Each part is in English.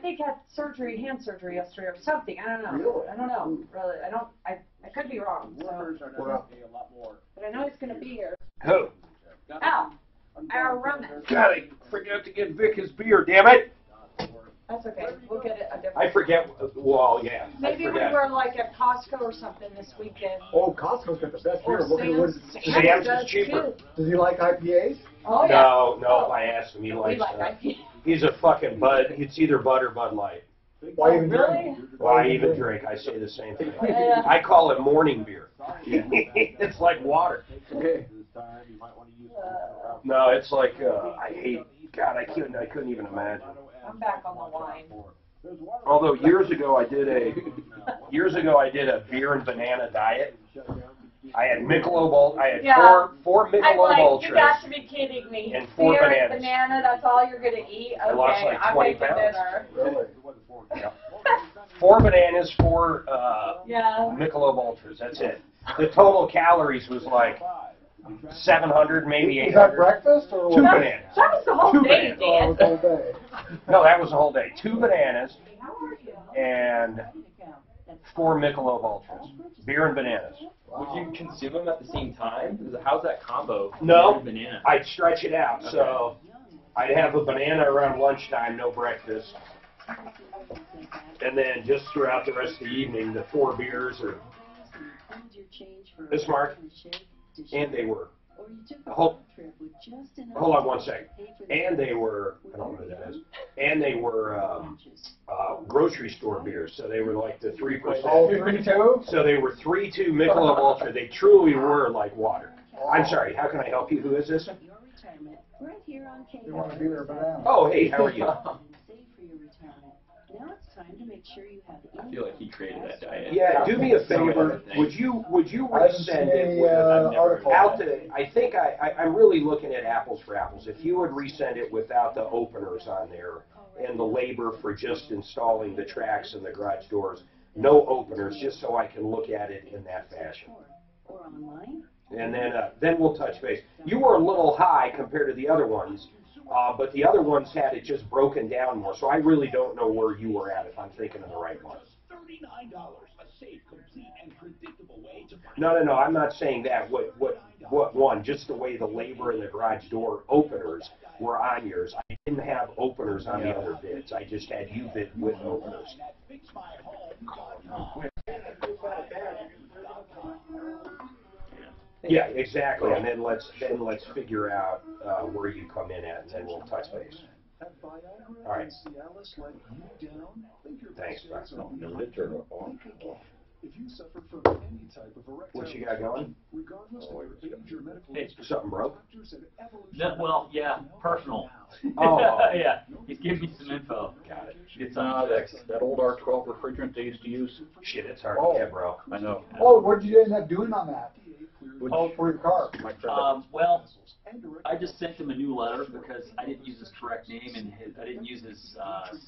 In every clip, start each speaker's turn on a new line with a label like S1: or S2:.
S1: think had surgery, hand surgery yesterday or something. I don't know.
S2: Really?
S1: I don't know. Really, I could be wrong. So. But I know he's going to be here.
S3: Who?
S1: Al. Our Roman.
S3: God, I forgot to get Vic his beer, damn it.
S1: That's okay. We'll get it a different.
S3: I forget. Well, yeah.
S1: Maybe we were like at Costco or something this weekend.
S2: Oh, Costco's got the best beer.
S1: Or
S2: Look at what
S3: Sam's is cheaper.
S2: Does he like IPAs?
S1: Oh, yeah.
S3: No, I asked him. He likes
S1: IPA.
S3: He's a fucking Bud. It's either Bud or Bud Light.
S2: Why even
S1: really?
S2: drink?
S3: Why even drink? I say the same thing.
S1: Yeah.
S3: I call it morning beer. It's like water.
S2: Okay.
S3: No, it's like I hate. God, I couldn't even imagine.
S1: I'm back on the wine.
S3: Although years ago I did a beer and banana diet. I had Michelob. I had four
S1: I'm
S3: Michelob
S1: like,
S3: Ultras.
S1: you got to be kidding me.
S3: And 4
S1: Beer,
S3: bananas.
S1: Banana, that's all you're going to eat? Okay,
S3: I lost like 20
S1: I'm making
S3: pounds.
S1: dinner.
S2: Really?
S3: Yeah. 4 bananas, 4
S1: Yeah.
S3: Michelob Ultras. That's it. The total calories was like 700, maybe
S2: Is that
S3: 800.
S2: breakfast or
S3: 2
S2: what?
S3: bananas.
S1: That was the whole
S3: 2
S1: day,
S3: bananas.
S2: Oh,
S1: Dan.
S2: it's all day.
S3: No, that was the whole day. 2 bananas and 4 Michelob Ultras. Beer and bananas.
S4: Would you consume them at the same time? How's that combo?
S3: No,
S4: Banana.
S3: I'd stretch it out. Okay. So I'd have a banana around lunchtime, no breakfast. And then just throughout the rest of the evening, the 4 beers or this mark. And they were, hold on one second. And they were, I don't know what that is. And they were grocery store beers. So they were like the 3%.
S2: Oh, 3-2?
S3: So they were 3-2 Michelob Ultra. They truly were like water. I'm sorry, how can I help you? Who is this?
S2: You want a beer or banana?
S3: Oh, hey, how are you?
S4: I feel like he created that diet.
S3: Yeah, do me a favor. Would you resend it with out the? I think I'm really looking at apples for apples. If you would resend it without the openers on there and the labor for just installing the tracks and the garage doors, no openers, just so I can look at it in that fashion. And then we'll touch base. You were a little high compared to the other ones. But the other ones had it just broken down more, so I really don't know where you were at if I'm thinking of the right one. No, I'm not saying that. What one? Just the way the labor and the garage door openers were on yours. I didn't have openers on the other bids. I just had you bid with openers. Yeah, exactly. And then let's figure out where you come in at, and then we'll touch base. All right. Thanks, bye. What you got going?
S4: Hey,
S3: something broke?
S4: No, well, yeah, personal.
S3: Oh.
S4: Yeah, he's giving me some info.
S3: Got it.
S4: Get some
S5: that old R12 refrigerant they used to use.
S3: Shit, it's hard to get, bro.
S5: I know.
S2: Oh, what did you end up doing on that? For your car?
S4: Well, I just sent him a new letter because I didn't use his correct name and I didn't use his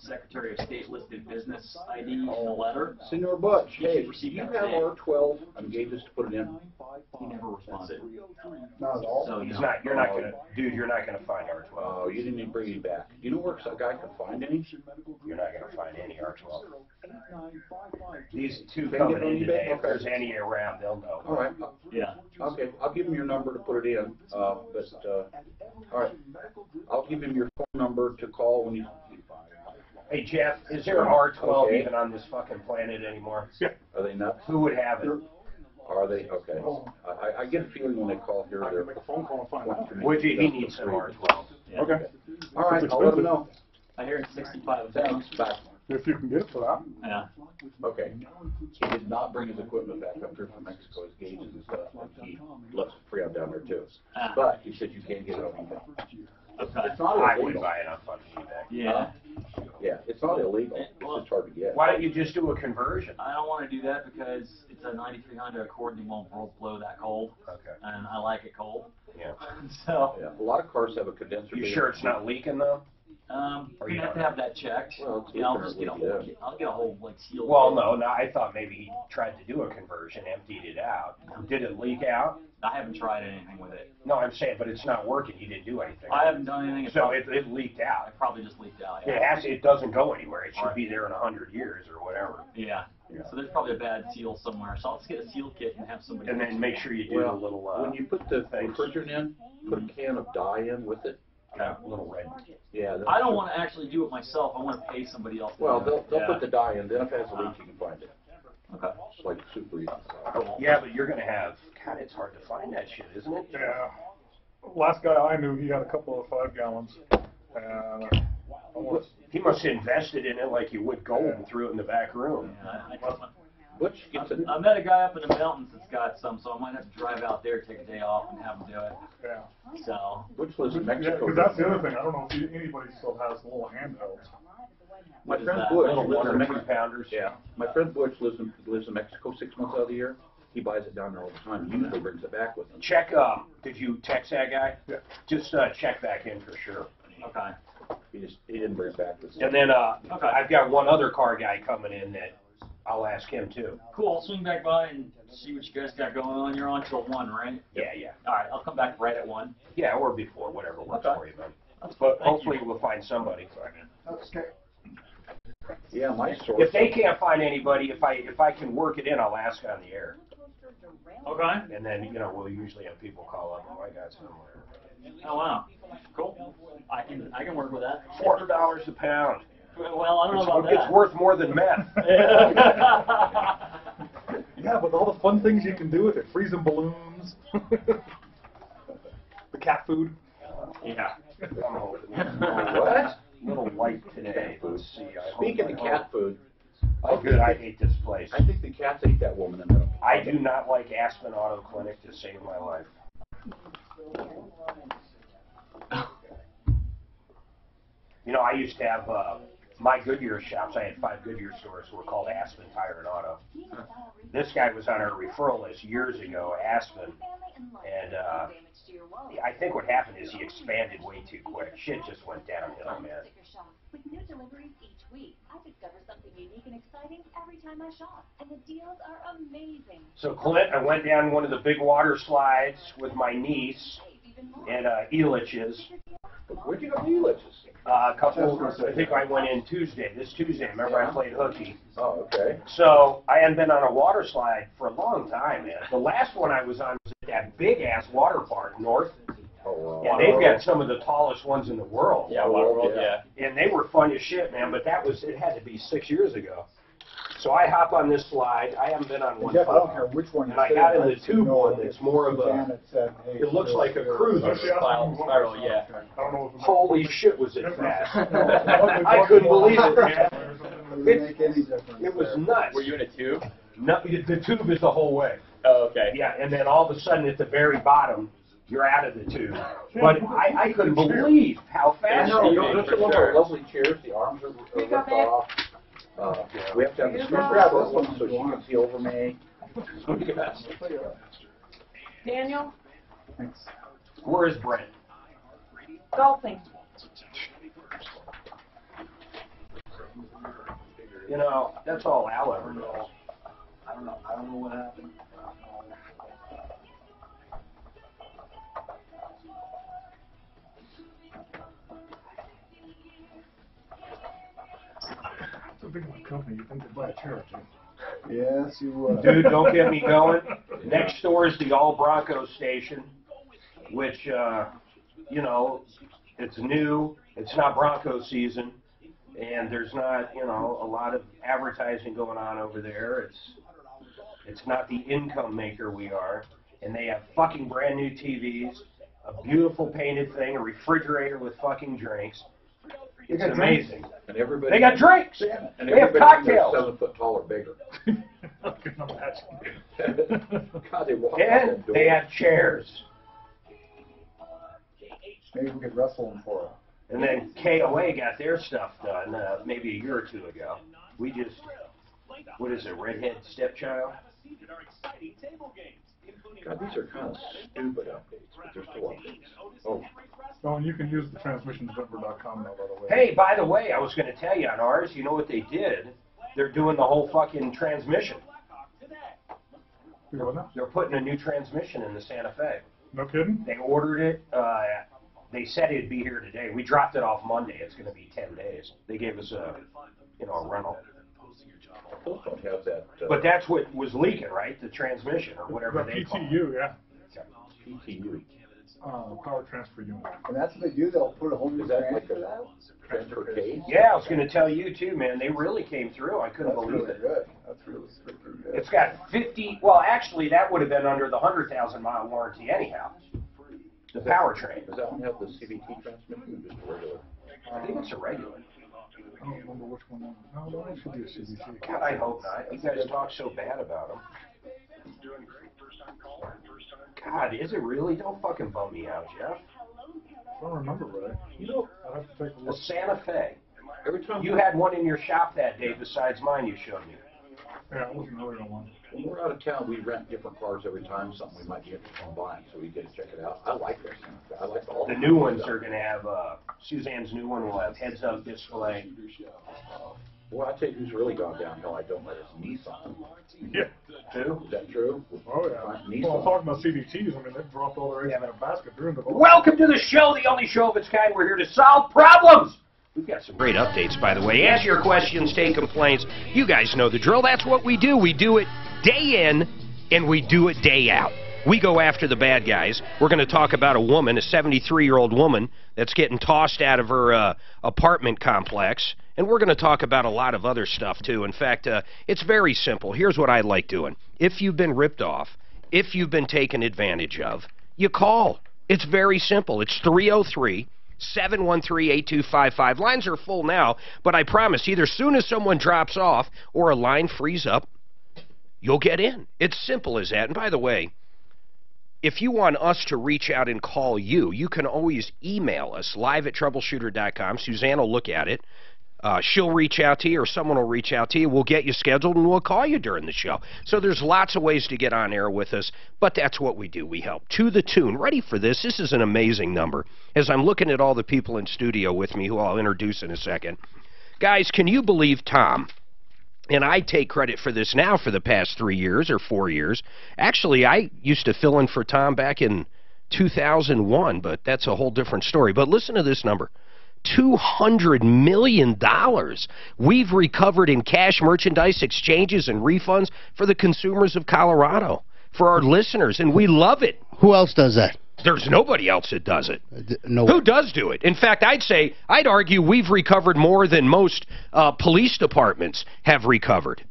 S4: Secretary of State listed business ID in the letter.
S5: Senor Butch, hey,
S4: should receive
S5: you
S4: that
S5: have
S4: today.
S5: R12 engages to put it in?
S4: He never responded.
S2: Not at all.
S4: So,
S3: He's not. You're not gonna, dude. You're not gonna find R12.
S5: Oh, you didn't even bring any back. Do you know where a guy can find any?
S3: You're not gonna find any R12. These two coming in today. If there's any around, they'll know.
S5: All right.
S4: Yeah.
S5: Okay, I'll give him your number to put it in. All right. I'll give him your phone number to call when you.
S3: Hey Jeff, is there R12 even on this fucking planet anymore?
S5: Yeah. Are they nuts?
S3: Who would have it?
S5: Are they? Okay. I get a feeling when they call here, they're.
S2: Make a phone call and find out.
S3: Would you? He needs some R12.
S4: Yeah.
S2: Okay.
S5: All right, I'll let him know.
S4: I hear it's 65
S5: Thanks. Bye.
S2: If you can get it for that.
S4: Yeah.
S5: Okay. He did not bring his equipment back up here from Mexico, his gauges and stuff. He left some free out down there too. But he said you can't get it on eBay.
S4: Okay.
S5: It's not
S3: I would
S5: illegal.
S3: buy it on fucking eBay.
S4: Yeah.
S5: Yeah, it's not illegal. It's just hard to get.
S3: Why don't you just do a conversion?
S4: I don't want to do that because it's a 9300 Accord and it won't blow that cold.
S3: Okay.
S4: And I like it cold.
S3: Yeah.
S4: So.
S5: Yeah, a lot of cars have a condenser.
S3: You sure it's not leaking though?
S4: Or you have to have that checked.
S5: Well,
S4: Yeah, I'll just get a whole, I'll get a whole like seal.
S3: Well, no, I thought maybe he tried to do a conversion, emptied it out. Did it leak out?
S4: I haven't tried anything with it.
S3: No, I'm saying, but it's not working. He didn't do anything.
S4: I haven't done anything.
S3: So it leaked out.
S4: It probably just leaked out.
S3: It
S4: Yeah.
S3: it doesn't go anywhere. It should be there in 100 years or whatever.
S4: Yeah. So there's probably a bad seal somewhere. So I'll just get a seal kit and have somebody.
S3: And then make sure you do a little.
S5: When you put the refrigerant in, put a can of dye in with it.
S3: Little red.
S5: Yeah.
S4: I don't want to actually do it myself. I want to pay somebody else.
S5: Well, they'll put the dye in. Then if it has a leak, you can find it.
S4: Okay.
S5: It's like super easy.
S3: Yeah, but you're gonna have. God, it's hard to find that shit, isn't it?
S2: Yeah. Last guy I knew, he had a couple of 5 gallons. And
S3: He must have invested in it like you would gold and threw it in the back room.
S4: Yeah,
S5: Butch gets it.
S4: I met a guy up in the mountains that's got some, so I might have to drive out there, take a day off, and have him do it.
S2: yeah.
S4: So.
S5: Butch lives in
S2: Yeah,
S5: Mexico.
S2: because that's the other thing. I don't know if anybody still has little handhelds.
S5: My
S4: What is
S5: friend
S4: that?
S5: Butch
S3: Little
S5: lives
S3: 1
S5: in
S3: or 2
S5: Mexico.
S3: pounders.
S5: Yeah. My friend Butch lives in Mexico 6 months out of the year. He buys it down there all the time. He usually brings it back with him.
S3: Check. Did you text that guy?
S2: Yeah.
S3: Just check back in for sure.
S4: Okay.
S5: He didn't bring it back with him.
S3: And then I've got one other car guy coming in that I'll ask him too.
S4: Cool. I'll swing back by and see what you guys got going on. You're on till 1, right?
S3: Yeah.
S4: All right. I'll come back right at 1.
S3: Yeah, or before, whatever works
S4: Okay.
S3: for you, man.
S4: That's
S3: But
S4: Thank
S3: hopefully
S4: you.
S3: we'll find somebody.
S2: Okay.
S5: Yeah, my source.
S3: If they can't find anybody, if I can work it in, I'll ask on the air.
S4: Okay.
S3: And then we'll usually have people call up. Oh, I got somewhere.
S4: Oh wow. Cool. I can work with that.
S3: $400 a pound.
S4: Well, I don't know about that.
S3: It's worth more than meth.
S2: Yeah, but all the fun things you can do with it. Freezing balloons. The cat food.
S4: Yeah.
S3: I'm hoping.
S5: What?
S3: Little light today. Let's see.
S5: Speaking of cat food,
S3: Oh, good. I hate this place.
S5: I think the cats ate that woman in there.
S3: I do not like Aspen Auto Clinic to save my life. I used to have my Goodyear shops. I had 5 Goodyear stores were called Aspen Tire and Auto. This guy was on our referral list years ago, Aspen, and I think what happened is he expanded way too quick. Shit just went downhill, man.
S6: With new deliveries each week, I discover something unique and exciting every time I shop, and the deals are amazing.
S3: So Clint, I went down one of the big water slides with my niece and Elitch's.
S5: Where'd you go to Elitch's?
S3: A couple, I think I went in this Tuesday. Remember I played hooky.
S5: Oh, okay.
S3: So I hadn't been on a water slide for a long time, man. The last one I was on was at that big-ass water park north.
S5: Oh,
S3: And they've got some of the tallest ones in the world.
S4: Yeah, Waterworld, yeah.
S3: And they were fun as shit, man, but it had to be 6 years ago. So I hop on this slide. I haven't been on one
S2: Jeff, I
S3: for
S2: don't care which one.
S3: And I got in the tube one that's more of a, it looks like a cruiser.
S4: Spiral, yeah.
S2: I don't know if
S3: Holy shit, was it fast. I couldn't believe it, man. It was nuts.
S4: Were you in a tube?
S3: No, the tube is the whole way.
S4: Oh, okay.
S3: Yeah, and then all of a sudden at the very bottom, you're out of the tube. But I couldn't believe how fast
S5: No,
S3: it
S5: don't
S3: was.
S5: you love our lovely chairs? The arms are ripped off. We have to have the screen grab this one so she can see over me.
S1: Daniel,
S3: Where is Brent?
S1: golfing.
S3: That's all Al ever knows.
S2: I don't know what happened. It's a big enough company. You think they'd buy a chair or two? Yes, you would.
S3: Dude, don't get me going. Next door is the All Broncos station, which, it's new. It's not Bronco season. And there's not, a lot of advertising going on over there. It's not the income maker we are. And they have fucking brand new TVs, a beautiful painted thing, a refrigerator with fucking drinks. It's amazing.
S5: And everybody.
S3: They got drinks.
S5: And
S3: They have cocktails.
S5: 7 foot tall or bigger.
S2: I can imagine.
S5: God, they walk out
S3: And
S5: that door.
S3: they have chairs.
S2: Maybe we could wrestle them for it.
S3: And then KOA got their stuff done maybe a year or two ago. We just, what is it, redhead stepchild?
S5: God, these are kind of stupid updates, but they're still updates. Oh.
S2: Oh, and you can use the transmissionsdenver.com now, by the way.
S3: Hey, by the way, I was going to tell you on ours, you know what they did? They're doing the whole fucking transmission. They're putting a new transmission in the Santa Fe.
S2: No kidding?
S3: They ordered it. They said it'd be here today. We dropped it off Monday. It's going to be 10 days. They gave us a rental.
S5: Those don't have that.
S3: But that's what was leaking, right? The transmission or whatever they call it.
S2: PTU, yeah.
S5: PTU.
S2: Power transfer unit.
S7: And that's what they do, they'll put a whole new transfer out?
S5: Transfer case?
S3: Yeah, I was going to tell you too, man. They really came through. I couldn't believe
S7: That's
S3: it.
S7: really good. That's really pretty good.
S3: It's got 50, well, actually, that would have been under the 100,000 mile warranty anyhow. The powertrain.
S5: Does that one have the CVT transmission or just a regular?
S3: I think it's a regular.
S2: I don't remember which one. No, that one should be a CVT.
S3: God, I hope not. You guys talk so bad about them. God, is it really? Don't fucking bum me out, Jeff.
S2: I don't remember right. You know, I'd have to take a
S3: The
S2: look.
S3: Santa Fe.
S5: Every time
S3: You had one in your shop that day besides mine you showed me.
S2: Yeah, I wasn't really on one.
S5: when we're out of town, we rent different cars every time, something we might be interested in buying, so we get to check it out. I like this. I like all
S3: The new ones are going to have, Suzanne's new one will have heads-up display.
S5: Well, I tell you who's really gone downhill, I don't let is Nissan.
S2: Yeah.
S3: Who?
S5: Is that true?
S2: Oh, yeah.
S5: Nissan.
S2: Well, I'm talking about CVTs. I mean, they've dropped all their eggs in a basket. They're in the
S3: Welcome to the show, the only show of its kind. We're here to solve problems. We've got some great updates, by the way. Answer your questions, take complaints. You guys know the drill. That's what we do. We do it day in, and we do it day out. We go after the bad guys. We're going to talk about a woman, a 73-year-old woman, that's getting tossed out of her apartment complex. And we're going to talk about a lot of other stuff, too. In fact, it's very simple. Here's what I like doing. If you've been ripped off, if you've been taken advantage of, you call. It's very simple. It's 303-713-8255. Lines are full now, but I promise, either soon as someone drops off or a line frees up, you'll get in. It's simple as that. And by the way, if you want us to reach out and call you, you can always email us live at troubleshooter.com. Suzanne will look at it. She'll reach out to you, or someone will reach out to you. We'll get you scheduled, and we'll call you during the show. So there's lots of ways to get on air with us, but that's what we do. We help. To the tune. Ready for this? This is an amazing number. As I'm looking at all the people in studio with me, who I'll introduce in a second. Guys, can you believe Tom? And I take credit for this now for the past 3 years or 4 years. Actually, I used to fill in for Tom back in 2001, but that's a whole different story. But listen to this number. $200 million we've recovered in cash, merchandise, exchanges, and refunds for the consumers of Colorado, for our listeners, and we love it.
S8: Who else does that?
S3: There's nobody else that does it.
S8: No.
S3: Who does do it? In fact, I'd argue we've recovered more than most police departments have recovered.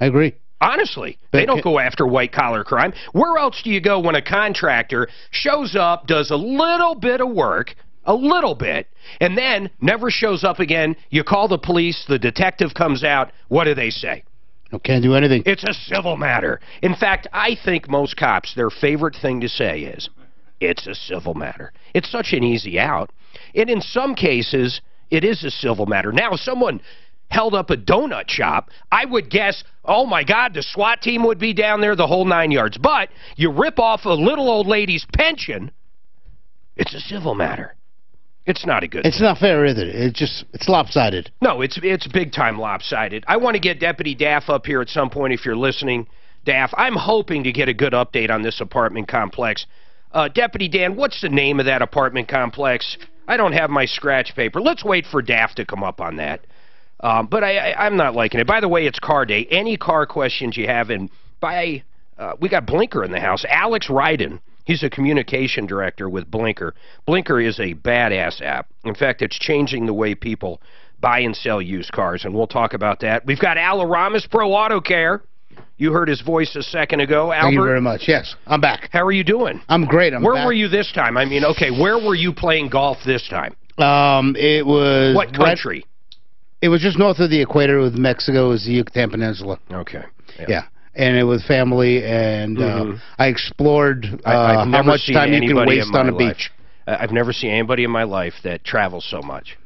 S8: I agree.
S3: Honestly, they don't go after white-collar crime. Where else do you go when a contractor shows up, does a little bit of work, a little bit, and then never shows up again? You call the police, the detective comes out, what do they say?
S8: No, can't do anything.
S3: It's a civil matter. In fact, I think most cops, their favorite thing to say is, it's a civil matter. It's such an easy out. And in some cases, it is a civil matter. Now, if someone held up a donut shop, I would guess, oh my God, the SWAT team would be down there, the whole 9 yards. But you rip off a little old lady's pension, it's a civil matter. It's not a good
S8: It's
S3: thing.
S8: not fair, is it? It's lopsided.
S3: No, it's big-time lopsided. I want to get Deputy Daff up here at some point if you're listening. Daff, I'm hoping to get a good update on this apartment complex. Deputy Dan, what's the name of that apartment complex? I don't have my scratch paper. Let's wait for Daff to come up on that. But I'm not liking it. By the way, it's car day. Any car questions you have, and we got Blinker in the house. Alex Ryden, he's a communication director with Blinker. Blinker is a badass app. In fact, it's changing the way people buy and sell used cars, and we'll talk about that. We've got Al Aramis, Pro Auto Care. You heard his voice a second ago, Albert.
S8: Thank you very much. Yes, I'm back.
S3: How are you doing?
S8: I'm great. I'm
S3: Where
S8: back.
S3: were you this time? I mean, okay, where were you playing golf this time?
S8: It was...
S3: What country?
S8: It was just north of the equator with Mexico. It was the Yucatan Peninsula.
S3: Okay.
S8: Yeah. And it was family, and I explored
S3: I've never
S8: how much
S3: seen
S8: time you can
S3: anybody
S8: waste
S3: in
S8: on a
S3: my life.
S8: beach.
S3: I've never seen anybody in my life that travels so much.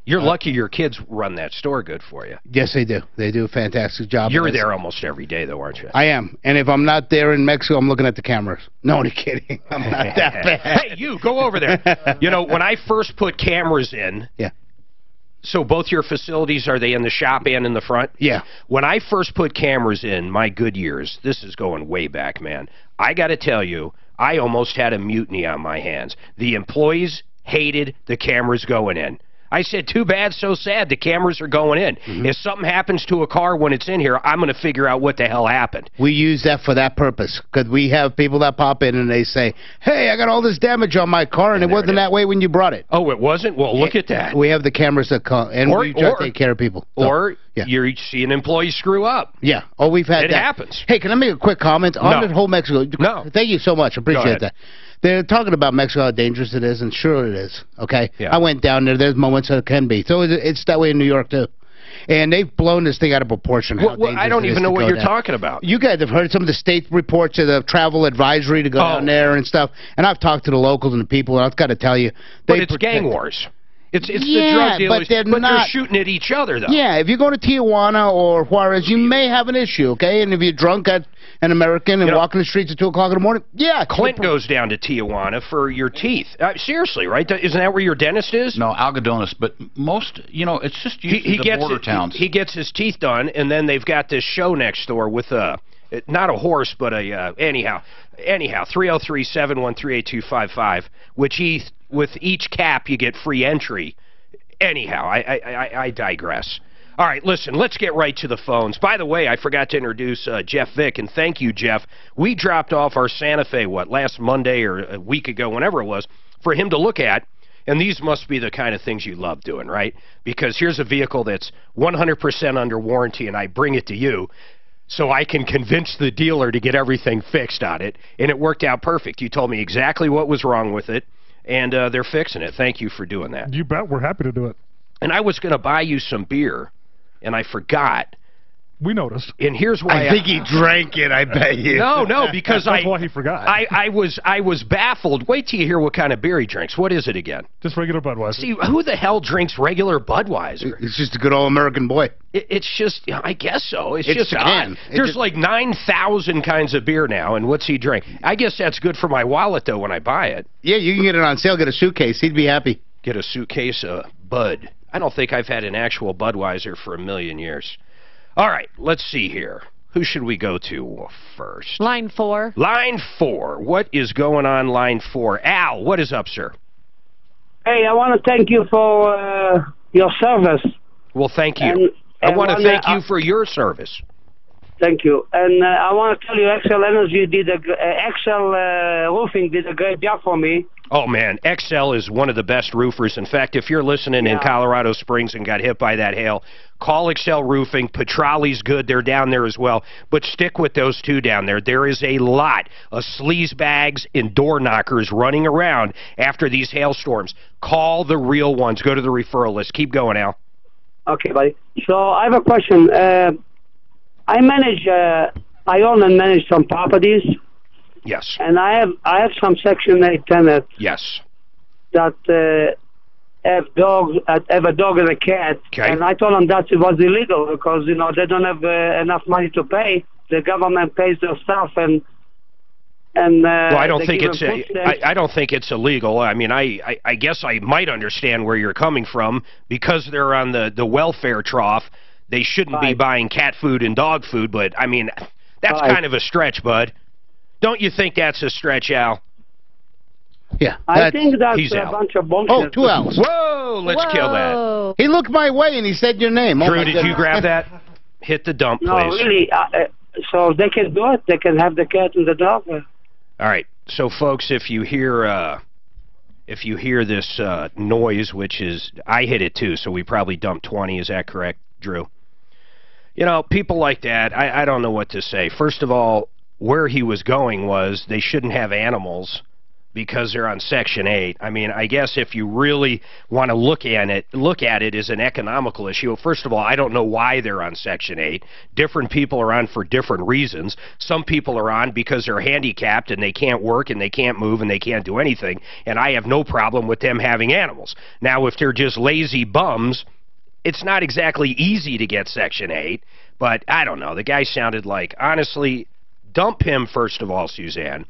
S9: You're lucky your kids run that store good for you.
S8: Yes, they do. They do a fantastic job.
S9: You're there almost every day, though, aren't you?
S8: I am. And if I'm not there in Mexico, I'm looking at the cameras. No, I'm kidding. I'm not that bad.
S9: Hey, you, go over there. You know, when I first put cameras in,
S8: yeah.
S9: So both your facilities, are they in the shop and in the front?
S8: Yeah.
S9: When I first put cameras in, my good years, this is going way back, man, I got to tell you, I almost had a mutiny on my hands. The employees hated the cameras going in. I said, too bad, so sad. The cameras are going in. If something happens to a car when it's in here, I'm going to figure out what the hell happened.
S8: We use that for that purpose, because we have people that pop in and they say, hey, I got all this damage on my car, and it wasn't that way when you brought it.
S9: Oh, it wasn't? Well, look at that.
S8: We have the cameras that call, and we try to take care of people. So,
S9: or you see an employee screw up.
S8: Yeah. Oh, we've had that.
S9: It happens.
S8: Hey, can I make a quick comment on the whole Mexico?
S9: No.
S8: Thank you so much. I appreciate that. They're talking about Mexico, how dangerous it is, and sure it is, okay?
S9: Yeah.
S8: I went down there. There's moments that it can be. So it's that way in New York, too. And they've blown this thing out of proportion.
S9: Well, I don't even know what you're talking about.
S8: You guys have heard some of the state reports of the travel advisory to go down there and stuff. And I've talked to the locals and the people, and I've got to tell you.
S9: But it's gang wars. It's the drug dealers, but they're shooting at each other, though.
S8: Yeah, if you go to Tijuana or Juarez, you may have an issue, okay? And if you're drunk at an American and walking the streets at 2 o'clock in the morning, yeah.
S9: Clint goes down to Tijuana for your teeth. Seriously, right? Isn't that where your dentist is?
S5: No, Algodones, but most, you know, it's just usually the border towns.
S9: He gets his teeth done, and then they've got this show next door with not a horse, but a, anyhow, 303-713-8255, which with each cap you get free entry. Anyhow, I digress. All right, listen, let's get right to the phones. By the way, I forgot to introduce Jeff Vick, and thank you, Jeff. We dropped off our Santa Fe, last Monday or a week ago, whenever it was, for him to look at, and these must be the kind of things you love doing, right? Because here's a vehicle that's 100% under warranty, and I bring it to you so I can convince the dealer to get everything fixed on it, and it worked out perfect. You told me exactly what was wrong with it, and they're fixing it. Thank you for doing that.
S2: You bet. We're happy to do it.
S9: And I was going to buy you some beer, and I forgot.
S2: We noticed.
S9: And here's why
S8: I think he drank it, I bet you.
S9: No, because
S2: That's why he forgot.
S9: I was baffled. Wait till you hear what kind of beer he drinks. What is it again?
S2: Just regular Budweiser.
S9: See, who the hell drinks regular Budweiser?
S8: It's just a good old American boy.
S9: It's just, I guess so. It's just odd. There's like 9,000 kinds of beer now, and what's he drink? I guess that's good for my wallet, though, when I buy it.
S8: Yeah, you can get it on sale. Get a suitcase. He'd be happy.
S9: Get a suitcase of Bud. I don't think I've had an actual Budweiser for a million years. All right, let's see here. Who should we go to first?
S10: Line 4.
S9: Line 4. What is going on, line 4? Al, what is up, sir?
S11: Hey, I want to thank you for your service.
S9: Well, thank you. I want to thank you for your service.
S11: Thank you. And I want to tell you, Excel Energy did Excel Roofing did a great job for me.
S9: Oh, man, XL is one of the best roofers. In fact, if you're listening in Colorado Springs and got hit by that hail, call XL Roofing. Petrali's good. They're down there as well. But stick with those two down there. There is a lot of sleaze bags and door knockers running around after these hailstorms. Call the real ones. Go to the referral list. Keep going, Al.
S11: Okay, buddy. So I have a question. I own and manage some properties.
S9: Yes.
S11: And I have some Section 8 tenants.
S9: Yes.
S11: That have a dog and a cat.
S9: Okay.
S11: And I told them that it was illegal because they don't have enough money to pay. The government pays their staff and
S9: well, I don't think I don't think it's illegal. I mean, I guess I might understand where you're coming from because they're on the welfare trough. They shouldn't be buying cat food and dog food, but I mean, that's kind of a stretch, bud. Don't you think that's a stretch, Al?
S8: Yeah.
S11: I think that's a bunch of bullshit.
S8: Oh, 2 L's.
S9: Whoa, let's kill that.
S8: He looked my way and he said your name.
S9: Drew, did you grab that? Hit the dump, please.
S11: No, really. So they can do it. They can have the cat and the dog.
S9: All right. So, folks, if you hear this noise, which is I hit it too, so we probably dumped 20. Is that correct, Drew? You know, people like that, I don't know what to say. First of all, where he was going was they shouldn't have animals because they're on Section 8. I mean, I guess if you really want to look at it as an economical issue, first of all, I don't know why they're on Section 8. Different people are on for different reasons. Some people are on because they're handicapped and they can't work and they can't move and they can't do anything, and I have no problem with them having animals. Now, if they're just lazy bums, it's not exactly easy to get Section 8, but I don't know. The guy sounded like, honestly, dump him first of all, Suzanne.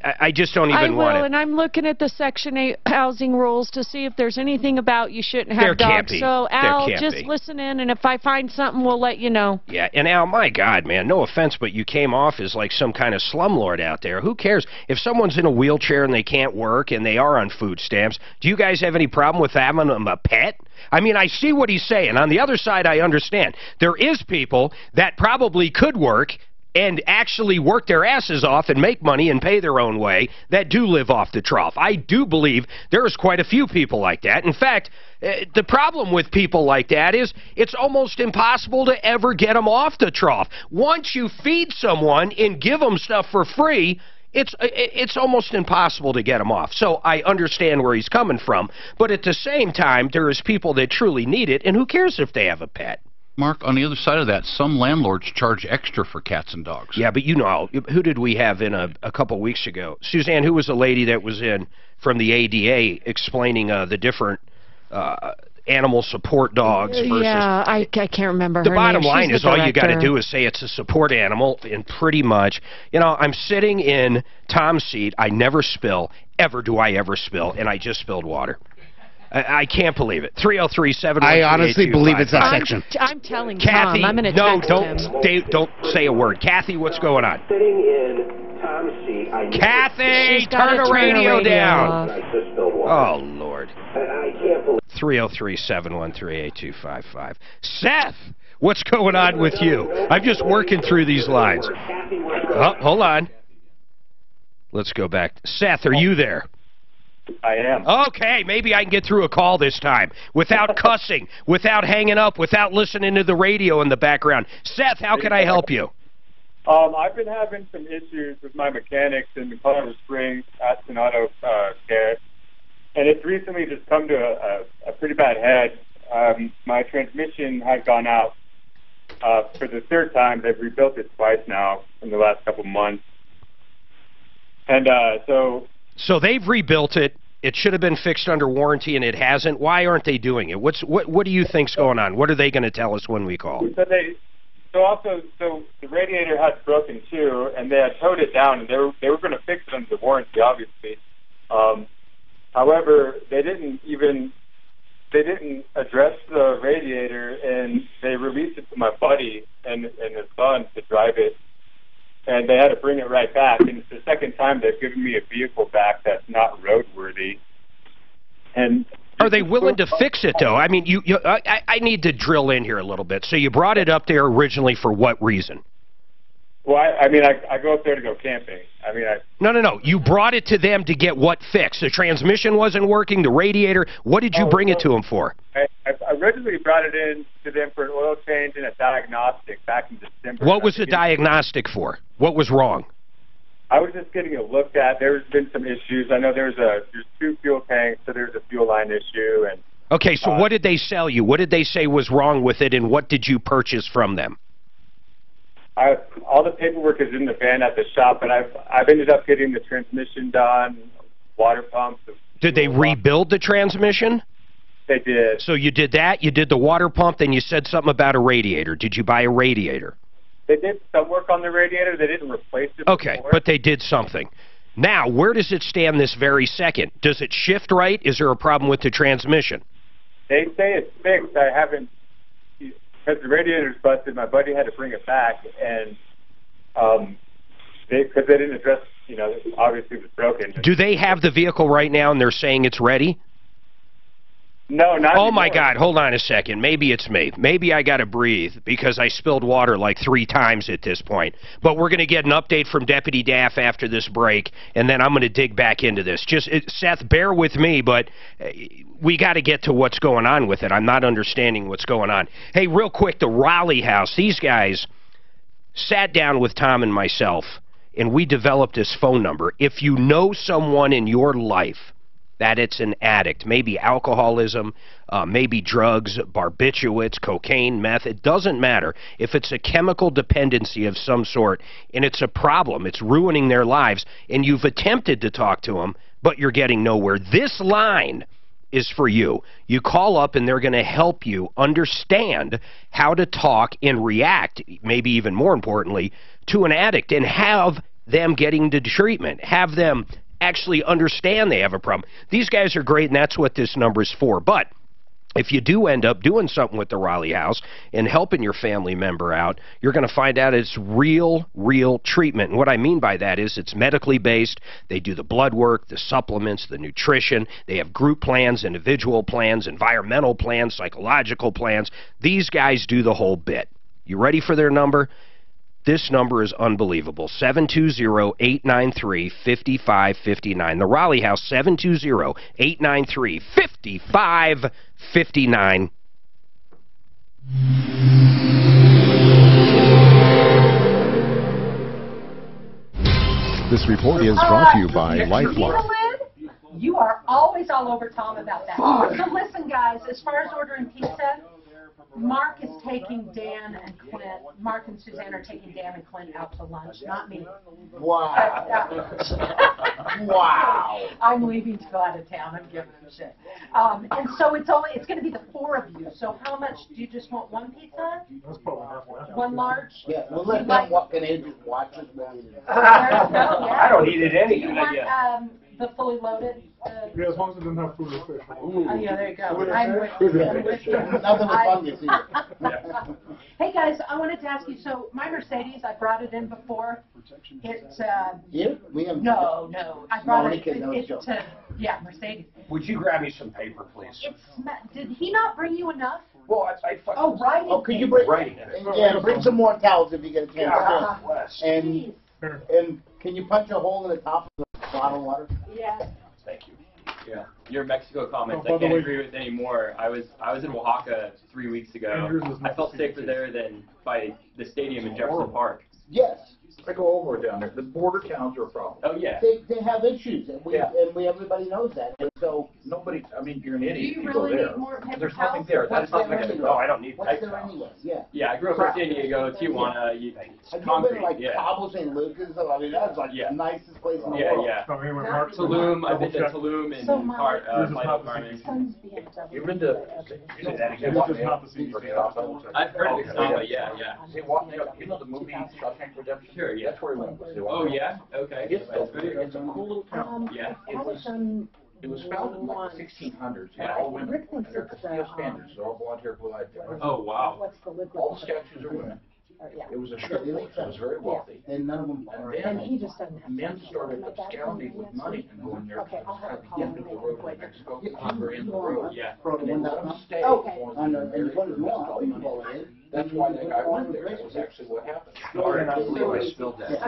S9: I just don't even want to.
S10: And I'm looking at the Section 8 housing rules to see if there's anything about you shouldn't have dogs. So, Al, just listen in, and if I find something, we'll let you know.
S9: Yeah, and Al, my God, man, no offense, but you came off as like some kind of slumlord out there. Who cares? If someone's in a wheelchair and they can't work and they are on food stamps, do you guys have any problem with having them a pet? I mean, I see what he's saying. On the other side, I understand. There is people that probably could work and actually work their asses off and make money and pay their own way that do live off the trough. I do believe there is quite a few people like that. In fact, the problem with people like that is it's almost impossible to ever get them off the trough. Once you feed someone and give them stuff for free, it's almost impossible to get them off. So I understand where he's coming from, but at the same time, there is people that truly need it, and who cares if they have a pet?
S12: Mark, on the other side of that, some landlords charge extra for cats and dogs.
S9: Yeah, but you know, who did we have in a couple weeks ago? Suzanne, who was the lady that was in from the ADA explaining the different animal support dogs versus...
S10: Yeah, I can't remember her name.
S9: The bottom line is all you got to
S10: director.
S9: do is say it's a support animal, and pretty much, you know, I'm sitting in Tom's seat. I never spill. Ever do I ever spill, and I just spilled water. I can't believe it. 303-713-8255.
S8: I honestly believe it's that section.
S10: I'm telling
S9: Kathy,
S10: Tom. I'm going to text him.
S9: Don't say a word. Kathy, what's going on?
S3: Sitting in Tom's seat.
S9: Kathy, turn the radio down. Oh, Lord.
S3: I can't believe
S9: 303-713-8255. Seth, what's going on with you? I'm just working through these lines. Oh, hold on. Let's go back. Seth, are you there?
S13: I am.
S9: Okay, maybe I can get through a call this time without cussing, without hanging up, without listening to the radio in the background. Seth, how can I help you?
S13: I've been having some issues with my mechanics in the Colorado Springs, Aspen Auto Care, and it's recently just come to a pretty bad head. My transmission had gone out for the third time. They've rebuilt it twice now in the last couple months. And
S9: So they've rebuilt it. It should have been fixed under warranty, and it hasn't. Why aren't they doing it? What do you think's going on? What are they going to tell us when we call?
S13: So the radiator had broken too, and they had towed it down, and they were going to fix it under the warranty, obviously. However, they didn't address the radiator, and they released it to my buddy and his son to drive it. And they had to bring it right back. And it's the second time they've given me a vehicle back that's not roadworthy. And
S9: are they willing to fix it, though? I mean, I need to drill in here a little bit. So you brought it up there originally for what reason?
S13: Well, I mean, I go up there to go camping. I mean,
S9: No. You brought it to them to get what fixed? The transmission wasn't working, the radiator. What did you bring it to them for?
S13: I originally brought it in to them for an oil change and a diagnostic back in December.
S9: What was the diagnostic for? What was wrong?
S13: I was just getting it looked at. There's been some issues. I know there's two fuel tanks, so there's a fuel line issue. And
S9: okay, so what did they sell you? What did they say was wrong with it, and what did you purchase from them?
S13: All the paperwork is in the van at the shop, but I've ended up getting the transmission done, water pumps.
S9: Did they rebuild the transmission?
S13: They did.
S9: So you did that, you did the water pump, then you said something about a radiator. Did you buy a radiator?
S13: They did some work on the radiator. They didn't replace it
S9: Okay,
S13: before.
S9: but they did something. Now, where does it stand this very second? Does it shift right? Is there a problem with the transmission?
S13: They say it's fixed. I haven't... Because the radiator's busted, my buddy had to bring it back, and because they didn't address, obviously it was broken.
S9: Do they have the vehicle right now and they're saying it's ready?
S13: No, not
S9: Oh,
S13: anymore.
S9: my God, hold on a second. Maybe it's me. Maybe I got to breathe because I spilled water like 3 times at this point. But we're going to get an update from Deputy Daff after this break, and then I'm going to dig back into this. Seth, bear with me, but we got to get to what's going on with it. I'm not understanding what's going on. Hey, real quick, the Raleigh house, these guys sat down with Tom and myself, and we developed this phone number. If you know someone in your life that it's an addict, maybe alcoholism, maybe drugs, barbiturates, cocaine, meth, it doesn't matter. If it's a chemical dependency of some sort and it's a problem, it's ruining their lives, and you've attempted to talk to them, but you're getting nowhere, this line is for you. You call up and they're going to help you understand how to talk and react, maybe even more importantly, to an addict, and have them getting to treatment, have them actually understand they have a problem. These guys are great, and that's what this number is for. But if you do end up doing something with the Raleigh House and helping your family member out, you're going to find out it's real treatment. And what I mean by that is it's medically based. They do the blood work, the supplements, the nutrition. They have group plans, individual plans, environmental plans, psychological plans. These guys do the whole bit. You ready for their number? This number is unbelievable. 720-893-5559. The Raleigh House, 720-893-5559.
S14: This report is brought to you by Lifeline.
S15: You are always all over Tom about that. So listen, guys, as far as ordering pizza, Mark is taking Dan and Clint. Mark and Suzanne are taking Dan and Clint out to lunch, not me.
S8: Wow. Wow.
S15: I'm leaving to go out of town. I'm giving them shit. And so it's going to be the four of you. So how much do you just want? One pizza? One large?
S8: Yeah, we'll let them walk in and just watch us.
S3: I don't eat it any.
S15: Do you want the fully loaded?
S2: Yeah, as long as it doesn't have food or fish.
S15: Oh, yeah, there you go. I'm with you.
S8: Nothing but fungus either.
S15: Hey, guys, I wanted to ask you, so my Mercedes, I brought it in before. It's,
S8: yeah? We have
S15: No, I brought it to, yeah, Mercedes.
S3: Would you grab me some paper, please?
S15: Did he not bring you enough?
S3: Well, I
S15: Oh, writing.
S8: Oh, could you bring,
S3: writing.
S8: yeah, bring some more towels if you get a chance.
S3: God bless.
S8: And can you punch a hole in the top of the bottle of water?
S15: Yeah.
S3: Thank you.
S16: Yeah, your Mexico comments I can't agree with anymore. I was in Oaxaca 3 weeks ago. I felt safer there than by the stadium in Jefferson Park.
S8: Yes.
S5: I go over it down there. The border towns are a problem.
S16: Oh yeah.
S8: They have issues, and everybody knows that. And so
S5: nobody. I mean, you're an idiot.
S15: Do you
S5: People
S15: really
S5: there.
S15: need more paper
S5: There's
S15: towels?
S5: nothing there. That's not going to go.
S3: I don't need
S8: what's
S3: paper
S8: there
S3: towels.
S8: anyway? Yeah.
S16: Yeah, I grew up in San Diego, Tijuana.
S8: Have you been
S16: Concrete.
S8: to like Cabo St. Lucas? I mean, that's like the nicest place in the world.
S16: Yeah.
S2: Oh, anyway, Mark,
S16: Tulum. I've been to Tulum and flight apartments.
S5: You've been to.
S16: I've heard of it, but yeah.
S5: You know the movie Shawshank Redemption?
S16: Sure, yeah.
S5: That's where we went.
S16: Oh yeah. Okay.
S5: It's a cool little town.
S16: Yeah.
S5: It was founded in like the 1600s. Yeah. All women. They're Castillo standards. They're all blonde hair, blue eyed.
S16: Oh wow.
S5: All the statues are women. It was a strip place. It was very wealthy.
S8: And none of them.
S5: And he just doesn't have men started absconding with money and going there at the end of the road in Mexico, the very end of the road.
S16: Yeah.
S5: And they let them stay. That's why that guy went there. That was actually what happened.
S3: I believe I spilled that.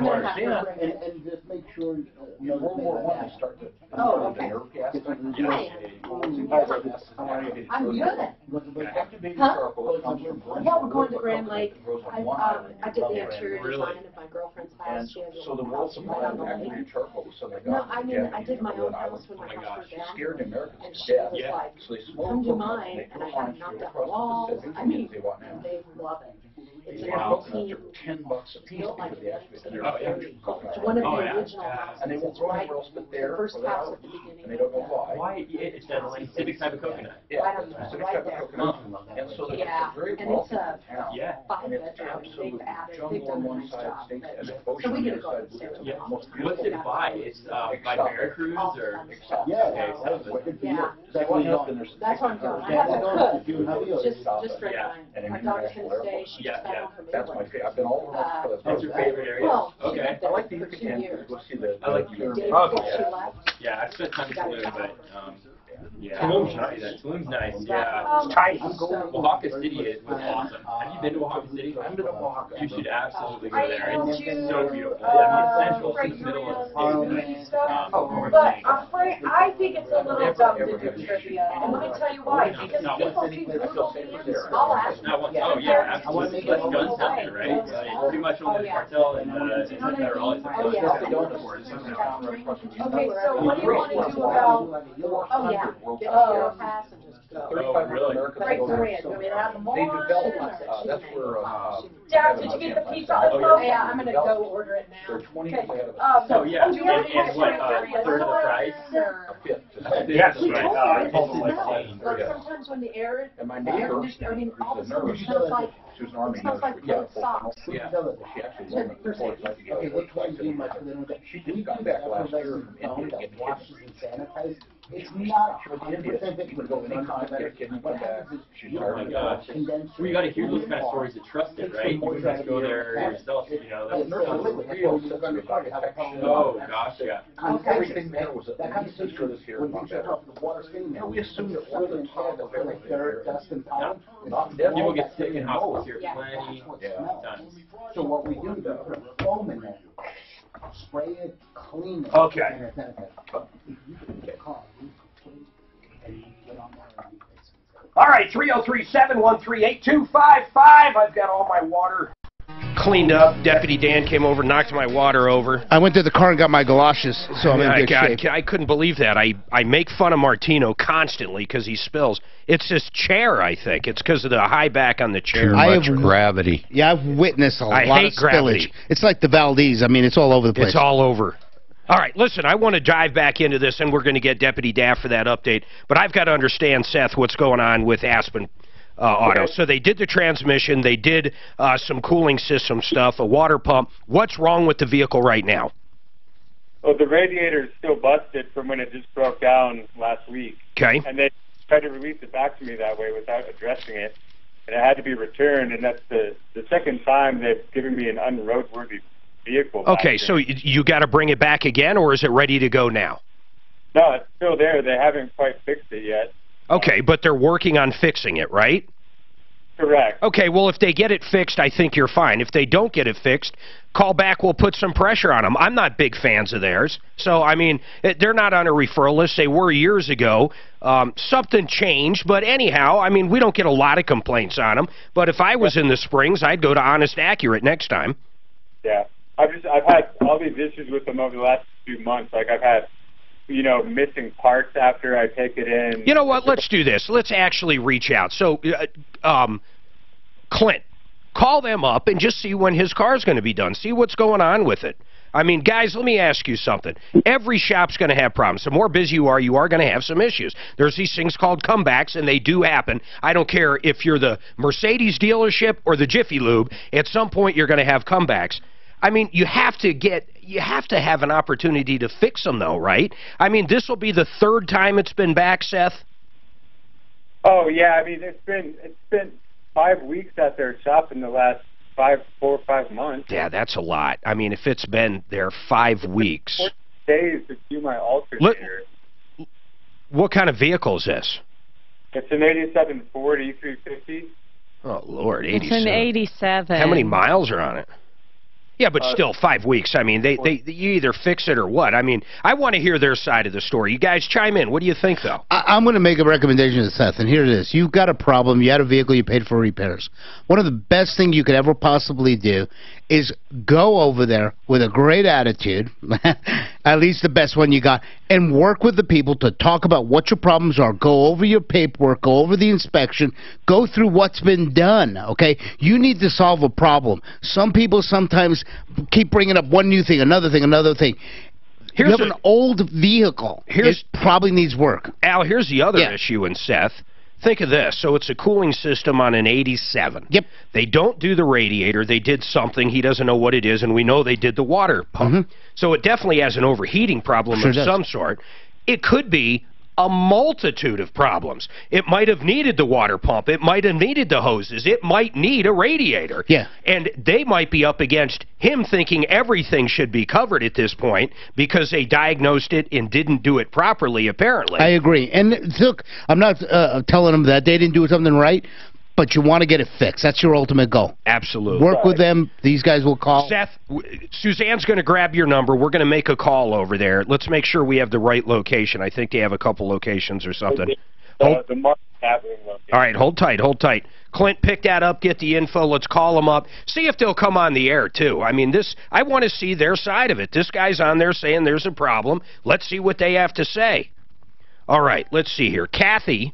S8: And just make sure.
S5: In World War I, they started to the nerve gas.
S15: I'm good.
S5: Activated
S15: Huh?
S5: charcoal comes from
S15: Yeah, we're going to Grand Lake. I did the
S5: Yeah.
S15: exterior design of my girlfriend's house.
S5: And
S15: She has
S5: so the world supply of activated charcoal was something
S15: No, I mean, I did my own house when my house burned down.
S5: scared the Americans
S15: And
S5: to
S15: she
S5: death.
S15: was like,
S5: So they
S15: come to mine, and I had them knocked out the walls. I mean, they love it. It's an
S5: They're
S15: antique.
S5: $10 a piece
S15: Built like
S5: because the activated
S15: it's one of the original houses.
S5: And they won't
S15: It's
S5: go
S15: right,
S5: anywhere else but there.
S15: the first
S5: for the
S15: house
S5: house.
S15: at the beginning.
S5: And they don't know why.
S16: Why? It's a specific type of coconut.
S5: Yeah,
S15: Right on-
S5: specific
S15: right
S5: type
S15: there.
S5: of coconut. And so they're
S15: Yeah,
S5: very
S15: and
S5: wealthy
S15: it's a
S5: town.
S16: Yeah.
S15: five
S5: And it's
S15: bedroom.
S5: absolute
S15: They've added, they've
S5: jungle
S15: done
S5: on
S15: a
S5: one
S15: nice
S5: side,
S15: job.
S5: stinks, and the
S15: So
S5: ocean
S15: we
S5: on the
S15: get to
S5: other
S15: go
S5: side.
S15: upstairs.
S16: Yeah.
S5: Most
S16: What's it by? It's by Veracruz or?
S8: Yeah,
S16: Okay,
S8: that's
S16: so
S8: wicked for
S15: Yeah.
S8: you.
S15: That's where I'm going. I have to cook. Just right
S16: Yeah.
S15: behind. My daughter's going to stay. She just got home from
S5: That's my
S15: Italy.
S5: favorite. I've been all over Mexico.
S16: That's your favorite area?
S15: Well, she
S16: Okay.
S15: lived there
S5: I like the
S15: for 2
S5: Yucatan.
S15: years.
S5: Go see the.
S16: I like
S15: The
S16: the
S15: day
S16: Okay.
S15: before she left.
S16: Yeah, I've spent time in Tulum, but yeah.
S3: Tulum's nice.
S16: Tulum's nice. Yeah.
S3: Tight.
S16: Oaxaca City was awesome. Have you been to Oaxaca City?
S5: I've been to Oaxaca.
S16: You should absolutely go there.
S1: Are you
S16: It's
S1: able
S16: so
S1: to,
S16: beautiful. I mean, it's central, it's in the middle of the state.
S1: But
S16: North
S1: I'm
S16: Maine.
S1: afraid I
S15: I think it's a little dumb to do trivia, and let me tell you why, because people see Google News, I'll ask them.
S16: Oh, yeah, absolutely. Let's gun something, right? Pretty much only the cartel and they're all
S15: Okay, so what do you want to do about, get a pass and just go.
S16: Oh, really?
S15: Right to win, I mean, I'm more.
S5: They developed, that's where,
S15: Dad, did you get the pizza? Yeah, I'm gonna go order it now.
S5: they're 20
S15: Okay.
S5: ahead of us.
S16: So, yeah, and what, third of the price?
S2: Yes,
S15: It's
S2: right.
S15: like sometimes when the air,
S5: And my
S15: air
S5: neighbor,
S15: conditioner, I mean, all of a
S5: who's a
S15: sudden it
S5: nurse,
S15: smells like,
S5: she was an army
S15: it smells
S5: nurse.
S15: like cold socks.
S5: Yeah, she actually won the report.
S7: Okay, which one do you much for them?
S5: She just got back last year from India to get
S7: washes and sanitizes. It's not
S5: She went to India, she would go anytime, get a kidney come back. She's
S16: Oh
S5: tired
S16: my
S5: of
S16: gosh. Well, you gotta hear those kind of stories to trust it, right? You just go there yourself, you know, that's oh, gosh, yeah.
S5: Everything there was a sister this here. We assumed it was the top of everything.
S7: dust and pollen.
S16: People get sick in hospitals here plenty times.
S7: So what we do, though, put foam in there, spray it, clean it.
S9: Okay. All right, 303-713-8255. I've got all my water cleaned up. Deputy Dan came over, knocked my water over.
S8: I went to the car and got my galoshes, so I'm in good shape.
S9: I couldn't believe that. I make fun of Martino constantly because he spills. It's this chair, I think. It's because of the high back on the chair.
S12: Too much gravity.
S8: Yeah, I've witnessed a lot
S9: hate
S8: of spillage.
S9: gravity.
S8: It's like the Valdez. I mean, it's all over the place.
S9: It's all over. All right, listen, I want to dive back into this, and we're going to get Deputy Daff for that update. But I've got to understand, Seth, what's going on with Aspen Auto. So they did the transmission. They did some cooling system stuff, a water pump. What's wrong with the vehicle right now?
S13: Well, the radiator is still busted from when it just broke down last week.
S9: Okay.
S13: And they tried to release it back to me that way without addressing it. And it had to be returned, and that's the second time they've given me an unroadworthy vehicle.
S9: Okay, so you got to bring it back again, or is it ready to go now?
S13: No, it's still there. They haven't quite fixed it yet.
S9: Okay, but they're working on fixing it, right?
S13: Correct.
S9: Okay, well, if they get it fixed, I think you're fine. If they don't get it fixed, call back. We'll put some pressure on them. I'm not big fans of theirs. So, I mean, they're not on a referral list. They were years ago. Something changed, but anyhow, I mean, we don't get a lot of complaints on them. But if I was in the Springs, I'd go to Honest Accurate next time.
S13: Yeah. I've had all these issues with them over the last few months. Like, I've had, you know, missing parts after I take it in.
S9: You know what? Let's do this. Let's actually reach out. So, Clint, call them up and just see when his car's going to be done. See what's going on with it. I mean, guys, let me ask you something. Every shop's going to have problems. The more busy you are going to have some issues. There's these things called comebacks, and they do happen. I don't care if you're the Mercedes dealership or the Jiffy Lube. At some point, you're going to have comebacks. I mean, you have to have an opportunity to fix them, though, right? I mean, this will be the third time it's been back, Seth.
S13: Oh yeah, I mean, it's been 5 weeks at their shop in the last 4 or 5 months.
S9: Yeah, that's a lot. I mean, if it's been there 5 weeks.
S13: 14 days to do my alternator.
S9: What kind of vehicle is this?
S13: It's an 87 Ford E350.
S9: Oh Lord, 87.
S10: It's an 87.
S9: How many miles are on it? Yeah, but still, 5 weeks. I mean, you either fix it or what. I mean, I want to hear their side of the story. You guys chime in. What do you think, though?
S8: I'm going to make a recommendation to Seth, and here it is. You've got a problem. You had a vehicle. You paid for repairs. One of the best things you could ever possibly do is go over there with a great attitude, at least the best one you got, and work with the people to talk about what your problems are. Go over your paperwork. Go over the inspection. Go through what's been done, okay? You need to solve a problem. Some people sometimes keep bringing up one new thing, another thing, another thing. You have an old vehicle. It probably needs work.
S9: Al, here's the other issue, and Seth. Think of this. So it's a cooling system on an 87.
S8: Yep.
S9: They don't do the radiator. They did something. He doesn't know what it is, and we know they did the water pump. So it definitely has an overheating problem of some sort. It could be a multitude of problems. It might have needed the water pump. It might have needed the hoses. It might need a radiator.
S8: Yeah.
S9: And they might be up against him thinking everything should be covered at this point because they diagnosed it and didn't do it properly, apparently.
S8: I agree. And look, I'm not telling them that they didn't do something right. but you want to get it fixed. That's your ultimate goal.
S9: Absolutely.
S8: Work with them. These guys will call.
S9: Seth, Suzanne's going to grab your number. We're going to make a call over there. Let's make sure we have the right location. I think they have a couple locations or something.
S13: The Mark Avenue location.
S9: All right, hold tight, hold tight. Clint, pick that up, get the info. Let's call them up. See if they'll come on the air, too. I mean, I want to see their side of it. This guy's on there saying there's a problem. Let's see what they have to say. All right, let's see here. Kathy,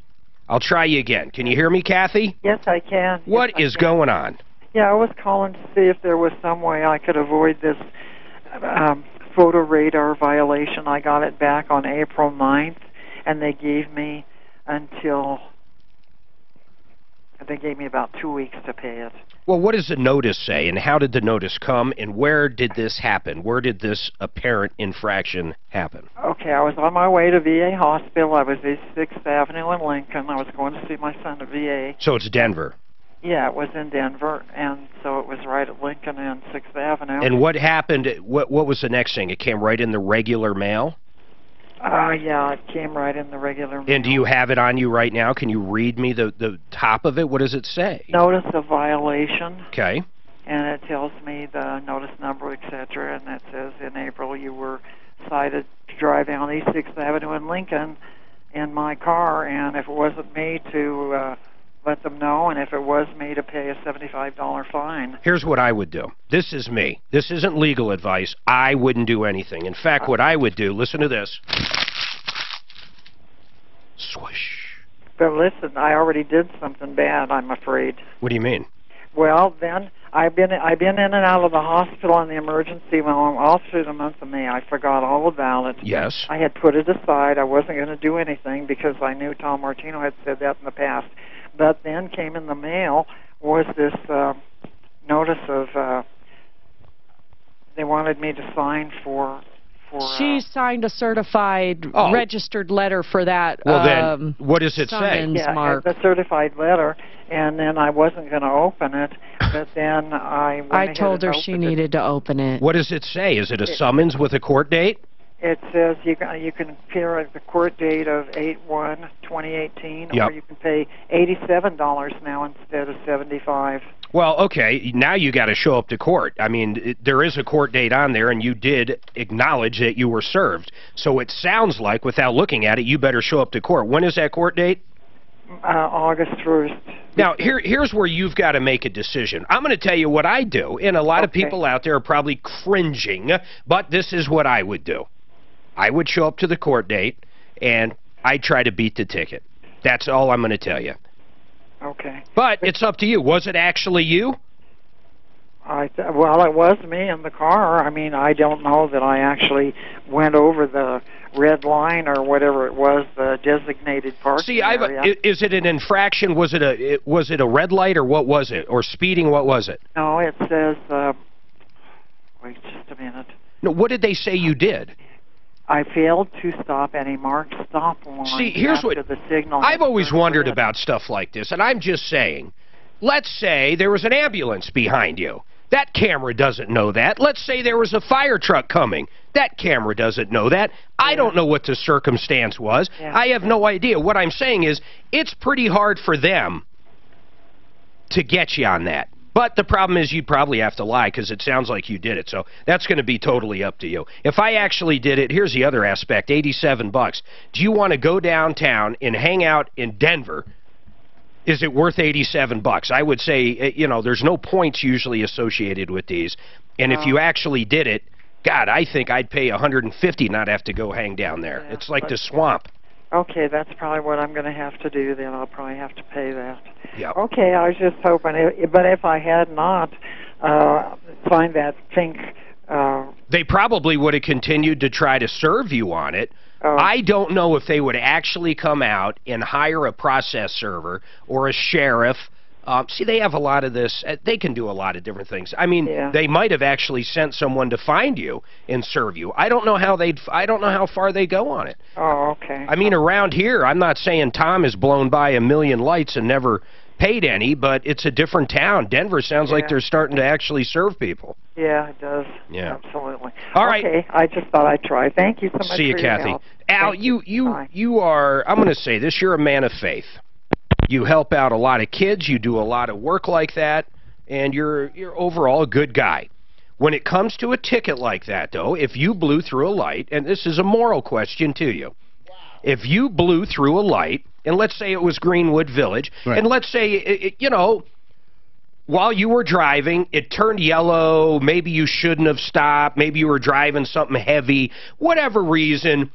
S9: I'll try you again. Can you hear me, Kathy?
S17: Yes, I can.
S9: What is going on?
S17: Yeah, I was calling to see if there was some way I could avoid this photo radar violation. I got it back on April 9th, and they gave me about 2 weeks to pay it.
S9: Well, what does the notice say, and how did the notice come, and where did this happen? Where did this apparent infraction happen?
S17: Okay, I was on my way to VA hospital. I was at 6th Avenue in Lincoln. I was going to see my son at VA.
S9: So it's Denver?
S17: Yeah, it was in Denver, and so it was right at Lincoln and 6th Avenue.
S9: And what happened? What was the next thing? It came right in the regular mail?
S17: Yeah, it came right in the regular mail.
S9: And do you have it on you right now? Can you read me the top of it? What does it say?
S17: Notice of violation.
S9: Okay.
S17: And it tells me the notice number, etc., and it says in April you were cited to drive down East 6th Avenue in Lincoln in my car, and if it wasn't me to let them know, and if it was me to pay a $75 fine.
S9: Here's what I would do. This is me. This isn't legal advice. I wouldn't do anything. In fact, what I would do, listen to this. Swoosh.
S17: But listen, I already did something bad, I'm afraid.
S9: What do you mean?
S17: Well, then, I've been in and out of the hospital in the emergency room all through the month of May. I forgot all about it.
S9: Yes.
S17: I had put it aside. I wasn't going to do anything because I knew Tom Martino had said that in the past. But then came in the mail was this notice of they wanted me to sign for
S10: she signed a certified registered letter for that.
S9: Well, then, what does it say?
S17: Yeah,
S10: mark.
S17: The certified letter, and then I wasn't going to open it, but then I
S10: told her she needed to open it.
S9: What does it say? Is it a summons with a court date?
S17: It says you can appear at the court date of 8/1/2018, or you can pay $87 now instead of $75.
S9: Well, okay, now you got to show up to court. I mean, there is a court date on there, and you did acknowledge that you were served. So it sounds like, without looking at it, you better show up to court. When is that court date?
S17: August 1st.
S9: Now, here's where you've got to make a decision. I'm going to tell you what I do, and a lot of people out there are probably cringing, but this is what I would do. I would show up to the court date, and I'd try to beat the ticket. That's all I'm going to tell you.
S17: Okay.
S9: But it's up to you. Was it actually you?
S17: Well, it was me in the car. I mean, I don't know that I actually went over the red line or whatever it was, the designated parking area.
S9: Is it an infraction? Was it a red light, or what was it? Or speeding? What was it?
S17: No, it says. Wait just a minute.
S9: No, what did they say you did?
S17: I failed to stop any marked stop line.
S9: See, here's what
S17: the signal.
S9: I've always wondered about stuff like this, and I'm just saying, let's say there was an ambulance behind you. That camera doesn't know that. Let's say there was a fire truck coming. That camera doesn't know that. I don't know what the circumstance was. I have no idea. What I'm saying is, it's pretty hard for them to get you on that. But the problem is you'd probably have to lie because it sounds like you did it. So that's going to be totally up to you. If I actually did it, here's the other aspect, $87. Do you want to go downtown and hang out in Denver? Is it worth $87? I would say, you know, there's no points usually associated with these. And if you actually did it, God, I think I'd pay $150 not have to go hang down there. It's like the swamp.
S17: Okay, that's probably what I'm going to have to do then. I'll probably have to pay that.
S9: Yep.
S17: Okay, I was just hoping. But if I had not signed that pink...
S9: they probably would have continued to try to serve you on it. I don't know if they would actually come out and hire a process server or a sheriff. See, they have a lot of this. They can do a lot of different things. I mean, they might have actually sent someone to find you and serve you. I don't know how I don't know how far they go on it.
S17: Oh, okay.
S9: I mean, around here, I'm not saying Tom has blown by a million lights and never paid any, but it's a different town. Denver sounds like they're starting to actually serve people.
S17: Yeah, it does.
S9: Yeah.
S17: Absolutely.
S9: All right.
S17: Okay, I just thought I'd try. Thank you so much.
S9: See you,
S17: for your
S9: Kathy.
S17: help.
S9: Al, you are, I'm going to say this, you're a man of faith. You help out a lot of kids. You do a lot of work like that, and you're overall a good guy. When it comes to a ticket like that, though, if you blew through a light, and this is a moral question to you, if you blew through a light, and let's say it was Greenwood Village, and let's say, you know, while you were driving, it turned yellow, maybe you shouldn't have stopped, maybe you were driving something heavy, whatever reason,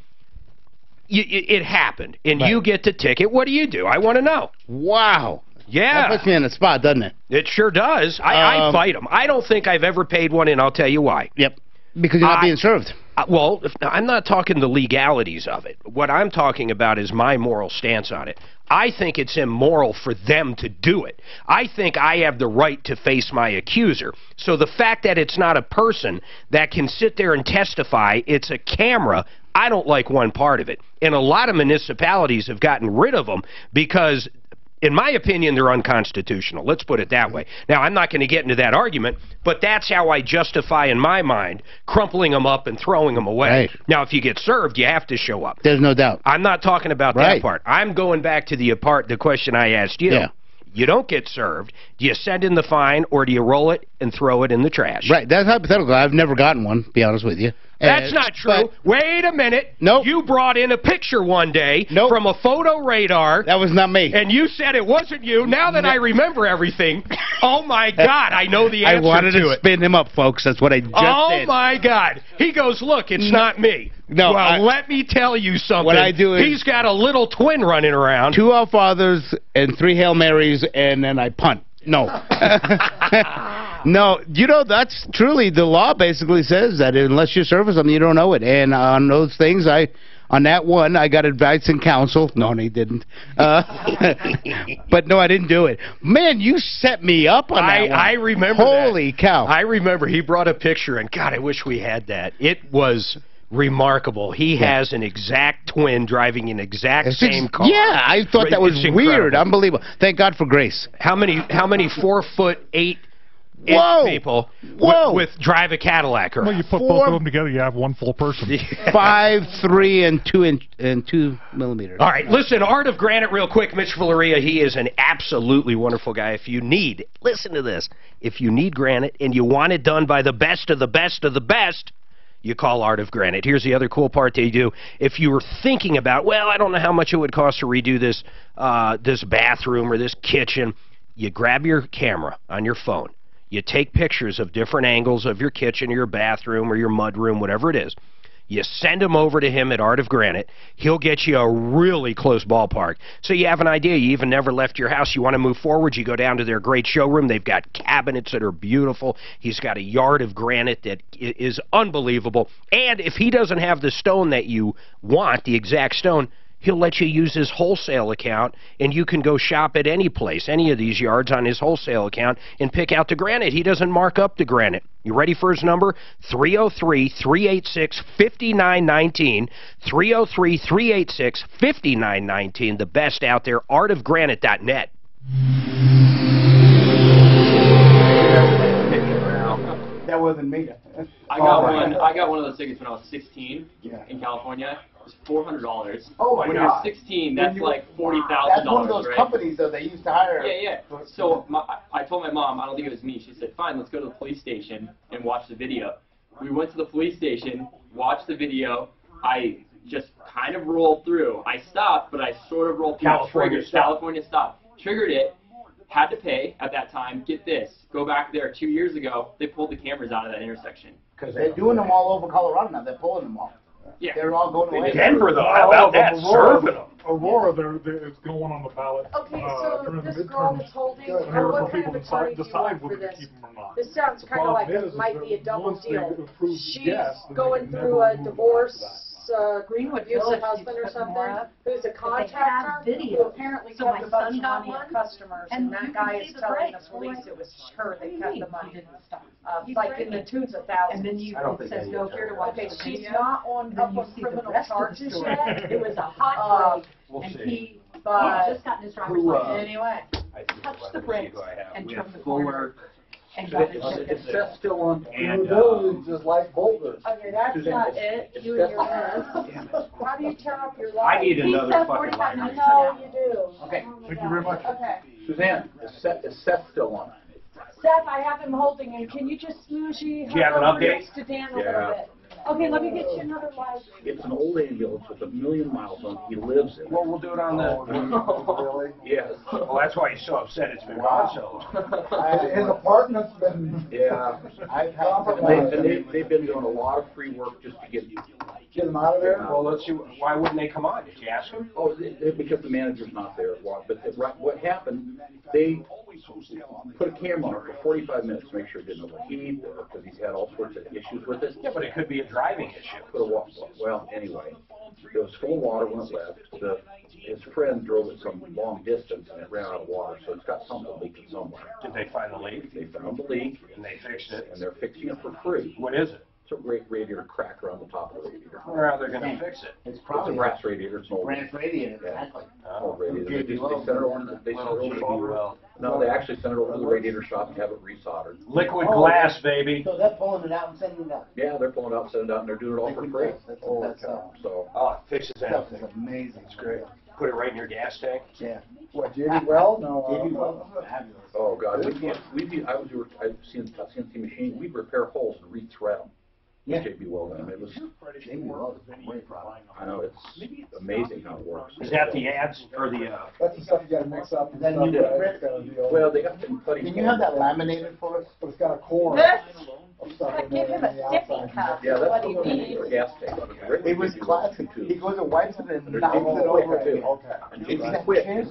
S9: it happened, and you get the ticket, what do? I want to know.
S8: Wow.
S9: Yeah.
S8: That puts me in a spot, doesn't it?
S9: It sure does. I fight them. I don't think I've ever paid one, and I'll tell you why.
S8: Yep. Because you're not being served.
S9: Well, I'm not talking the legalities of it. What I'm talking about is my moral stance on it. I think it's immoral for them to do it. I think I have the right to face my accuser. So the fact that it's not a person that can sit there and testify, it's a camera, I don't like one part of it. And a lot of municipalities have gotten rid of them because, in my opinion, they're unconstitutional. Let's put it that way. Now, I'm not going to get into that argument, but that's how I justify, in my mind, crumpling them up and throwing them away.
S8: Right.
S9: Now, if you get served, you have to show up.
S8: There's no doubt.
S9: I'm not talking about that part. I'm going back to the question I asked you.
S8: Yeah.
S9: You don't get served. Do you send in the fine, or do you roll it and throw it in the trash?
S8: Right. That's hypothetical. I've never gotten one, to be honest with you.
S9: That's not true. Wait a minute.
S8: Nope.
S9: You brought in a picture one day from a photo radar.
S8: That was not me.
S9: And you said it wasn't you. Now that I remember everything, oh, my God, I know the answer to it.
S8: I wanted to spin him up, folks. That's what I just did.
S9: Oh, my God. He goes, look, it's not me.
S8: No,
S9: well, let me tell you something.
S8: What I do is...
S9: He's got a little twin running around.
S8: 2 Our Fathers and 3 Hail Marys, and then I punt. No. No, you know, that's truly the law basically says that unless you serve something, you don't know it. And on those things, on that one, I got advice and counsel. No, he didn't. But no, I didn't do it. Man, you set me up on that one.
S9: I remember
S8: Holy cow.
S9: I remember he brought a picture, and God, I wish we had that. It was remarkable. He has an exact twin driving an exact same car.
S8: Yeah, I thought that was weird. Unbelievable. Thank God for grace.
S9: How many 4'8" people with drive a Cadillac?
S2: Well, you put both of them together, you have one full person.
S8: 5'3" and 2 millimeters.
S9: All right, listen, Art of Granite real quick. Mitch Valeria, he is an absolutely wonderful guy. If you need, listen to this, if you need granite and you want it done by the best of the best of the best, you call Art of Granite. Here's the other cool part they do. If you were thinking about, well, I don't know how much it would cost to redo this, this bathroom or this kitchen, you grab your camera on your phone. You take pictures of different angles of your kitchen or your bathroom or your mudroom, whatever it is. You send them over to him at Art of Granite. He'll get you a really close ballpark. So you have an idea. You even never left your house. You want to move forward, you go down to their great showroom. They've got cabinets that are beautiful. He's got a yard of granite that is unbelievable. And if he doesn't have the stone that you want, the exact stone, he'll let you use his wholesale account, and you can go shop at any place, any of these yards on his wholesale account, and pick out the granite. He doesn't mark up the granite. You ready for his number? 303-386-5919. 303-386-5919. The best out there, artofgranite.net.
S7: That wasn't me.
S16: I got one of those tickets when I was 16 in California. It was $400.
S7: Oh my
S16: when
S7: God!
S16: When you're 16, that's like $40,000.
S7: That's one of those
S16: right?
S7: companies that they used to hire.
S16: Yeah. So I told my mom, I don't think it was me. She said, "Fine, let's go to the police station and watch the video." We went to the police station, watched the video. I just kind of rolled through. I stopped, but I sort of rolled through. California stopped. Triggered it. Had to pay at that time. Get this. Go back there 2 years ago. They pulled the cameras out of that intersection.
S7: Because they're doing them all over Colorado now. They're pulling them all.
S16: Yeah.
S7: They're all going away.
S9: Denver, though, how about that? Serving them.
S2: Aurora, is going on the ballot.
S15: Okay, so this girl that's holding,
S2: what kind of
S15: attorney do you want for this? This sounds kind of like it might be a double deal. She's going through a divorce, abusive husband or something, who's a contractor, who apparently kept a bunch of money of customers, and that guy is telling the police it was her that kept the money. Like in the tens of thousands. And then it says go here to watch the video. She's not on criminal charges yet. It was a hot break, and he just got in his driver's license. Anyway, touch the brakes and turn the corner. and got the
S5: Is
S15: ticket.
S5: Seth still on?
S7: And, just like boulders.
S15: Okay, that's not it. You and your list. How do you tear up your life?
S3: I need another fucking line.
S15: No, you do.
S5: Okay.
S2: Thank you very much.
S15: Okay.
S5: Suzanne, is Seth still on?
S15: Seth, I have him holding him. Can you just smooshie
S3: Do you have an update?
S15: next to Dan a little bit? Okay, let me get you another light.
S5: It's an old ambulance with 1,000,000 miles on it. He lives in it.
S3: Well, we'll do it on the.
S7: Really?
S5: Yes.
S3: Well, that's why he's so upset. It's been gone so long.
S7: His apartment's been.
S5: Yeah. They've been doing a lot of free work just to get
S7: him out of there.
S3: Well, let's see. Why wouldn't they come on? Did you ask him?
S5: Oh, because the manager's not there. But what happened? They put a camera on it for 45 minutes to make sure it didn't overheat, or because he's had all sorts of issues with it.
S3: Yeah, but it could be a driving issue.
S5: Well, anyway, it was full of water when it left. His friend drove it some long distance and it ran out of water, so it's got something leaking somewhere.
S3: Did they find the leak?
S5: They found the leak.
S3: And they fixed it.
S5: And they're fixing it for free.
S3: What is it?
S5: It's a radiator cracker on the top of the radiator.
S3: Where are they going to fix it?
S7: It's
S5: It's a brass radiator. It's an old
S7: brass radiator, exactly.
S5: old radiator. They sent it over. No, they actually sent it over to the radiator shop and have it resoldered.
S3: Liquid glass, baby.
S7: So they're pulling it out and sending it out.
S5: Yeah, they're pulling it out, sending it out, and they're doing it all for free. So.
S3: Oh, it fixes
S7: Stuff
S3: everything.
S7: is amazing.
S3: It's great. Put it right in your gas tank.
S7: Yeah. What, JD Well? No. JD Well. Fabulous.
S5: Oh God, I've seen the CNC machine. We'd repair holes and re-thread them.
S7: Yeah.
S5: JB Weldon. It was.
S7: JB Well is a great product.
S5: I know, it's amazing how it works.
S3: Is that the ads or the?
S7: That's the stuff you got to mix up. Then you
S5: Well, they got some funny.
S7: Can you have that laminated for us? But it's got a core.
S15: Give him a sippy cup.
S5: Yeah, that's
S15: What
S5: the
S15: do you
S5: one
S15: need?
S5: for gas tank.
S7: It was classic. He goes and wipes it and knocks it over.
S5: And JB quick is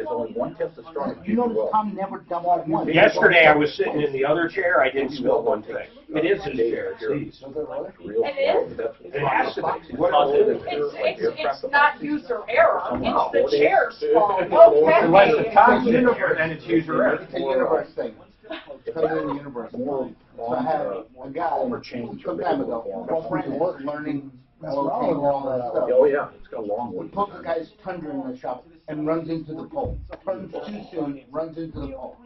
S5: only 1/10 the strong.
S7: You notice Tom never dumped one.
S3: Yesterday I was sitting in the other chair. I didn't spill one thing. It is his chair. Jeez. It has to be.
S15: It's not user error. It's the chair's fault. Okay.
S3: Unless the top's in there, then it's user error.
S7: It's a universe thing. It's in the universe. So I had a guy some time ago, my friend was learning rotating and all that stuff.
S5: Oh yeah, it's got a long one.
S7: He puts the guy's tundra in the shop and runs into the pole. Turns too soon, runs into the pole.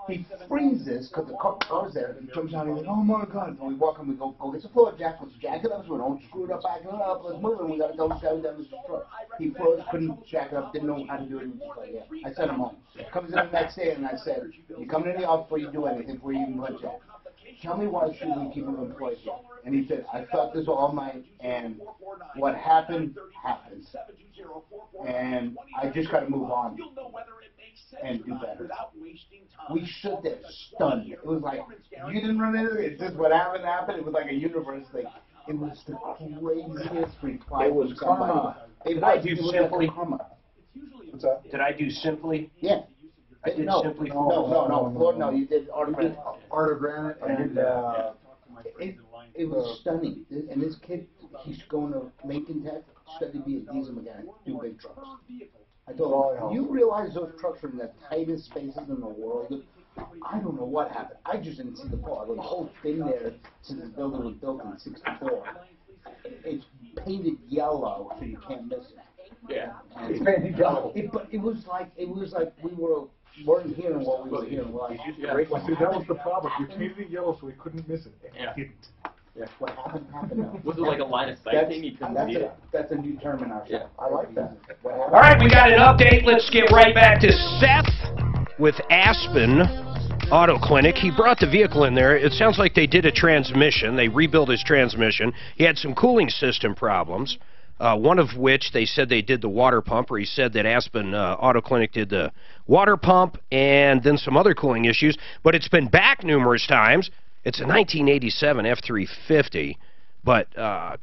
S7: He freezes because the car's there and comes out and he goes, oh my God. So we walk and we go get the floor jack. Let's jack it up so we don't screw it up, back it up. Let's move it. We got to go down the truck. He froze, couldn't jack it up, didn't know how to do it. He was just like, yeah. I sent him home. Comes in the next day and I said, you coming in the office before you do anything, before you even punch out. Tell me why should we keep him employed here? And he said, I thought this all night, and what happened, happened. And I just got to move on and do better. We stood there stunned. It was like, you didn't run into it. It's just what happened, happened. It was like a universe thing. It was the craziest reply.
S5: It was karma.
S3: Did I do simply?
S7: What's that?
S3: Did I do simply?
S7: Yeah.
S3: I did
S7: no,
S3: simply.
S7: No, you did art of granite.
S2: Art of granite and
S7: it was stunning. And this kid, he's going to Macon Tech, study to be a diesel mechanic, do big trucks. I told him, you realize those trucks are in the tightest spaces in the world? I don't know what happened. I just didn't see the pole. I go, the whole thing there, since the building was built in '64, it's painted yellow so you can't miss it.
S3: Yeah.
S7: It's painted yellow. But it was like we weren't hearing what we were hearing. Well,
S2: see, that was the problem. You painted it yellow so we couldn't miss it.
S4: Yeah.
S7: Yeah. What happened.
S4: Was it like a line of sight thing? You couldn't see it?
S7: That's a new term in our show.
S4: Yeah.
S7: I like that.
S9: All right, we got an update. Let's get right back to Seth with Aspen Auto Clinic. He brought the vehicle in there. It sounds like they did a transmission. They rebuilt his transmission. He had some cooling system problems, one of which they said they did the water pump, or he said that Aspen Auto Clinic did the water pump and then some other cooling issues. But it's been back numerous times. It's a 1987 F-350. But,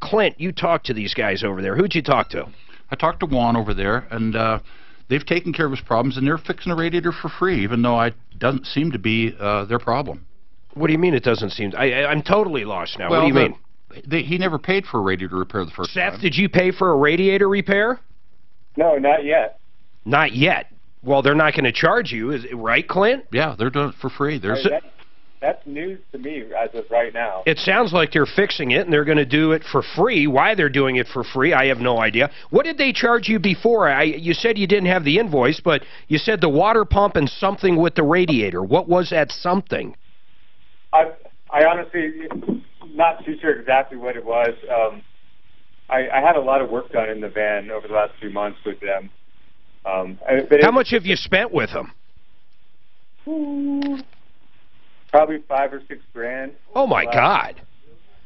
S9: Clint, you talked to these guys over there. Who'd you talk to?
S12: I talked to Juan over there, and they've taken care of his problems, and they're fixing the radiator for free, even though it doesn't seem to be their problem.
S9: What do you mean it doesn't seem? I'm totally lost now. Well, what do you mean?
S12: He never paid for a radiator repair the first time.
S9: Seth, did you pay for a radiator repair?
S13: No, not yet.
S9: Not yet. Well, they're not going to charge you, is it right, Clint?
S12: Yeah, they're doing it for free.
S13: that's news to me as of right now.
S9: It sounds like they're fixing it, and they're going to do it for free. Why they're doing it for free, I have no idea. What did they charge you before? You said you didn't have the invoice, but you said the water pump and something with the radiator. What was that something?
S13: I honestly not too sure exactly what it was. I had a lot of work done in the van over the last 2 months with them.
S9: How much have you spent with them?
S13: Probably $5 or $6 grand.
S9: Oh my God!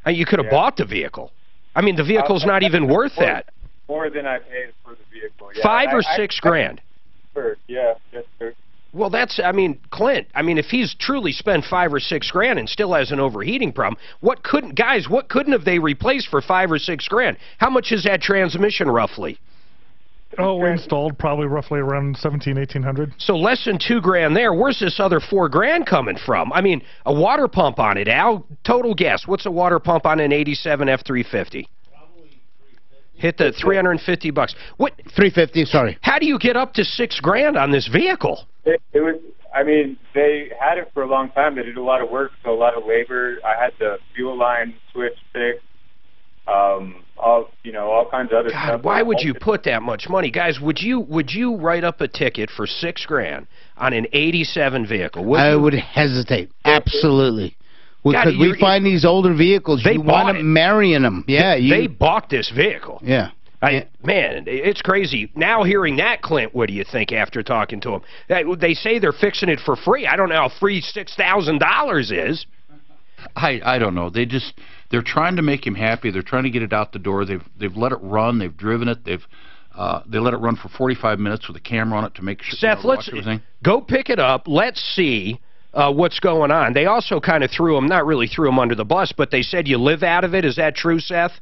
S9: You could have bought the vehicle. I mean, the vehicle's not even worth that.
S13: More than I paid for the vehicle. Yeah.
S9: 5 or 6 grand.
S13: Yeah, yes, sir.
S9: Well, that's, I mean, Clint, I mean, if he's truly spent 5 or 6 grand and still has an overheating problem, what couldn't have they replaced for 5 or 6 grand? How much is that transmission roughly?
S2: Oh, installed probably roughly around $1,800.
S9: So less than 2 grand there. Where's this other 4 grand coming from? I mean, a water pump on it, Al. Total guess. What's a water pump on an '87 F350? Hit the $350. What?
S8: 350. Sorry.
S9: How do you get up to 6 grand on this vehicle?
S13: It was. I mean, they had it for a long time. They did a lot of work, so a lot of labor. I had the fuel line switch fixed. All kinds of other stuff.
S9: Why would you put that much money, guys? Would you write up a ticket for 6 grand on an '87 vehicle?
S8: I would hesitate. Absolutely. Because we find these older vehicles, you want to marrying them. Yeah,
S9: they bought this vehicle.
S8: Yeah.
S9: Man, it's crazy. Now hearing that, Clint, what do you think after talking to them? They say they're fixing it for free. I don't know how free $6,000 is.
S12: I don't know. They're trying to make him happy. They're trying to get it out the door. They've let it run. They've driven it. They let it run for 45 minutes with a camera on it to make sure.
S9: Seth, let's go pick it up. Let's see what's going on. They also kind of not really threw him under the bus, but they said you live out of it. Is that true, Seth?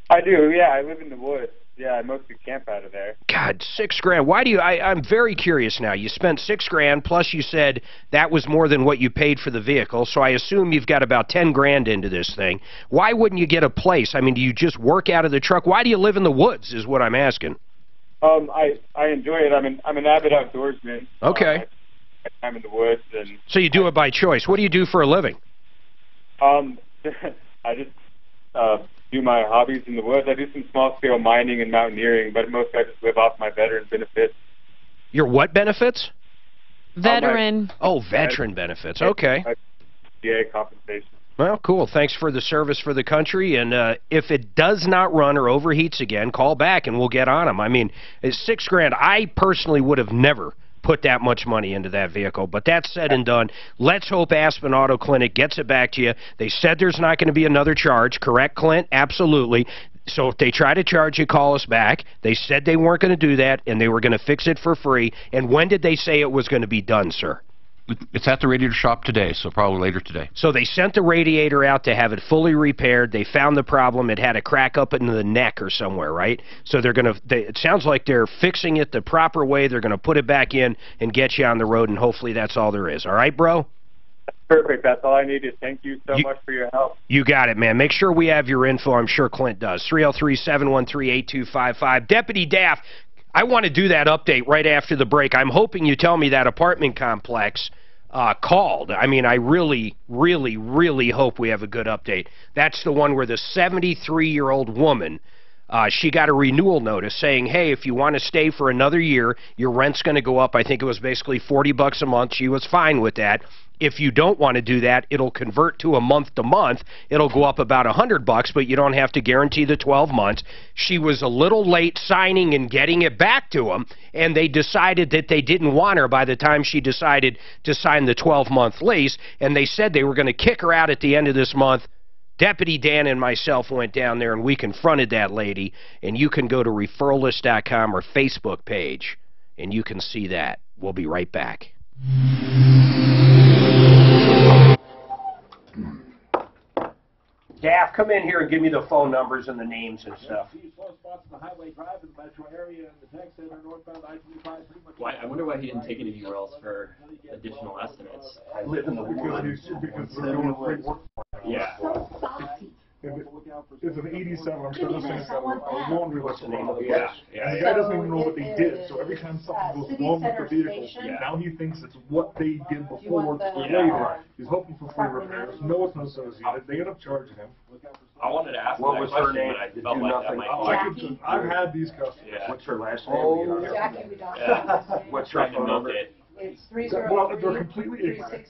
S13: I do, yeah. I live in the woods. Yeah, I mostly camp out of there.
S9: God, 6 grand. Why do you? I'm very curious now. You spent 6 grand, plus you said that was more than what you paid for the vehicle, so I assume you've got about 10 grand into this thing. Why wouldn't you get a place? I mean, do you just work out of the truck? Why do you live in the woods is what I'm asking.
S13: I enjoy it. I'm an avid outdoorsman.
S9: Okay.
S13: I'm in the woods.
S9: So you do it by choice. What do you do for a living?
S13: I just do my hobbies in the woods. I do some small-scale mining and mountaineering, but mostly I just live off my veteran benefits.
S9: Your what benefits?
S10: Veteran.
S9: Veteran benefits. Okay.
S13: VA compensation.
S9: Well, cool. Thanks for the service for the country, and if it does not run or overheats again, call back and we'll get on them. I mean, it's 6 grand. I personally would have never put that much money into that vehicle. But that's said and done. Let's hope Aspen Auto Clinic gets it back to you. They said there's not going to be another charge. Correct, Clint? Absolutely. So if they try to charge you, call us back. They said they weren't going to do that, and they were going to fix it for free. And when did they say it was going to be done, sir?
S12: It's at the radiator shop today, so probably later today.
S9: So they sent the radiator out to have it fully repaired. They found the problem. It had a crack up into the neck or somewhere, right? So they're going to, it sounds like they're fixing it the proper way. They're going to put it back in and get you on the road, and hopefully that's all there is. All right, bro?
S13: Perfect. That's all I needed. Thank you so much for your help.
S9: You got it, man. Make sure we have your info. I'm sure Clint does. 303-713-8255. Deputy Daff, I want to do that update right after the break. I'm hoping you tell me that apartment complex called. I mean, I really, really, really hope we have a good update. That's the one where the 73-year-old woman, she got a renewal notice saying, hey, if you want to stay for another year, your rent's going to go up. I think it was basically $40 a month. She was fine with that. If you don't want to do that, it'll convert to a month-to-month. It'll go up about $100, but you don't have to guarantee the 12 months. She was a little late signing and getting it back to them, and they decided that they didn't want her by the time she decided to sign the 12-month lease, and they said they were going to kick her out at the end of this month. Deputy Dan and myself went down there, and we confronted that lady, and you can go to referralist.com or Facebook page, and you can see that. We'll be right back. Daff, come in here and give me the phone numbers and the names and stuff.
S16: Why, I wonder why he didn't take it anywhere else for additional estimates.
S9: I live in the woods.
S16: Yeah.
S2: it's an 87, I'm sure this thing's got a laundry list of them.
S3: Yeah.
S2: And the guy doesn't even know what they did, so every time something goes wrong with the vehicle, now he thinks it's what they did before or later. He's hoping for free repairs. No, it's not associated. They end up charging him.
S16: I wanted to ask
S3: What was her name?
S16: I felt like that might
S2: I've had these customers.
S16: Yeah.
S3: What's her last name?
S15: Oh, Jackie, we don't.
S3: What's her phone number?
S15: It's
S2: Well, they're completely ignorant.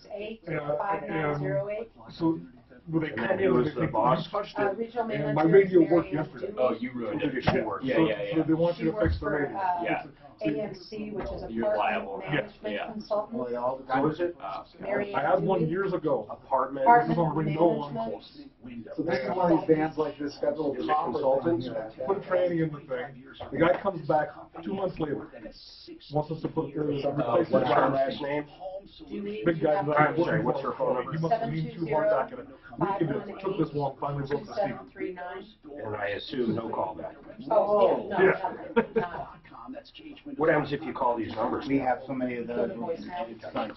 S15: 303-668-5908.
S2: So, when they come
S3: And
S2: in,
S3: who
S2: they
S3: was the
S2: think,
S3: boss?
S2: you touched
S15: Regional
S2: it,
S15: manager
S2: and my radio
S15: is
S2: worked
S15: Mary
S2: yesterday.
S16: Oh, you ruined it.
S3: She worked.
S2: So they want you to fix the
S15: For,
S2: radio.
S16: Yeah.
S15: AMC, which is
S16: You're liable.
S15: Apartment Management Consultant.
S3: Who is it?
S15: Mary
S2: I had one years ago.
S3: Apartment.
S2: This is on Ringo
S15: Management.
S7: So this is one of these bands like this federal
S3: Is it consultants?
S2: Put a tranny in the thing. The guy comes back 2 months later. Wants us to put replace
S3: What's
S2: the
S3: her last name?
S2: big guy.
S3: I'm sorry, what's her phone number?
S2: He must have leaned too hard back in it. We could have took this one, finally broke the secret.
S15: 2739.
S3: And I assume no callback.
S15: Oh, no,
S2: Yeah.
S15: no.
S3: What happens if you call these numbers?
S7: We have so many of those.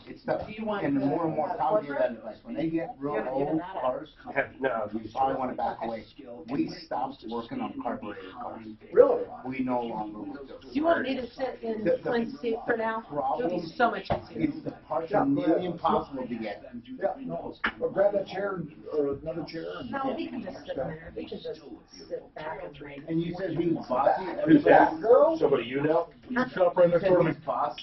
S7: It's tough. And the more and more Tom give that advice. When they get real old cars,
S3: No, you
S7: I want to back away. We stopped working on carbureted cars.
S3: Really?
S7: We no longer work those.
S15: Do you want me to sit in Clint's seat for now? It'll be so much easier.
S7: It's the parts are nearly impossible to get.
S18: Yeah, no, well, grab that chair or another chair.
S15: No, he can just sit there. He can just sit back and drink.
S7: And you said he was bossy.
S3: Who's that? Somebody you know?
S2: You shop right next door to me.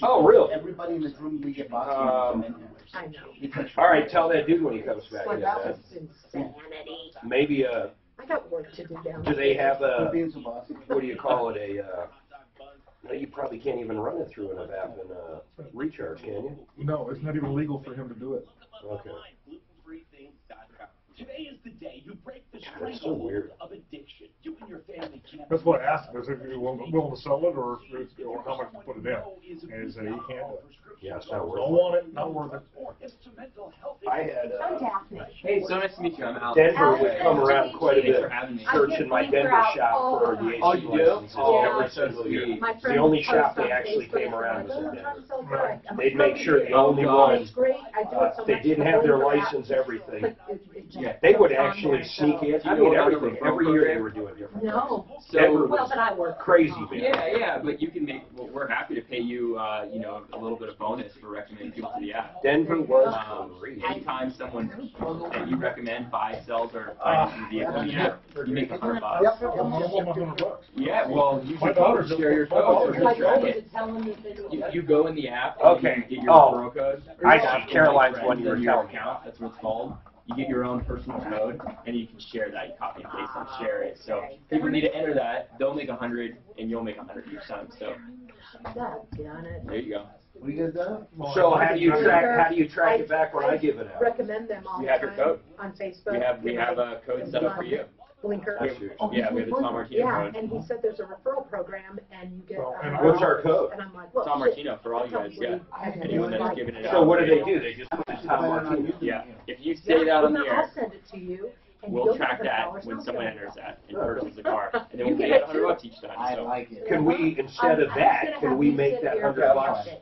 S3: Oh, really?
S7: Everybody in this room, we get bossy.
S15: I know.
S3: All right, tell that dude when he comes back.
S15: Well,
S3: in
S15: that
S3: that.
S15: was insanity.
S3: Maybe
S15: I got work to do down
S3: do they have a,
S7: Being so bossy.
S3: what do you call it, no, you probably can't even run it through an app and recharge, can you?
S2: No, it's not even legal for him to do it.
S3: Okay.
S19: Today is the day you break the
S3: That's so weird.
S19: of addiction. You and your family can't.
S2: That's what I asked him, is if you're willing to sell it or how much to put it in. And he said he can't do it.
S3: Yeah, it's not worth
S2: Don't
S3: it.
S2: want it, not worth it.
S3: I had,
S15: I'm Daphne.
S16: Hey, so nice to meet you. I'm Al.
S3: Denver would come around quite a
S16: Thanks
S3: bit,
S16: for having me.
S3: searching my Denver shop for the AC
S16: Oh, you do?
S3: licenses.
S16: Oh,
S3: Every single year.
S15: My
S3: The
S15: friend
S3: only
S15: posts
S3: shop
S15: on
S3: they actually
S15: Facebook,
S3: came around was in
S15: "Oh,
S3: Denver.
S15: I'm so good." I'm like,
S3: They'd make sure the only
S16: God.
S3: one,
S15: It's great. I do it so
S3: they
S15: much.
S3: didn't have their license, everything.
S16: Yeah.
S3: They would actually sneak in, I mean, everything, every year they were doing different.
S15: No.
S3: Denver
S15: Well,
S3: was
S15: but I work.
S3: crazy, man.
S16: Yeah, but you can make. Well, we're happy to pay you, a little bit of bonus for recommending people to the app.
S3: Denver was crazy.
S16: Anytime someone that you recommend buys, sells, or financing the vehicle in the app, you make $100. Yeah, well, you
S2: My
S16: should
S2: daughter's
S16: share your
S2: my
S16: code.
S2: daughter's
S16: Or
S15: I
S16: track
S15: told you
S16: it.
S15: to tell him that
S16: You go in the app.
S3: Okay.
S16: And you get your
S3: Oh.
S16: referral code.
S3: I
S16: That's
S3: see. Caroline's
S16: your
S3: one you were
S16: your
S3: telling me.
S16: account. That's what it's called. You get your own personal code, and you can share that. You copy and paste and share it. So people need to enter that. They'll make 100, and you'll make 100 each time. So
S15: Done it.
S16: there you go.
S7: What do you guys do?
S3: So how do you track it back when I give it out?
S15: Recommend them all
S16: You
S15: the
S16: have your
S15: time
S16: code.
S15: on Facebook.
S16: We have a code set up for you.
S15: Blinker.
S16: Yeah, we have the Tom Martino
S15: Yeah,
S16: code.
S15: and he said there's a referral program, and you get.
S2: and
S3: what's our code?
S15: And I'm like, well,
S16: Tom
S15: shit.
S16: Martino for all you guys. Yeah. Anyone that's giving it out.
S3: So what do they do? They just put the Tom Martino?
S16: Yeah. If you say it out on the
S15: I'll
S16: air,
S15: send it to you. And
S16: we'll
S15: you'll
S16: track
S15: get
S16: that
S15: $100
S16: when
S15: off
S16: someone
S15: it.
S16: enters that and purchases the car, and then
S15: You
S16: we'll pay
S15: get
S16: it
S15: it
S16: $100
S15: too.
S16: each time.
S7: I
S16: So
S7: like it.
S3: Can we, instead of that, can we make that $100?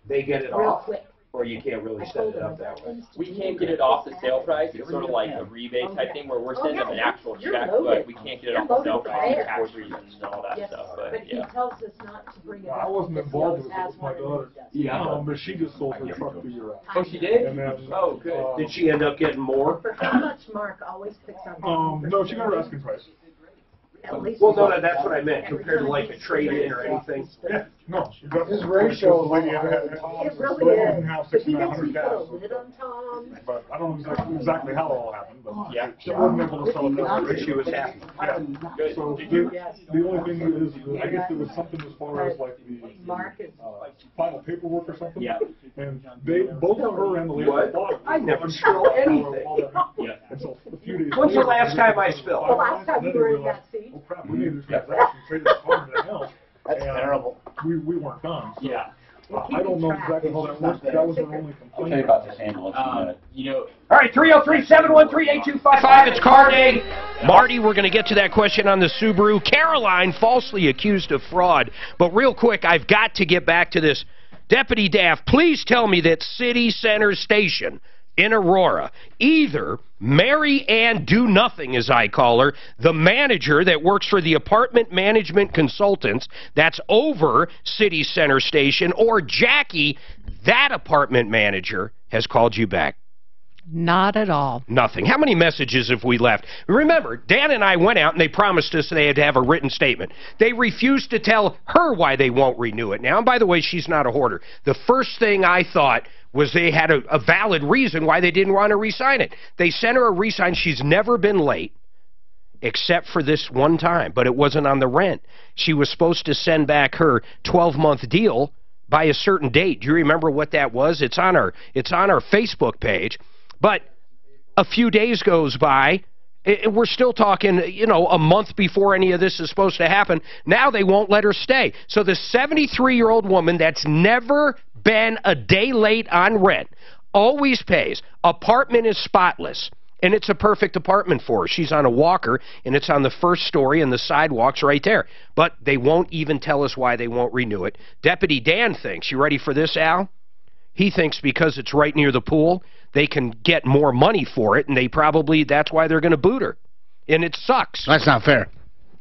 S3: They get it
S15: Real
S3: off?
S15: quick.
S3: Or you can't really set it up that way?
S16: we can't get it off the sale price. It's sort of like a rebate type thing where we're sending them an actual check, but we can't get it off the sale price for tax reasons and all that
S15: Yes,
S16: stuff.
S15: but
S16: But
S15: he
S16: yeah.
S15: tells us not to bring it up.
S2: I wasn't involved with it, it was my daughter.
S16: Yeah.
S2: But she just sold her truck through your app.
S16: Oh, she did?
S2: And then,
S16: Oh, good.
S3: Did she end up getting more?
S15: For how much Mark always picks on.
S2: No, she got her asking price.
S15: At least.
S3: Well, no, that's what I meant, compared to like a trade-in or anything.
S2: Yeah, no.
S18: His ratio is
S15: It really is. But he knows we put a lid on Tom.
S2: But I don't know exactly how it all happened, but
S16: Yeah.
S2: she wasn't able to sell it that way.
S3: She was happy.
S2: Yeah.
S16: Good.
S2: So the only thing is, I guess there was something as far as like the
S15: Mark is.
S2: final paperwork or something.
S16: Yeah.
S2: And they, both of her and the lady
S3: What?
S2: bought it.
S3: I never spill anything.
S16: Yeah.
S2: And so a few days
S3: When's the
S2: later,
S3: last time I spilled?
S15: The last time you were in that seat.
S2: Oh crap, we needed to transaction, traded the car and everything else.
S7: That's
S2: And
S7: terrible.
S2: We weren't done. So
S16: Yeah.
S2: I don't know exactly how that works. That was her only
S5: I'll tell you
S2: complaint.
S5: about this ambulance in a minute.
S16: You know,
S3: All right, 303-713-8255.
S9: It's car day. Marty, we're going to get to that question on the Subaru. Caroline, falsely accused of fraud. But real quick, I've got to get back to this. Deputy Daff, please tell me that City Center Station in Aurora. Either Mary Ann Do Nothing, as I call her, the manager that works for the apartment management consultants that's over City Center Station, or Jackie, that apartment manager, has called you back.
S10: Not at all.
S9: Nothing. How many messages have we left? Remember, Dan and I went out and they promised us they had to have a written statement. They refused to tell her why they won't renew it now. And by the way, she's not a hoarder. The first thing I thought was they had a valid reason why they didn't want to re-sign it. They sent her a re-sign. She's never been late, except for this one time, but it wasn't on the rent. She was supposed to send back her 12-month deal by a certain date. Do you remember what that was? It's on our Facebook page. But a few days goes by, we're still talking, you know, a month before any of this is supposed to happen. Now they won't let her stay. So the 73-year-old woman that's never been a day late on rent, always pays. Apartment is spotless, and it's a perfect apartment for her. She's on a walker, and it's on the first story, and the sidewalk's right there. But they won't even tell us why they won't renew it. Deputy Dan thinks, you ready for this, Al? He thinks because it's right near the pool, they can get more money for it, and that's why they're going to boot her. And it sucks.
S8: That's not fair.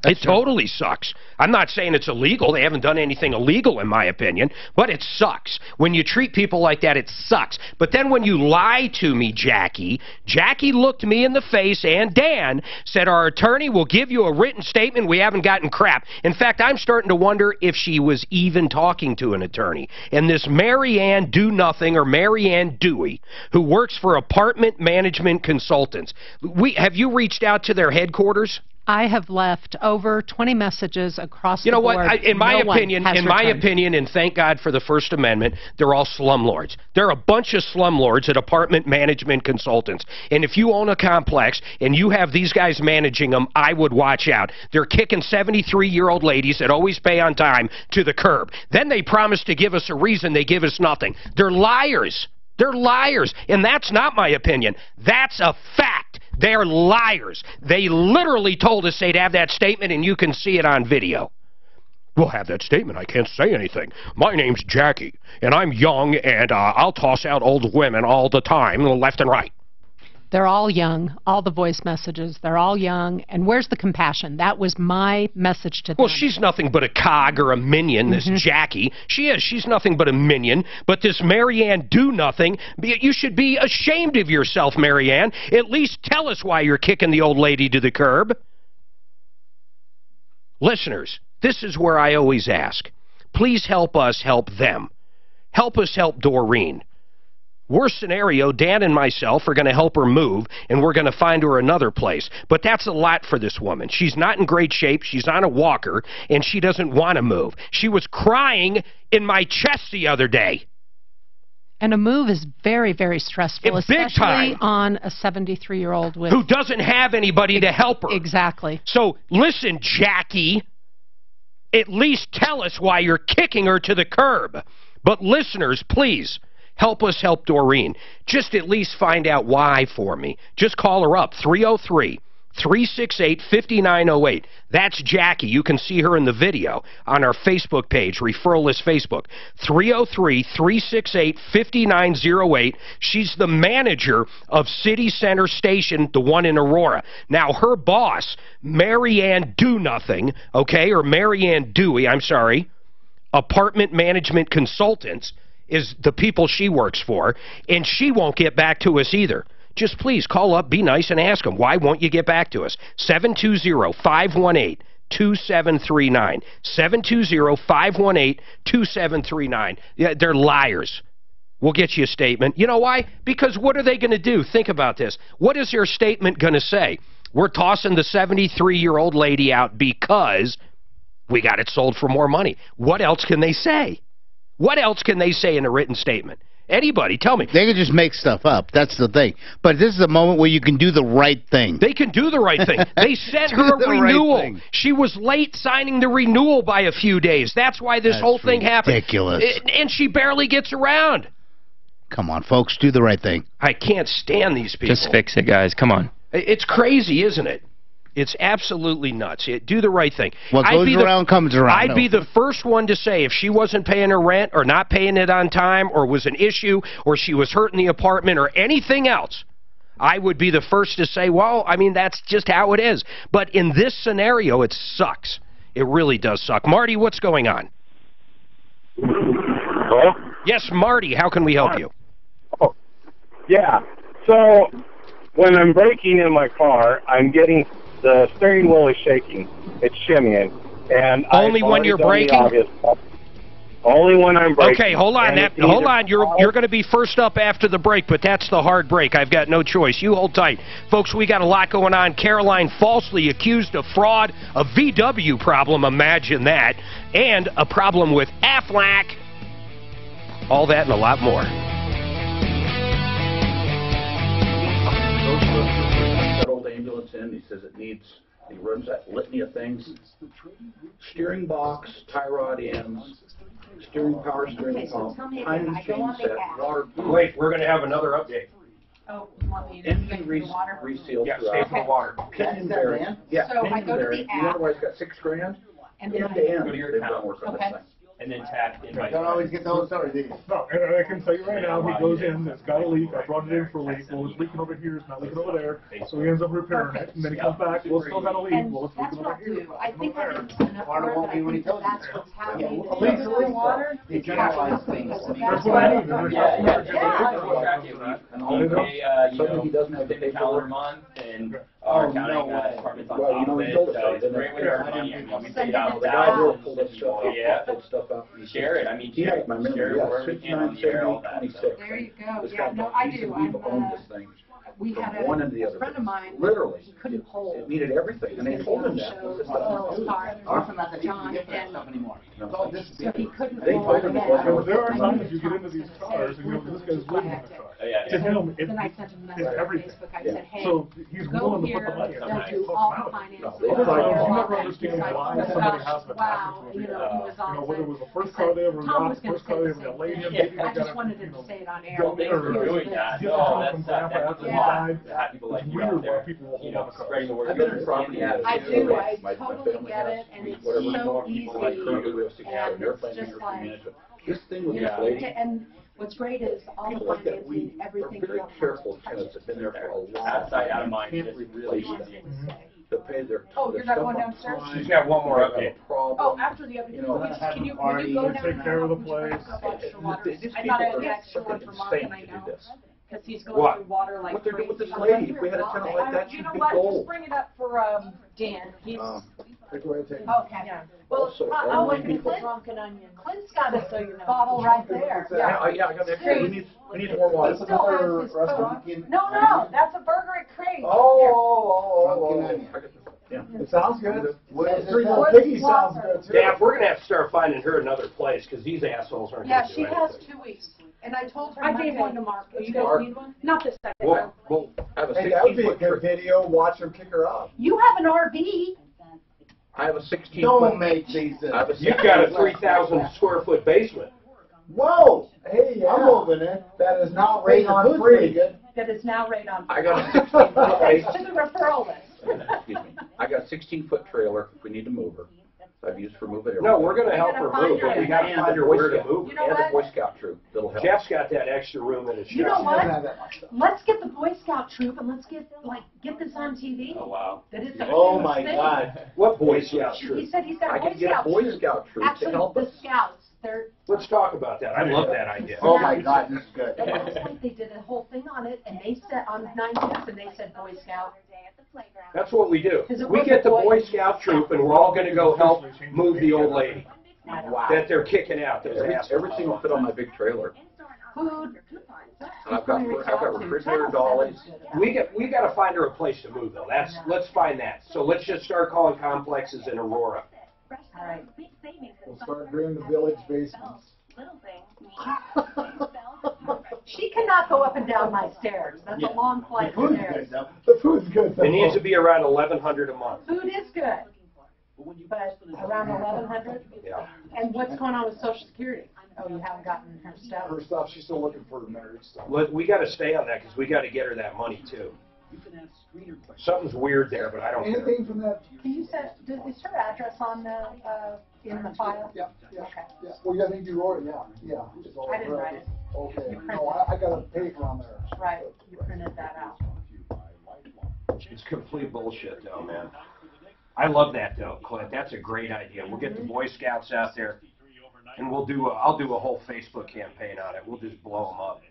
S9: It totally sucks. I'm not saying it's illegal. They haven't done anything illegal, in my opinion, but it sucks. When you treat people like that, it sucks. But then when you lie to me, Jackie looked me in the face, and Dan said, our attorney will give you a written statement. We haven't gotten crap. In fact, I'm starting to wonder if she was even talking to an attorney. And this Mary Ann Do Nothing, or Mary Ann Dewey, who works for Apartment Management Consultants, have you reached out to their headquarters?
S10: I have left over 20 messages across the board.
S9: You know what? In my opinion, and thank God for the First Amendment, they're all slumlords. They're a bunch of slumlords at Apartment Management Consultants. And if you own a complex and you have these guys managing them, I would watch out. They're kicking 73-year-old ladies that always pay on time to the curb. Then they promise to give us a reason. They give us nothing. They're liars. They're liars. And that's not my opinion. That's a fact. They're liars. They literally told us they'd have that statement, and you can see it on video. We'll have that statement. I can't say anything. My name's Jackie, and I'm young, and I'll toss out old women all the time, left and right.
S10: They're all young, all the voice messages. They're all young. And where's the compassion? That was my message to them.
S9: Well, she's nothing but a cog or a minion, this Jackie. She is. She's nothing but a minion. But this Mary Ann Do Nothing, you should be ashamed of yourself, Mary Ann. At least tell us why you're kicking the old lady to the curb. Listeners, this is where I always ask. Please help us help them. Help us help Doreen. Worst scenario, Dan and myself are going to help her move, and we're going to find her another place. But that's a lot for this woman. She's not in great shape. She's on a walker, and she doesn't want to move. She was crying in my chest the other day.
S10: And a move is very, very stressful, especially on a 73-year-old
S9: who doesn't have anybody to help her.
S10: Exactly.
S9: So listen, Jackie, at least tell us why you're kicking her to the curb. But listeners, please, help us help Doreen. Just at least find out why for me. Just call her up, 303-368-5908. That's Jackie. You can see her in the video on our Facebook page, Referral List Facebook. 303-368-5908. She's the manager of City Center Station, the one in Aurora. Now, her boss, Mary Ann Do Nothing, okay, or Mary Ann Dewey, I'm sorry, Apartment Management Consultants, is the people she works for, and she won't get back to us either. Just please call up, be nice, and ask them, why won't you get back to us? 720-518-2739. 720-518-2739. Yeah, they're liars. We'll get you a statement. You know why? Because what are they going to do? Think about this. What is their statement going to say? We're tossing the 73-year-old lady out because we got it sold for more money. What else can they say? What else can they say in a written statement? Anybody, tell me.
S8: They can just make stuff up. That's the thing. But this is a moment where you can do the right thing.
S9: They can do the right thing. They sent her a renewal. Right, she was late signing the renewal by a few days. That's why this whole thing happened.
S8: Ridiculous.
S9: And she barely gets around.
S8: Come on, folks. Do the right thing.
S9: I can't stand these people.
S20: Just fix it, guys. Come on.
S9: It's crazy, isn't it? It's absolutely nuts. Do the right thing.
S8: What goes around comes around.
S9: I'd be the first one to say if she wasn't paying her rent or not paying it on time or was an issue or she was hurting the apartment or anything else, I would be the first to say, well, I mean, that's just how it is. But in this scenario, it sucks. It really does suck. Marty, what's going on?
S20: Hello?
S9: Yes, Marty, how can we help you?
S20: Oh, yeah. So when I'm braking in my car, I'm getting the steering wheel is shaking. It's shimmying. And
S9: only when you're braking?
S20: Only when I'm braking.
S9: Okay, hold on. Hold on. You're going to be first up after the break, but that's the hard break. I've got no choice. You hold tight. Folks, we got a lot going on. Caroline falsely accused of fraud, a VW problem, imagine that, and a problem with Aflac. All that and a lot more.
S5: That old ambulance in, he says it needs, he runs that litany of things. Steering box, tie rod ends, power steering pump, timing chain set, water.
S3: Wait, we're going to have another update.
S15: Oh, you want me to
S5: Engine
S15: stay for the water?
S5: resealed.
S3: Yeah, stay for the water.
S5: Pinion bearing. Yeah,
S15: So I
S5: pinion
S15: go to
S5: bearing.
S15: the
S5: You
S15: app.
S5: wonder why it's got $6,000?
S15: And then
S5: End to end,
S16: Go to your
S5: they've
S16: account.
S5: done work on this
S15: Okay.
S5: thing.
S16: And then tap in my
S7: Don't always get those stories, do you?
S2: No, and I can tell you right now, he goes in, it's got a leak, I brought it in for a leak, well, it's leaking over here, it's not leaking over there, so he ends up repairing it, and then he comes back, well, it's still got a leak,
S15: And
S2: well, it's
S15: that's
S2: leaking
S15: what
S2: over
S15: I'll
S2: here.
S15: do. I think I didn't sign up for it, but I think that's what's happening.
S7: A leak's a leak,
S15: water.
S7: You generalize things.
S2: That's what I mean.
S5: Something he doesn't have to pay for.
S16: month and
S7: Oh,
S16: accounting
S7: no way.
S16: department's on
S5: Well,
S16: top of
S5: he
S16: it,
S5: told us
S16: so
S5: that,
S16: it's
S5: didn't
S16: great
S5: he?
S16: when our money, I mean, we
S15: Send
S16: paid
S15: it
S16: out
S5: The guy will pull
S16: thousands,
S5: that stuff out,
S16: yeah,
S5: pull stuff out.
S16: we share it, I mean,
S5: He has my memory,
S16: share it
S5: yeah,
S16: wherever we can on the air, all that.
S5: 69, 26.
S15: There you go.
S5: This
S15: Yeah,
S5: guy,
S15: no, I
S5: he
S15: do.
S5: said we've owned
S15: I'm,
S5: this thing
S15: we
S5: from
S15: had
S5: one end to the other.
S15: friend of mine.
S5: Literally.
S15: He couldn't hold.
S5: It needed everything, and they told him that.
S15: Shows
S5: This stuff.
S15: his car.
S7: Often not that he
S15: John
S7: can get that
S15: and
S7: stuff anymore.
S5: No.
S7: It's all
S15: so
S7: disappeared.
S15: he couldn't
S5: They
S15: hold
S5: told him
S15: it.
S5: it wasn't
S2: There are times you get into these cars, and you know, this guy's living in the car.
S16: Yeah,
S2: To him,
S15: Then I sent him a message
S2: it's
S15: on
S2: everything.
S15: Facebook. I
S5: Yeah.
S15: said, hey,
S2: So he's
S15: go
S2: willing to
S15: here,
S2: put the money in.
S15: they'll do all the financing.
S5: No, they
S2: Other
S5: tried
S2: times,
S5: to-
S2: you never understand why somebody has the
S15: Wow,
S2: passion for
S15: you
S2: a
S15: know,
S2: vehicle.
S15: he was all
S2: Whether it
S15: set.
S2: was the first car they ever
S15: Tom
S2: got,
S15: was
S2: the
S15: gonna
S2: first
S15: say
S2: car they
S15: the
S2: ever got
S15: same
S2: laid in,
S15: thing.
S2: maybe they
S15: I
S2: got
S15: just
S2: a,
S15: wanted
S2: you
S15: him to
S2: know,
S15: say it on air.
S16: Well, thanks for doing that.
S2: Get
S16: No,
S2: someone
S16: that's
S2: from
S16: that
S2: Grandpa after
S16: means
S2: he
S16: a lot
S2: died.
S16: to have people like
S2: It's
S16: you
S2: weird
S16: out
S2: why
S16: there,
S2: people will
S16: you
S2: hold on
S16: know,
S2: to cars.
S16: spreading the word.
S5: I've been in property.
S15: I do, I
S5: My
S15: totally
S5: family
S15: get
S5: has
S15: it, and it's
S5: whatever
S15: so
S5: more
S15: easy,
S5: people like currently we have 6
S15: and
S5: and airplane
S15: it's just
S5: industry
S15: like,
S5: management. This thing with
S15: you
S5: this
S15: know,
S5: lady,
S15: and what's great is all the
S5: people like that, we
S15: financing,
S5: are
S15: everything.
S5: very
S15: you don't have
S5: careful
S15: to touch
S5: tenants
S15: it.
S5: have been there for a long
S16: Out of sight, out of
S5: time.
S16: mind,
S5: You can't
S16: it's
S5: replace
S16: really
S5: them.
S16: easy.
S5: To pay their
S15: Oh,
S5: their
S15: you're not
S5: stuff
S15: going
S5: on
S15: downstairs?
S5: time.
S3: She's got one more
S5: They have a
S3: update.
S5: problem.
S15: Oh, after the other
S5: You know,
S15: can you
S7: party,
S15: go
S2: you
S15: down
S2: take
S15: there
S2: care of
S15: and
S2: the
S15: help me
S2: place.
S15: bring a couple extra waters?
S5: These
S15: I
S5: people
S15: thought I
S5: are
S15: had an extra one for Mark,
S5: insane
S15: and I
S5: to do
S15: know.
S5: this.
S15: Because he's going
S3: What?
S15: through water like
S5: What they're
S15: crazy.
S5: doing with this lady, if we had a tenant like that,
S15: You
S5: she'd
S15: know
S5: be
S15: what,
S5: gold.
S15: just bring it up for, Dan. He's,
S5: Go ahead, take it.
S15: okay. Yeah. Well,
S5: Also,
S15: I'll
S5: all
S15: look
S5: people-
S15: at drunk and onion. Clint's got a bottle right there.
S5: Yeah, I got that. We need more water.
S15: He still has his
S7: restaurant.
S15: Coke. No, that's a burger at Craig.
S5: Yeah.
S18: It sounds good.
S7: Where's
S18: Three
S7: this
S18: Little
S7: at?
S18: Piggy sounds good too.
S3: Yeah, we're gonna have to start finding her another place, because these assholes aren't
S15: Yeah,
S3: gonna do
S15: she has
S3: anything.
S15: 2 weeks. And I told her I gave one to Mark. You guys
S5: Mark.
S15: need one? Not this second.
S5: We'll have a
S18: Hey, that would be a
S5: 16-foot
S18: good video. Watch her kick her out.
S15: You have an RV.
S5: I have a 16-foot.
S7: Don't make these.
S5: I have a
S3: You've got a 3,000 square foot basement.
S18: Whoa! Hey, yeah.
S7: I'm moving it.
S18: That is not
S7: Hey,
S18: rate
S7: the
S18: on
S7: food's pretty
S18: free.
S7: good.
S15: That is now right on.
S5: I got a 16-foot
S15: Thanks
S5: base.
S15: to the referral list.
S5: Excuse me. I got a 16-foot trailer if we need to move her. I've used for moving everything.
S3: No, we're gonna help
S15: gotta
S3: her
S15: find
S3: move, but
S15: her.
S3: we gotta
S5: And
S3: find
S5: the
S3: her
S5: Boy
S3: where to
S5: Scout.
S3: move.
S15: You know
S5: And the
S15: what?
S5: Boy Scout troop. That'll help.
S3: Jeff's got that extra room in his
S15: You know
S3: shop.
S15: what? Let's get the Boy Scout troop and let's get this on TV.
S16: Oh, wow.
S15: That is a
S7: Oh
S15: huge
S7: my
S15: thing.
S7: God.
S3: What Boy Scout
S15: He
S3: troop?
S15: said he's got
S5: I
S15: a Boy
S5: can get a
S15: Scout
S5: Boy
S15: troop.
S5: Scout troop
S15: Actually,
S5: to help
S15: the
S5: us.
S15: Scouts, they're.
S3: Let's talk about that. I love that idea.
S7: Oh my God, this is good.
S15: And last night they did a whole thing on it, and they said on 9 News, and they said Boy Scout.
S3: That's what we do.
S15: 'Cause it
S3: We
S15: was
S3: get
S15: a
S3: the
S15: boy-
S3: Boy Scout troop, and we're all gonna go help move the old lady
S5: Wow.
S3: that they're kicking out. Those assholes.
S5: Everything will fit on my big trailer.
S15: Food.
S5: And I've got refrigerator dollies.
S3: We got to find her a place to move though. Let's find that. So let's just start calling complexes in Aurora.
S15: All right.
S18: We'll start doing the village basements.
S15: She cannot go up and down my stairs. That's a long flight of
S18: Food's
S15: stairs.
S18: good though. The food's good though.
S3: It needs to be around 1,100 a month.
S15: Food is good, but around 1,100.
S3: Yeah.
S15: And what's going on with Social Security? Oh, you haven't gotten her stuff.
S18: Her stuff, she's still looking for marriage stuff.
S3: We got to stay on that because we got to get her that money too. Something's weird there, but I don't care.
S18: Anything from that?
S15: Can you send, is her address on the, in the file?
S18: Yeah.
S15: Okay.
S18: Yeah. Well, I think you wrote it, yeah. It's all
S15: I didn't write it.
S18: Okay.
S15: You printed
S18: No, I got a paper on there.
S15: Right, you printed that out.
S3: It's complete bullshit, though, man. I love that, though, Clint. That's a great idea. We'll get the Boy Scouts out there, and I'll do a whole Facebook campaign on it. We'll just blow them up.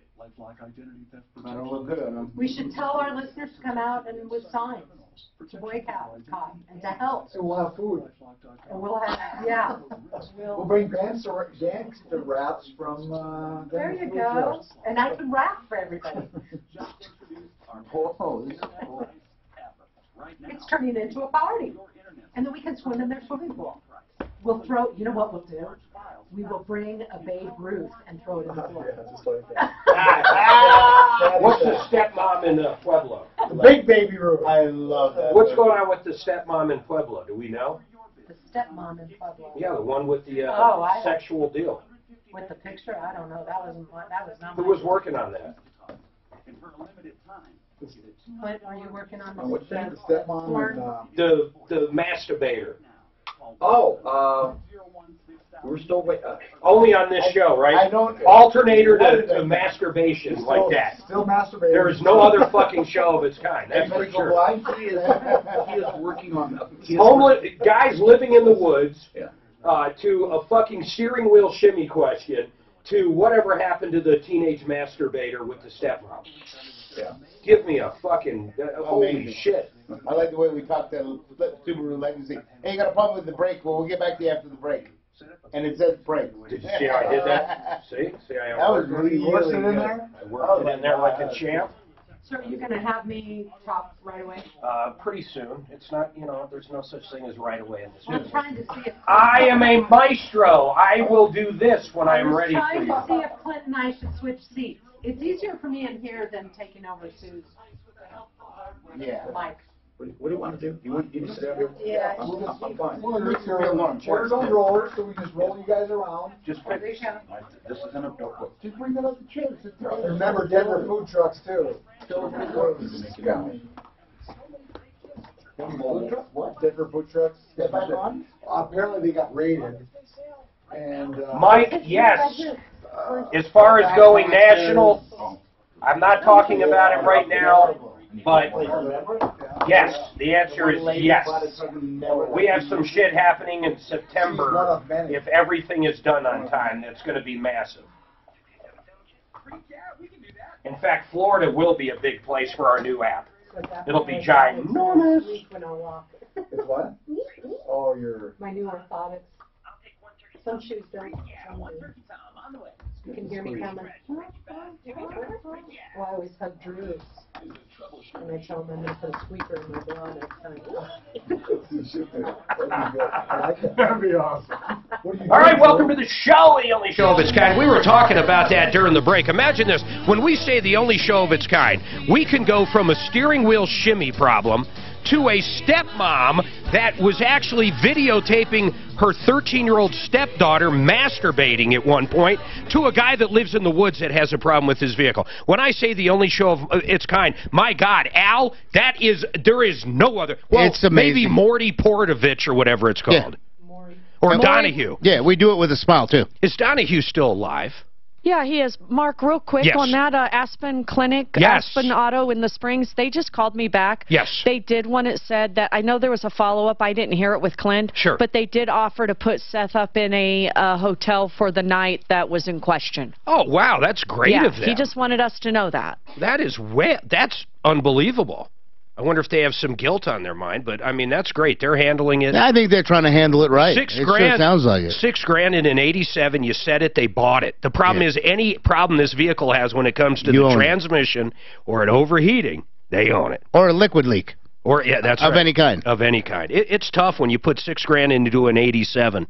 S7: I don't look good on them.
S15: We should tell our listeners to come out and with signs to boycott and to help.
S18: And we'll have food.
S15: And we'll have, yeah.
S18: We'll bring gangster wraps from.
S15: There you go. And I can rap for everybody.
S7: Oh, this is cool.
S15: It's turning into a party. And then we can swim in their swimming pool. We'll throw, you know what we'll do? We will bring a Babe Ruth and throw it in the pool.
S3: What's the stepmom in Pueblo?
S18: The big Baby Ruth.
S7: I love that.
S3: What's going on with the stepmom in Pueblo? Do we know?
S15: The stepmom in Pueblo.
S3: Yeah, the one with the sexual deal.
S15: With the picture? I don't know. That was not.
S3: Who was working on that?
S15: Clint, are you working on this?
S18: What's that? The stepmom and,
S3: the masturbator.
S5: Oh, we're still waiting.
S3: Only on this show, right?
S18: I don't.
S3: Alternator to masturbation
S18: Still,
S3: like that.
S18: Still masturbating.
S3: There is no other fucking show of its kind. That's for
S5: Medical
S3: sure.
S5: life, he is working on
S3: Homeless guys living in the woods.
S5: Yeah.
S3: To a fucking steering wheel shimmy question. To whatever happened to the teenage masturbator with the stepmom.
S5: Yeah.
S3: Give me a fucking holy shit.
S7: I like the way we talked to Subaru Legacy. Hey, you got a problem with the brake? Well, we'll get back to you after the break. And it says brake.
S3: Did you see how I did that? See how
S7: that was really
S18: good.
S3: I worked it in there like a champ.
S15: So are you going to have me talk right away?
S3: Pretty soon. It's not, there's no such thing as right away in this
S15: I'm
S3: business.
S15: trying to see if
S3: I am a maestro. I will do this when I am ready for
S15: I'm
S3: you.
S15: trying to see if Clint and I should switch seats. It's easier for me in here than taking over Sue's mic.
S5: What do you want to do? You want to sit down here?
S15: Yeah.
S5: I'm fine.
S18: We'll mix your chairs on rollers, so we just roll you guys around.
S5: Just pick. This is an
S18: Just bring that up the chairs. Remember Denver food trucks too. What? Denver food trucks. Get back on? Apparently they got raided. And
S3: Mike, yes. As far as going national, I'm not talking about it right now, but yes, the answer is yes. We have some shit happening in September. If everything is done on time, that's going to be massive. In fact, Florida will be a big place for our new app. It'll be ginormous.
S18: It's what? Oh,
S15: my new orthotics. Some shoes don't. You can hear me coming. Well, I always hug Drew. And I tell them I'm going to put a squeaker in my bra next time.
S2: That'd be awesome.
S3: All right, welcome to the show, the only show of its kind. We were talking about that during the break. Imagine this. When we say the only show of its kind, we can go from a steering wheel shimmy problem to a stepmom that was actually videotaping her 13-year-old stepdaughter masturbating at one point, to a guy that lives in the woods that has a problem with his vehicle. When I say the only show of its kind, my God, Al, there is no other. Well,
S8: it's amazing.
S3: Maybe Morty Portovich or whatever it's called. Yeah. Or Donahue.
S8: Yeah, we do it with a smile, too.
S3: Is Donahue still alive?
S10: Yeah, he is. Mark, real quick on that Aspen Clinic, Aspen Auto in the Springs, they just called me back.
S3: Yes.
S10: They did one. It said that, I know there was a follow-up. I didn't hear it with Clint.
S3: Sure.
S10: But they did offer to put Seth up in a hotel for the night that was in question.
S3: Oh, wow, that's great of them.
S10: He just wanted us to know that.
S3: That's unbelievable. I wonder if they have some guilt on their mind, but I mean, that's great. They're handling it.
S8: I think they're trying to handle it right.
S3: $6,000.
S8: Sure sounds like it.
S3: $6,000 in an '87. You said it, they bought it. The problem is any problem this vehicle has when it comes to the transmission or an overheating, they own it.
S8: Or a liquid leak.
S3: Or that's
S8: of any kind.
S3: Of any kind. It's tough when you put $6,000 into an '87.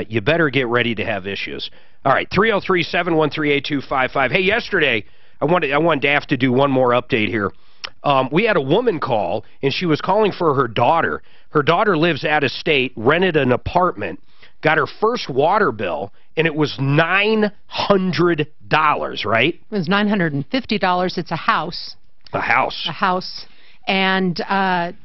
S3: You better get ready to have issues. All right, 303-713-8255. Hey, yesterday I wanted Daft to do one more update here. We had a woman call, and she was calling for her daughter. Her daughter lives out of state, rented an apartment, got her first water bill, and it was $900, right?
S21: It was $950. It's a house.
S3: A house.
S21: A house.
S15: And,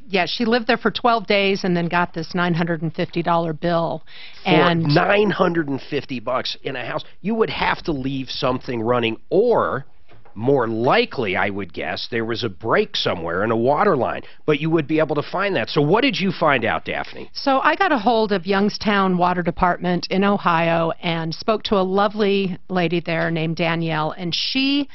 S15: yeah, she lived there for 12 days and then got this $950 bill.
S9: For $950 in a house, you would have to leave something running, or more likely, I would guess, there was a break somewhere in a water line, but you would be able to find that. So what did you find out, Daphne?
S15: So I got a hold of Youngstown Water Department in Ohio and spoke to a lovely lady there named Danielle, and she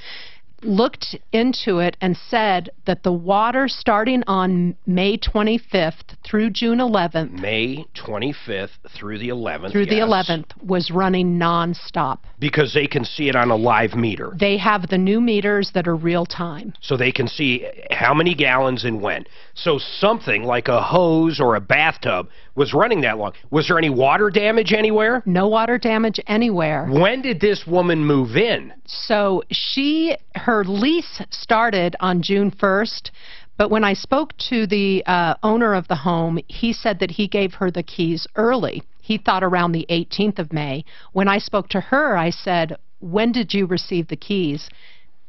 S15: looked into it and said that the water starting on May 25th through June 11th.
S9: May 25th through the 11th.
S15: Through the 11th was running nonstop.
S9: Because they can see it on a live meter.
S15: They have the new meters that are real time.
S9: So they can see how many gallons and when. So something like a hose or a bathtub was running that long. Was there any water damage anywhere?
S15: No water damage anywhere.
S9: When did this woman move in?
S15: So her lease started on June 1st, but when I spoke to the owner of the home, he said that he gave her the keys early. He thought around the 18th of May. When I spoke to her, I said, when did you receive the keys?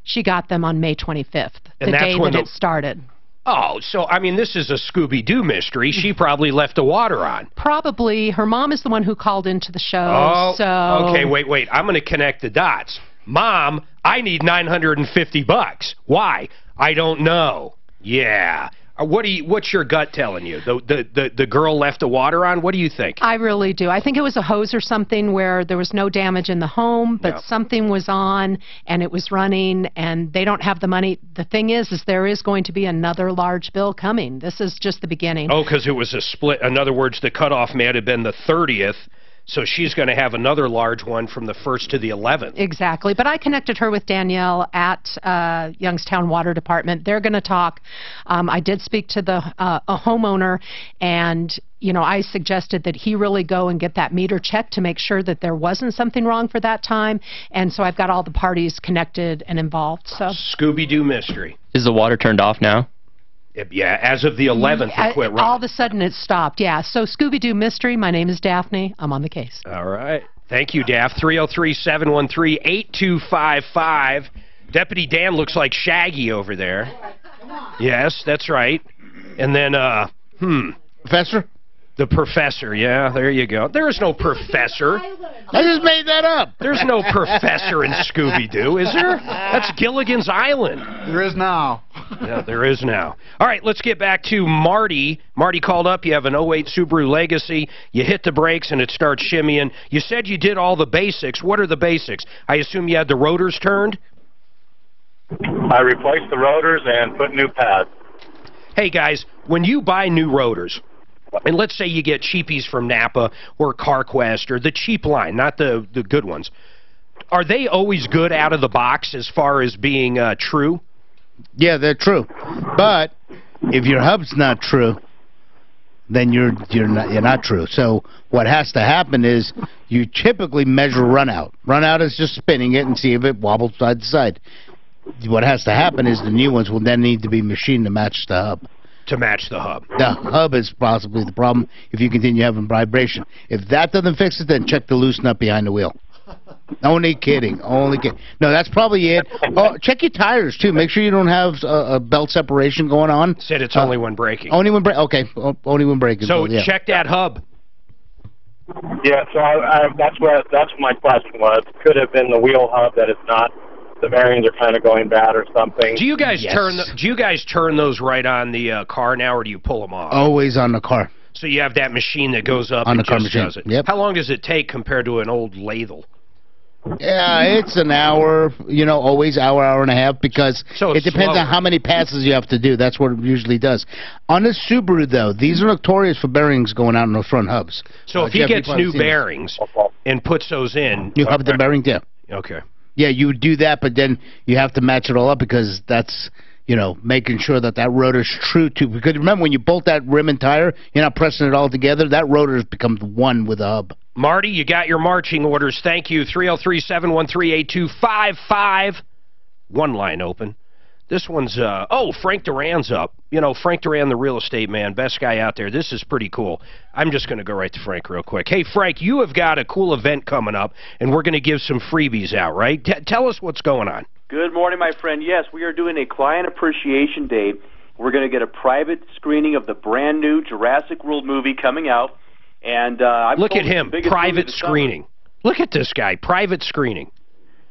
S15: She got them on May 25th, the day that it started.
S9: Oh, so, I mean, this is a Scooby-Doo mystery. She probably left the water on.
S15: Probably. Her mom is the one who called into the show,
S9: oh,
S15: so...
S9: Okay, wait. I'm going to connect the dots. Mom, I need $950. Why? I don't know. Yeah. What's your gut telling you? The girl left the water on? What do you think?
S15: I really do. I think it was a hose or something where there was no damage in the home, but something was on and it was running, and they don't have the money. The thing is there is going to be another large bill coming. This is just the beginning.
S9: Oh, because it was a split. In other words, the cutoff may have been the 30th. So she's going to have another large one from the 1st to the 11th.
S15: Exactly. But I connected her with Danielle at Youngstown Water Department. They're going to talk. I did speak to a homeowner, and, you know, I suggested that he really go and get that meter checked to make sure that there wasn't something wrong for that time. And so I've got all the parties connected and involved. So
S9: Scooby-Doo mystery.
S21: Is the water turned off now?
S9: Yeah, as of the 11th, it quit running.
S15: All of a sudden, it stopped, yeah. So, Scooby-Doo Mystery, my name is Daphne. I'm on the case.
S9: All right. Thank you, Daph. 303-713-8255. Deputy Dan looks like Shaggy over there. Yes, that's right. And then,
S8: Professor?
S9: The professor, yeah, there you go. There is no professor.
S8: I just made that up.
S9: There's no professor in Scooby-Doo, is there? That's Gilligan's Island.
S22: There is now.
S9: Yeah, there is now. All right, let's get back to Marty. Marty called up. You have an 08 Subaru Legacy. You hit the brakes and it starts shimmying. You said you did all the basics. What are the basics? I assume you had the rotors turned?
S20: I replaced the rotors and put new pads.
S9: Hey, guys, when you buy new rotors, and let's say you get cheapies from Napa or CarQuest or the cheap line, not the good ones, are they always good out of the box as far as being true?
S8: Yeah, they're true. But if your hub's not true, then you're not true. So what has to happen is you typically measure run out. Run out is just spinning it and see if it wobbles side to side. What has to happen is the new ones will then need to be machined to match the hub.
S9: To match the hub.
S8: The hub is possibly the problem if you continue having vibration. If that doesn't fix it, then check the loose nut behind the wheel. Only kidding. Only kidding. No, that's probably it. Oh, check your tires, too. Make sure you don't have a belt separation going on.
S9: Said it's only when braking.
S8: Only when braking. Okay, only when braking.
S9: So check that hub.
S20: Yeah, so that's what my question was. Could have been the wheel hub that it's not. The bearings are kind of going bad or something.
S9: Do you guys turn those right on the car now, or do you pull them off?
S8: Always on the car.
S9: So you have that machine that goes up
S8: on
S9: and
S8: the car
S9: just
S8: machine.
S9: does it.
S8: Yep.
S9: How long does it take compared to an old ladle?
S8: Yeah, it's an hour. You know, always hour and a half, because it depends on how many passes you have to do. That's what it usually does. On the Subaru, though, these are notorious for bearings going out in the front hubs.
S9: So if he gets new bearings and puts those in,
S8: you have the bearing down.
S9: Okay.
S8: Yeah, you would do that, but then you have to match it all up, because that's, you know, making sure that rotor's true to. Because remember, when you bolt that rim and tire, you're not pressing it all together. That rotor becomes one with the hub.
S9: Marty, you got your marching orders. Thank you. 303-713-8255. One line open. This one's, Frank Duran's up. You know, Frank Duran, the real estate man, best guy out there. This is pretty cool. I'm just going to go right to Frank real quick. Hey, Frank, you have got a cool event coming up, and we're going to give some freebies out, right? Tell us what's going on.
S23: Good morning, my friend. Yes, we are doing a Client Appreciation Day,
S21: We're going to get a private screening of the brand new Jurassic World movie coming out. And
S9: look at him, private screening. Look at this guy, private screening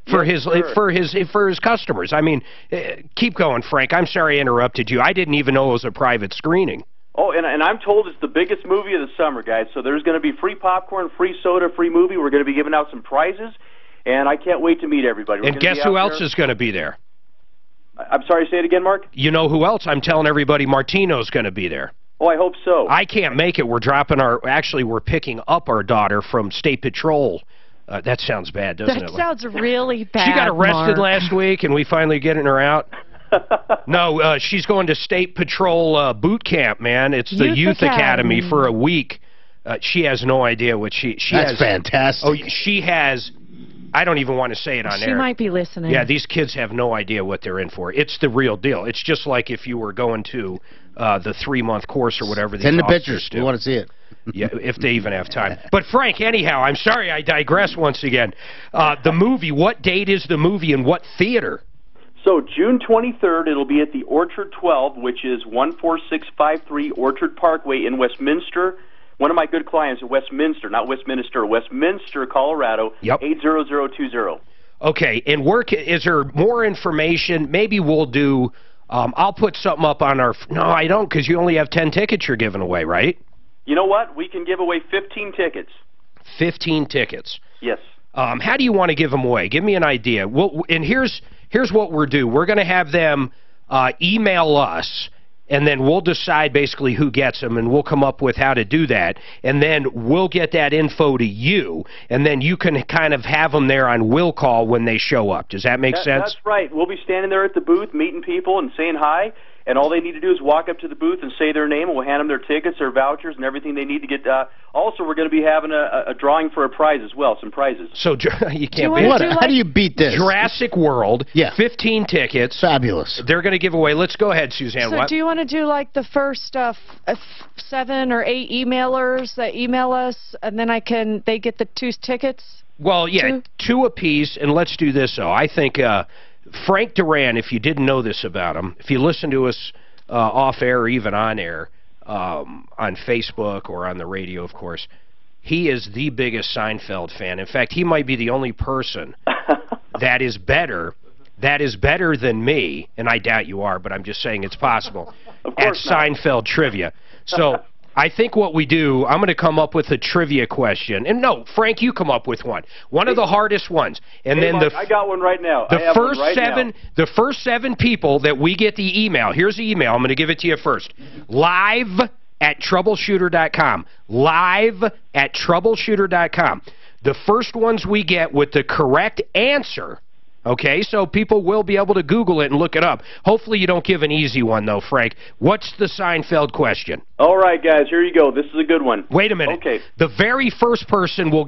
S9: for his customers. I mean, keep going, Frank. I'm sorry I interrupted you. I didn't even know it was a private screening.
S21: Oh, and I'm told it's the biggest movie of the summer, guys. So there's going to be free popcorn, free soda, free movie. We're going to be giving out some prizes, and I can't wait to meet everybody.
S9: And guess who else is going to be there?
S21: I'm sorry, say it again, Mark?
S9: You know who else? I'm telling everybody Martino's going to be there.
S21: Oh, I hope so.
S9: I can't make it. We're picking up our daughter from State Patrol. That sounds bad, doesn't it?
S10: That sounds really bad,
S9: She got arrested
S10: Mark.
S9: last week, and we finally getting her out. No, she's going to State Patrol boot camp, man. It's the Youth Academy for a week. She has no idea what she has.
S8: That's fantastic.
S9: Oh, she has... I don't even want to say it on air.
S10: She might be listening.
S9: Yeah, these kids have no idea what they're in for. It's the real deal. It's just like if you were going to the 3-month course or whatever.
S8: Send the pictures. We want to see it.
S9: Yeah, if they even have time. But, Frank, anyhow, I'm sorry I digress once again. The movie, what date is the movie and what theater?
S21: So June 23rd, it'll be at the Orchard 12, which is 14653 Orchard Parkway in Westminster. One of my good clients at Westminster, not Westminster, Westminster, Colorado, 80020.
S9: Okay, and is there more information? Maybe we'll do, I'll put something up on our, no, I don't, because you only have 10 tickets you're giving away, right?
S21: You know what? We can give away 15 tickets.
S9: 15 tickets.
S21: Yes.
S9: How do you want to give them away? Give me an idea. And here's what we're doing. We're going to have them email us, and then we'll decide basically who gets them, and we'll come up with how to do that. And then we'll get that info to you, and then you can kind of have them there on will call when they show up. Does that make sense?
S21: That's right. We'll be standing there at the booth, meeting people and saying hi, and all they need to do is walk up to the booth and say their name, and we'll hand them their tickets, their vouchers, and everything they need to get. Also, we're going to be having a drawing for a prize as well, some prizes.
S9: So you can't beat it.
S8: How do you beat this?
S9: Jurassic World, 15 tickets.
S8: Fabulous.
S9: They're going to give away. Let's go ahead, Suzanne.
S10: So do you want to do like the first 7 or 8 emailers that email us, and then they get the 2 tickets?
S9: Well, yeah, 2 apiece, and let's do this, though. I think Frank Duran, if you didn't know this about him, if you listen to us off-air or even on-air, on Facebook or on the radio, of course, he is the biggest Seinfeld fan. In fact, he might be the only person that is better than me, and I doubt you are, but I'm just saying it's possible, at Seinfeld trivia. So I think what we do, I'm going to come up with a trivia question. And no, Frank, you come up with one. One of the hardest ones. And then
S21: Mark, I got one right now.
S9: The first 7 people that we get the email. Here's the email. I'm going to give it to you first. Live@troubleshooter.com. Live@troubleshooter.com. The first ones we get with the correct answer. Okay, so people will be able to Google it and look it up. Hopefully you don't give an easy one, though, Frank. What's the Seinfeld question?
S21: All right, guys, here you go. This is a good one.
S9: Wait a minute.
S21: Okay.
S9: The very first person we'll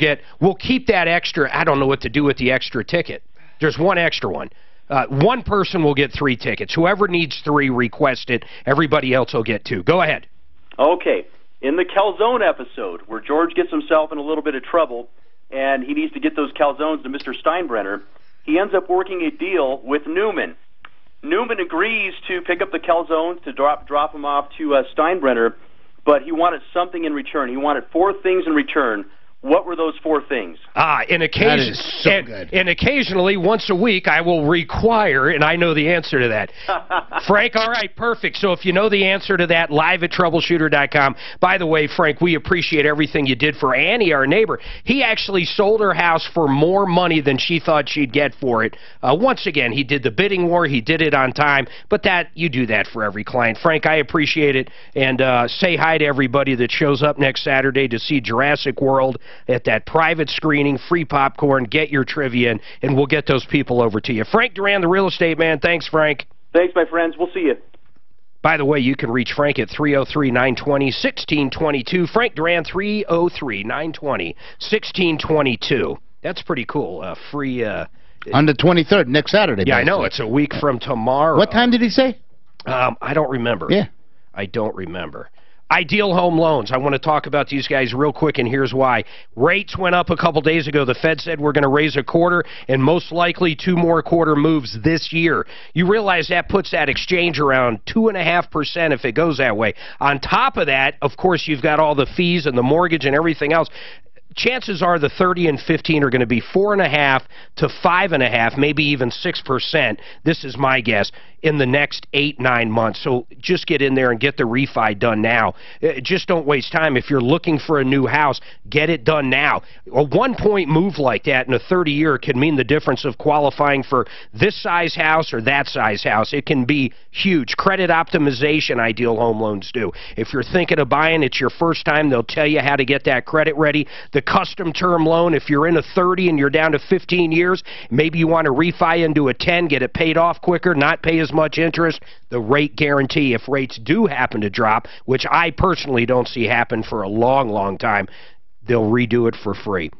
S9: keep that extra. I don't know what to do with the extra ticket. There's one extra one. One person will get 3 tickets. Whoever needs 3, request it. Everybody else will get 2. Go ahead.
S21: Okay. In the calzone episode, where George gets himself in a little bit of trouble, and he needs to get those calzones to Mr. Steinbrenner, he ends up working a deal with Newman. Newman agrees to pick up the calzones to drop them off to Steinbrenner, but he wanted something in return. He wanted 4 things in return. What were those 4 things?
S9: And occasionally, once a week, I will require, and I know the answer to that. Frank, all right, perfect. So if you know the answer to that, live@troubleshooter.com. By the way, Frank, we appreciate everything you did for Annie, our neighbor. He actually sold her house for more money than she thought she'd get for it. Once again, he did the bidding war. He did it on time. But you do that for every client. Frank, I appreciate it. And say hi to everybody that shows up next Saturday to see Jurassic World at that private screening, free popcorn, get your trivia in, and we'll get those people over to you. Frank Duran, the real estate man. Thanks, Frank.
S21: Thanks, my friends. We'll see you.
S9: By the way, you can reach Frank at 303-920-1622. Frank Duran, 303-920-1622. That's pretty cool. Free...
S8: on the 23rd, next Saturday.
S9: Yeah, I know. It's a week from tomorrow.
S8: What time did he say?
S9: I don't remember.
S8: Yeah.
S9: I don't remember. Ideal Home Loans. I want to talk about these guys real quick, and here's why. Rates went up a couple days ago. The Fed said we're going to raise a quarter, and most likely 2 more quarter moves this year. You realize that puts that exchange around 2.5% if it goes that way. On top of that, of course, you've got all the fees and the mortgage and everything else. Chances are the 30 and 15 are going to be 4.5 to 5.5, maybe even 6%. This is my guess in the next 8-9 months. So just get in there and get the refi done now. Just don't waste time. If you're looking for a new house, get it done now. A 1-point move like that in a 30-year can mean the difference of qualifying for this size house or that size house. It can be huge. Credit optimization, Ideal Home Loans do. If you're thinking of buying, it's your first time, they'll tell you how to get that credit ready. The custom term loan, if you're in a 30 and you're down to 15 years, maybe you want to refi into a 10, get it paid off quicker, not pay as much interest. The rate guarantee, if rates do happen to drop, which I personally don't see happen for a long, long time, they'll redo it for free.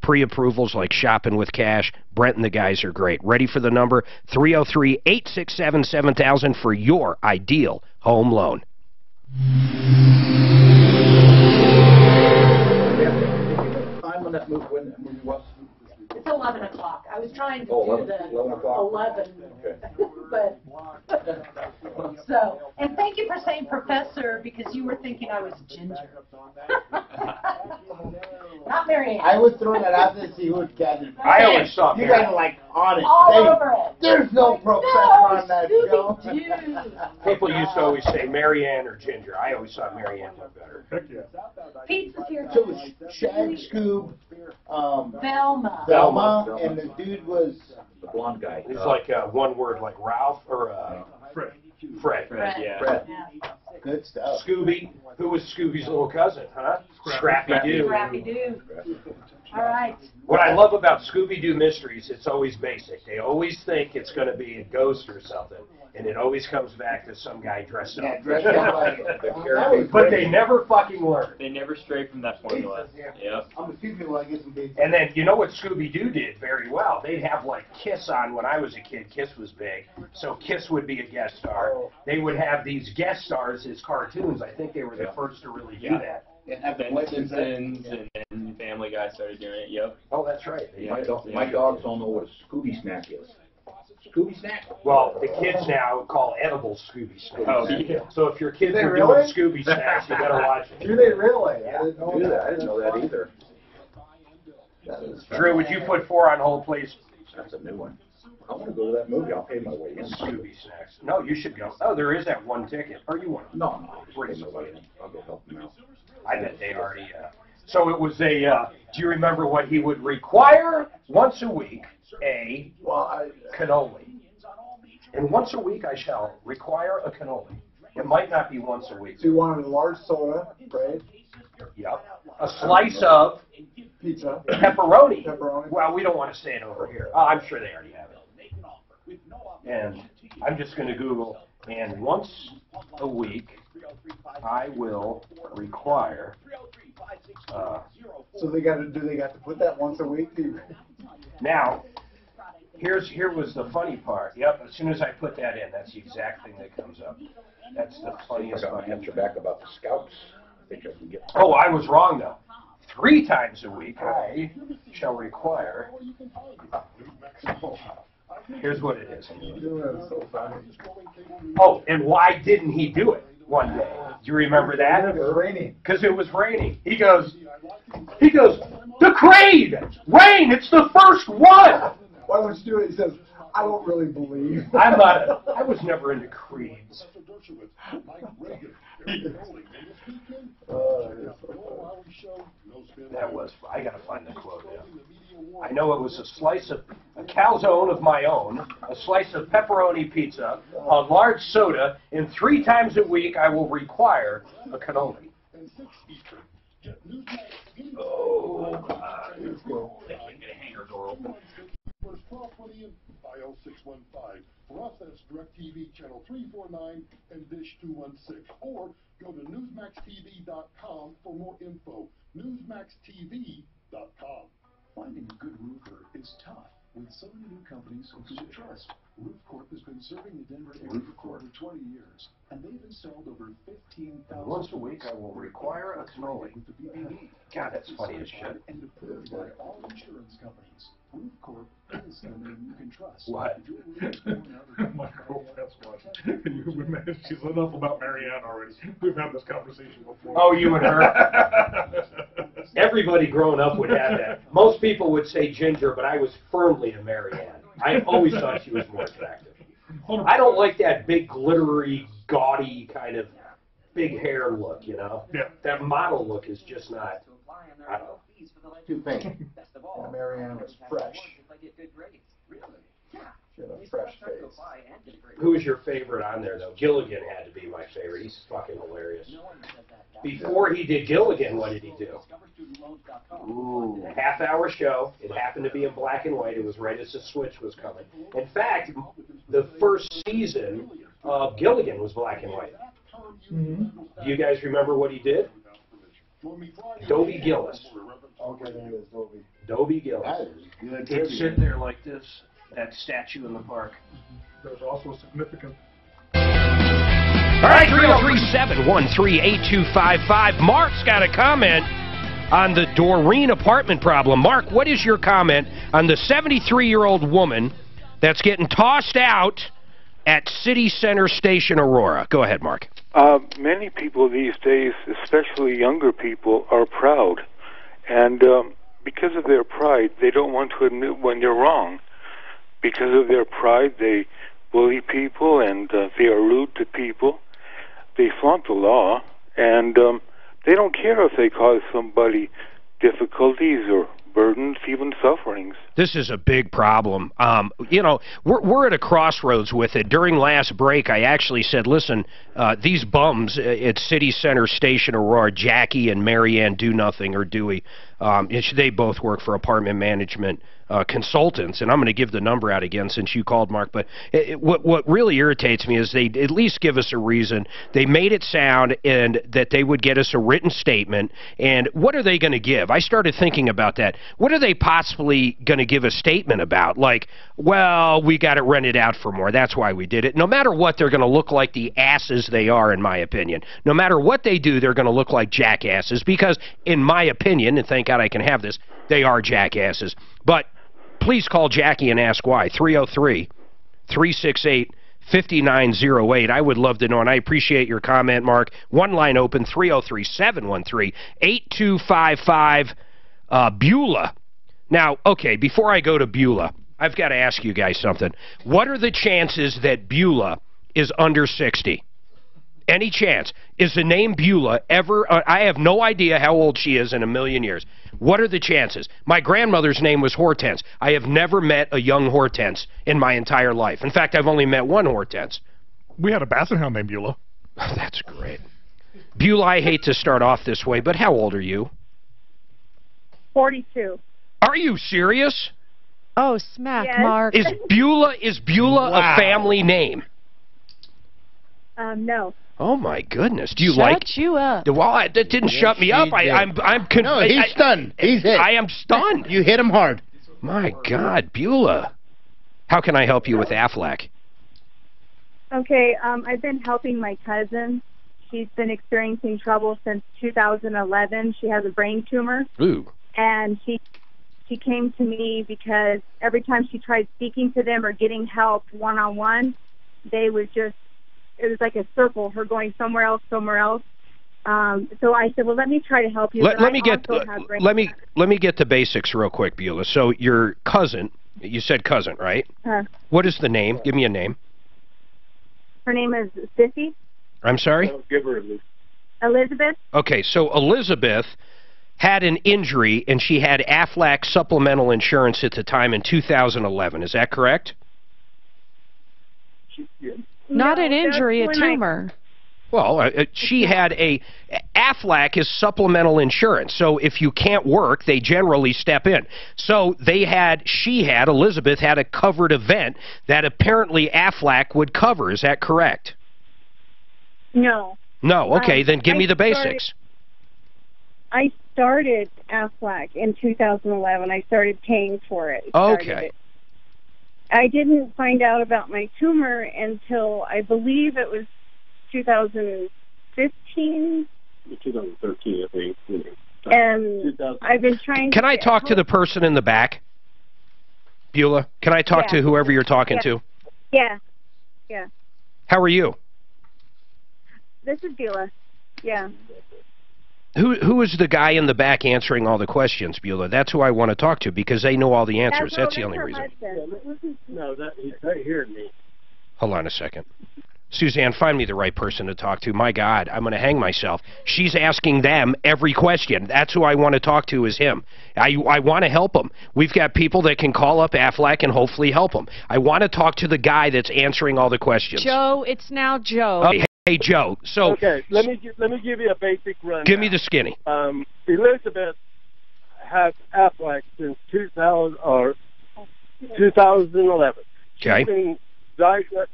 S9: Pre-approvals like shopping with cash. Brent and the guys are great. Ready for the number? 303-867-7000 for your ideal home loan.
S5: Time on that movie, when that movie was?
S15: It's 11 o'clock. I was trying to do
S5: 11
S15: the
S5: o'clock?
S15: 11, but so. And thank you for saying professor, because you were thinking I was ginger. Not Marianne.
S7: I was throwing that out there to see who would get it.
S3: I always saw
S7: you guys are like on it.
S15: All over it.
S7: There's no professor on that show.
S3: People used to always say Marianne or Ginger. I always thought Marianne looked better.
S2: Heck yeah.
S15: Pizza's here.
S7: So it was Shag, Scoob,
S15: Velma,
S7: and the dude was
S5: the blonde guy.
S3: He's like one word, like Ralph or
S2: Fred.
S3: Fred.
S16: Yeah.
S3: Fred.
S7: good stuff.
S3: Scooby. Who was Scooby's little cousin, huh? Scrappy-Doo.
S15: Scrappy-Doo. All right.
S3: What I love about Scooby-Doo mysteries, it's always basic. They always think it's going to be a ghost or something, and it always comes back to some guy dressed up.
S7: Yeah, dressed up like
S3: But they never fucking learn.
S16: They never stray from that formula. Yep.
S7: I'm a people, I get some big.
S3: And then, you know what Scooby-Doo did very well? They'd have, like, Kiss on when I was a kid. Kiss was big. So Kiss would be a guest star. They would have these guest stars as cartoons. I think they were the first to really do that.
S16: And then Simpsons and Family Guy started doing it. Yep.
S3: Oh, that's right.
S5: My dogs don't know what a Scooby snack is. Scooby snack?
S3: Well, the kids now call edible Scooby snacks.
S16: Oh, yeah.
S3: So if your kids are
S18: really?
S3: doing Scooby snacks, you better watch it.
S18: Do they really? I didn't know
S5: I
S18: that.
S5: didn't know that either.
S3: Drew, would you put 4 on hold, please?
S5: That's a new one. I want to go to that movie. I'll pay my way in.
S3: Scooby snacks. No, you should go. Oh, there is that one ticket. Or you want?
S5: No.
S3: Bring somebody in.
S5: I'll go help them out.
S3: I bet they already. So it was a. Do you remember what he would require once a week? A cannoli. And once a week I shall require a cannoli. It might not be once a week.
S18: So you wanted a large soda, right?
S3: Yep. A slice of
S18: pizza.
S3: Pepperoni.
S18: Pepperoni.
S3: Well, we don't want to say it over here. Oh, I'm sure they already have it. And I'm just going to Google. And once a week, I will require.
S18: So they got to put that once a week?
S3: Now, here was the funny part. Yep, as soon as I put that in, that's the exact thing that comes up. That's the funniest
S5: I got my answer back about the scouts. I think I can get.
S3: Oh, I was wrong though. 3 times a week, I shall require. Here's what it is. Oh, and why didn't he do it one day? Do you remember that?
S18: It was raining.
S3: Because it was raining. He goes, the creed! Rain, it's the first one!
S18: Why don't you do it? He says, I don't really believe.
S3: I was never into creeds. That was, I gotta find the quote now. I know it was a calzone of my own, a slice of pepperoni pizza, a large soda, and 3 times a week I will require a cannoli. Oh, God.
S2: First 1220 IL615. For us, that's DirecTV channel 349 and Dish 216. Or go to NewsmaxTV.com for more info. NewsmaxTV.com. Finding a good roofer is tough.
S6: With so many new companies who you trust, Roof Corp has been serving the Denver area for over 20 years, and they've installed over 15,000.
S3: Once a week, I will require a towing.
S6: With the BBB.
S3: God, that's funny as shit.
S6: And approved by all insurance companies. Roof Corp is the name you can trust.
S3: What?
S2: My girlfriend's watching. She's enough about Marianne already. We've had this conversation before.
S3: Oh, you and her? Everybody growing up would have that. Most people would say Ginger, but I was firmly a Marianne. I always thought she was more attractive. I don't like that big, glittery, gaudy kind of big hair look, you know?
S2: Yeah.
S3: That model look is just not, I don't know.
S7: Too pink. Marianne was fresh. She had a fresh face.
S3: Who was your favorite on there, though? Gilligan had to be my favorite. He's fucking hilarious. Before he did Gilligan, what did he do? Ooh. A half-hour show. It happened to be in black and white. It was right as the switch was coming. In fact, the first season of Gilligan was black and white.
S2: Mm-hmm.
S3: Do you guys remember what he did? Dobie Gillis.
S18: Okay, there it is, Dobie.
S3: Dobie Gillis.
S18: That is good.
S9: He'd sit there like this, that statue in the park.
S2: There's also a significant...
S9: All right, 303-713-8255. Mark's got a comment on the Doreen apartment problem. Mark, what is your comment on the 73-year-old woman that's getting tossed out at City Center Station, Aurora? Go ahead, Mark.
S22: Many people these days, especially younger people, are proud. And because of their pride, they don't want to admit when they're wrong. Because of their pride, they bully people and they are rude to people. They flaunt the law, and they don't care if they cause somebody difficulties or burdens, even sufferings.
S9: This is a big problem. You know, we're at a crossroads with it. During last break, I actually said, listen, these bums at City Center Station Aurora, Jackie and Marianne Do Nothing, or Dewey, they both work for apartment management consultants, and I'm going to give the number out again since you called, Mark, but what really irritates me is they at least give us a reason. They made it sound and that they would get us a written statement, and what are they going to give? I started thinking about that. What are they possibly going to give a statement about? Like, well, we got it rented out for more, that's why we did it. No matter what, they're going to look like the asses they are, in my opinion. No matter what they do, they're going to look like jackasses because, in my opinion, and thank God I can have this, they are jackasses. But please call Jackie and ask why. 303-368-5908. I would love to know, and I appreciate your comment, Mark. One line open, 303-713-8255. Beulah. Now, okay, before I go to Beulah, I've got to ask you guys something. What are the chances that Beulah is under 60? Any chance? Is the name Beulah ever... I have no idea how old she is in a million years. What are the chances? My grandmother's name was Hortense. I have never met a young Hortense in my entire life. In fact, I've only met one Hortense.
S2: We had a basset hound named Beulah.
S9: Oh, that's great. Beulah, I hate to start off this way, but how old are you?
S23: 42.
S9: Are you serious?
S10: Oh, smack,
S23: yes.
S10: Mark.
S9: Is Beulah wow. a family name?
S23: No.
S9: Oh my goodness! Do you
S10: Shut you up?
S9: Well, that didn't shut me up. I'm
S8: no, he's stunned. He's hit.
S9: I am stunned.
S8: You hit him hard.
S9: My God, Beulah. How can I help you with Aflac?
S23: Okay, I've been helping my cousin. She's been experiencing trouble since 2011. She has a brain tumor.
S9: Ooh.
S23: And she came to me because every time she tried speaking to them or getting help one-on-one, they would just, it was like a circle, her going somewhere else. So I said, well, let me try to help you.
S9: Let me get the basics real quick, Beulah. So your cousin, you said cousin, right? What is the name? Give me a name.
S23: Her name is Sissy.
S9: I'm sorry?
S22: Give her
S23: Elizabeth.
S9: Okay, so Elizabeth had an injury, and she had Aflac supplemental insurance at the time in 2011. Is that correct?
S10: Not an injury, a tumor.
S9: Well, she had Aflac is supplemental insurance. So if you can't work, they generally step in. So Elizabeth had a covered event that apparently Aflac would cover. Is that correct?
S23: No.
S9: No, okay, then give me the basics.
S23: I started Aflac in 2011. I started paying for it.
S9: Okay.
S23: I didn't find out about my tumor until I believe it was 2015.
S20: 2013, I think.
S23: And I've been trying.
S9: Can I talk to the person in the back, Beulah? Can I talk to whoever you're talking to?
S23: Yeah. Yeah.
S9: How are you?
S23: This is Beulah. Yeah.
S9: Who is the guy in the back answering all the questions, Beulah? That's who I want to talk to because they know all the answers. That's the only reason.
S20: No, he's right here to me.
S9: Hold on a second. Suzanne, find me the right person to talk to. My God, I'm going to hang myself. She's asking them every question. That's who I want to talk to is him. I want to help him. We've got people that can call up Aflac and hopefully help him. I want to talk to the guy that's answering all the questions.
S10: Joe, it's now Joe.
S9: Hey, Joe. So
S20: okay, let me give you a basic run.
S9: Give me the skinny.
S20: Elizabeth has Aflac since 2011.
S9: Okay.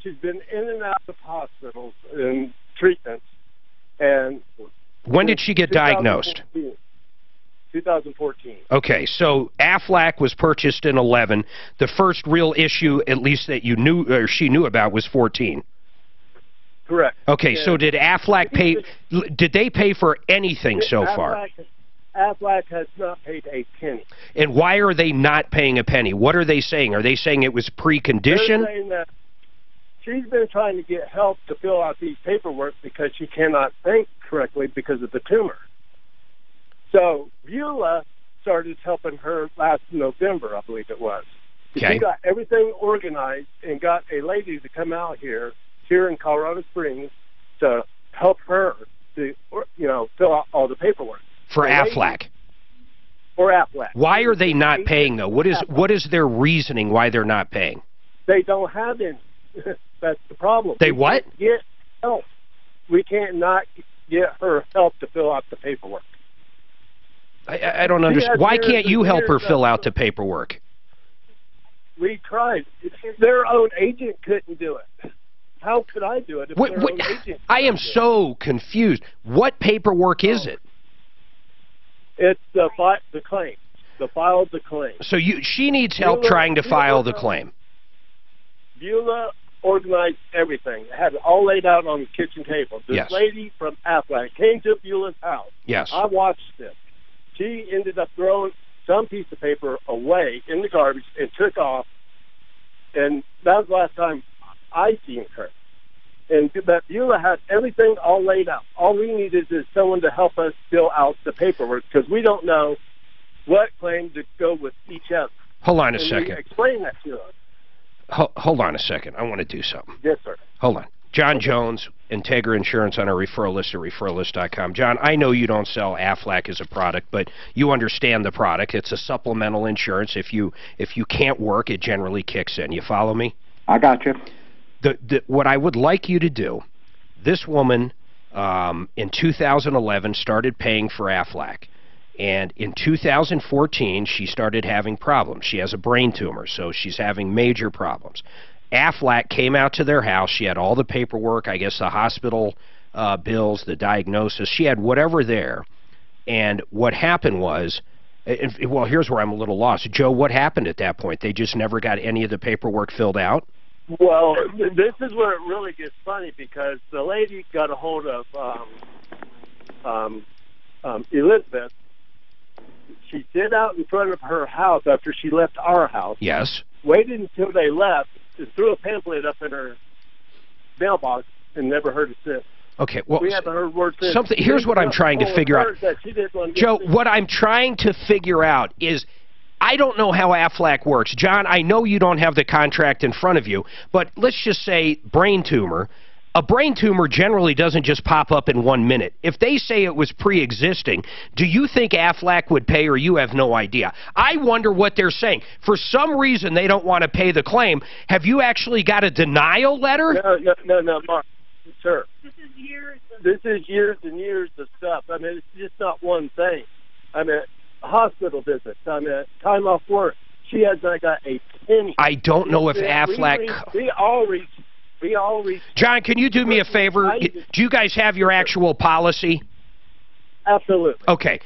S20: She's been in and out of hospitals and treatments. And
S9: when did she get diagnosed?
S20: 2014.
S9: Okay, so Aflac was purchased in 11. The first real issue, at least that you knew or she knew about, was 14.
S20: Correct.
S9: Okay, so did Aflac pay? Did they pay for anything so far?
S20: Aflac has not paid a penny.
S9: And why are they not paying a penny? What are they saying? Are they saying it was preconditioned?
S20: They're saying that she's been trying to get help to fill out these paperwork because she cannot think correctly because of the tumor. So Beulah started helping her last November, I believe it was.
S9: Okay.
S20: She got everything organized and got a lady to come out here in Colorado Springs to help her to, fill out all the paperwork.
S9: For Aflac?
S20: For Aflac.
S9: Why are they not paying, though? What is their reasoning why they're not paying?
S20: They don't have any. That's the problem.
S9: They what?
S20: Get help. We can't not get her help to fill out the paperwork.
S9: I don't understand. Why can't you help her fill out the paperwork?
S20: We tried. Their own agent couldn't do it. How could I do it if their own agent
S9: I am so confused. What paperwork is it?
S20: It's the claim. The file of the claim.
S9: So she needs help trying to file the claim.
S20: Beulah organized everything. Had it all laid out on the kitchen table. This lady from Aflac came to Beulah's house.
S9: Yes.
S20: I watched this. She ended up throwing some piece of paper away in the garbage and took off. And that was the last time I seen her. And but Beulah had everything all laid out. All we needed is someone to help us fill out the paperwork because we don't know what claim to go with each other.
S9: Hold on a second.
S20: Explain that to us.
S9: Hold on a second. I want to do something.
S20: Yes, sir.
S9: Hold on. John Jones, Integra Insurance on our referral list at referrallist.com. John, I know you don't sell Aflac as a product, but you understand the product. It's a supplemental insurance. If you can't work, it generally kicks in. You follow me?
S1: I got you.
S9: What I would like you to do, this woman in 2011 started paying for Aflac. And in 2014, she started having problems. She has a brain tumor, so she's having major problems. Aflac came out to their house. She had all the paperwork, I guess the hospital bills, the diagnosis. She had whatever there. And what happened was, well, here's where I'm a little lost. Joe, what happened at that point? They just never got any of the paperwork filled out?
S20: Well, this is where it really gets funny because the lady got a hold of Elizabeth. She did out in front of her house after she left our house.
S9: Yes.
S20: Waited until they left, just threw a pamphlet up in her mailbox, and never heard it since.
S9: Okay, well,
S20: we haven't heard word since.
S9: Here's what I'm trying to figure out. Joe, what I'm trying to figure out is, I don't know how Aflac works. John, I know you don't have the contract in front of you, but let's just say brain tumor. A brain tumor generally doesn't just pop up in 1 minute. If they say it was pre-existing, do you think Aflac would pay, or you have no idea? I wonder what they're saying. For some reason, they don't want to pay the claim. Have you actually got a denial letter?
S20: No, Mark. Sir. This is years and years of stuff. I mean, it's just not one thing. I mean, hospital visits. I mean, time off work. She has not got a penny.
S9: I don't know if Aflac...
S20: We all reach.
S9: John, can you do me a favor? Do you guys have your actual policy?
S20: Absolutely.
S9: Okay.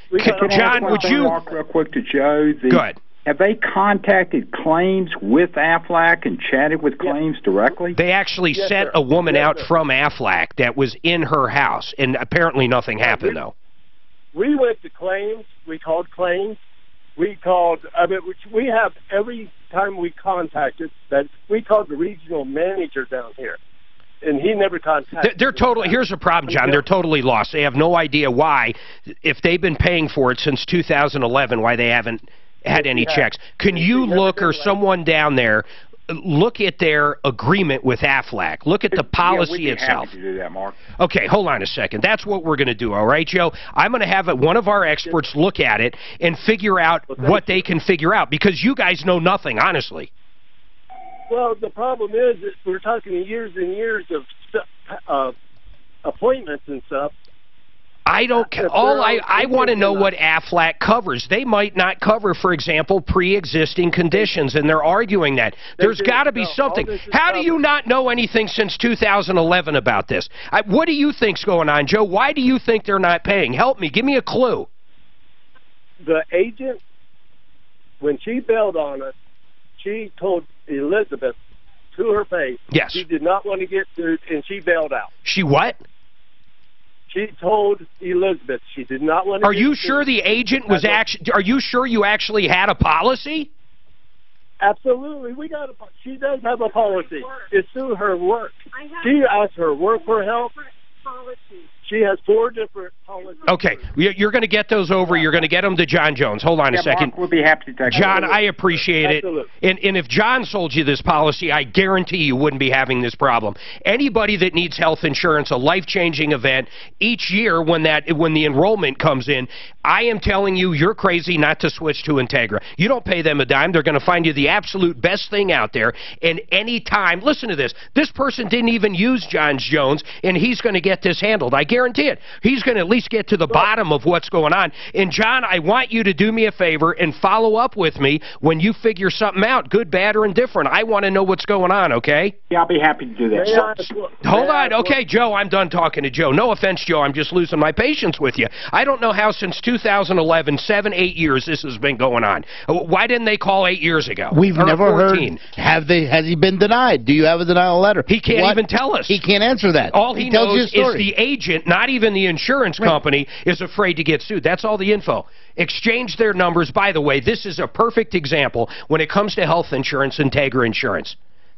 S9: John, would you...
S1: Walk real quick to Joe.
S9: Good.
S1: Have they contacted claims with Aflac and chatted with claims directly?
S9: They actually sent a woman out from Aflac that was in her house, and apparently nothing happened, though.
S20: We went to claims. We called claims. We called, we have every time we contacted, that we called the regional manager down here, and he never contacted.
S9: They're totally, here's the problem, John. They're totally lost. They have no idea why, if they've been paying for it since 2011, why they haven't had any checks. Can you look, or someone down there, look at their agreement with Aflac? Look at the policy itself.
S1: Happy to do that, Mark.
S9: Okay, hold on a second. That's what we're going to do, all right, Joe? I'm going to have one of our experts look at it and figure out what they can figure out, because you guys know nothing, honestly.
S20: Well, the problem is that we're talking years and years of appointments and stuff.
S9: I don't. I want to know what Aflac covers. They might not cover, for example, pre-existing conditions, and they're arguing that. There's got to be something. How do you not know anything since 2011 about this? What do you think's going on, Joe? Why do you think they're not paying? Help me. Give me a clue.
S20: The agent, when she bailed on us, she told Elizabeth to her face she did not want to get sued, and she bailed out.
S9: She what?
S20: She told Elizabeth she did not want to.
S9: Are you sure the agent was actually? Are you sure you actually had a policy?
S20: Absolutely, she does have a policy. It's through her work. She asked her work for help. She has 4 different policies.
S9: Okay, you're going to get those over. You're going to get them to John Jones. Hold on a second.
S1: Mark, we'll be happy to take
S9: John, I appreciate it. And if John sold you this policy, I guarantee you wouldn't be having this problem. Anybody that needs health insurance, a life-changing event, each year when the enrollment comes in, I am telling you, you're crazy not to switch to Integra. You don't pay them a dime. They're going to find you the absolute best thing out there. And any time, listen to this, this person didn't even use John Jones, and he's going to get this handled. I guarantee it. He's going to at least get to the bottom of what's going on. And, John, I want you to do me a favor and follow up with me when you figure something out, good, bad, or indifferent. I want to know what's going on, okay?
S1: Yeah, I'll be happy to do that.
S9: Hold on. Okay, Joe, I'm done talking to Joe. No offense, Joe. I'm just losing my patience with you. I don't know how since 2011, 7, 8 years, this has been going on. Why didn't they call 8 years ago?
S8: We've never
S9: 14?
S8: Heard. Has he been denied? Do you have a denial letter?
S9: He can't even tell us.
S8: He can't answer that.
S9: All he knows is the agent, not even the insurance company, is afraid to get sued. That's all the info. Exchange their numbers. By the way, this is a perfect example when it comes to health insurance, Integra Insurance.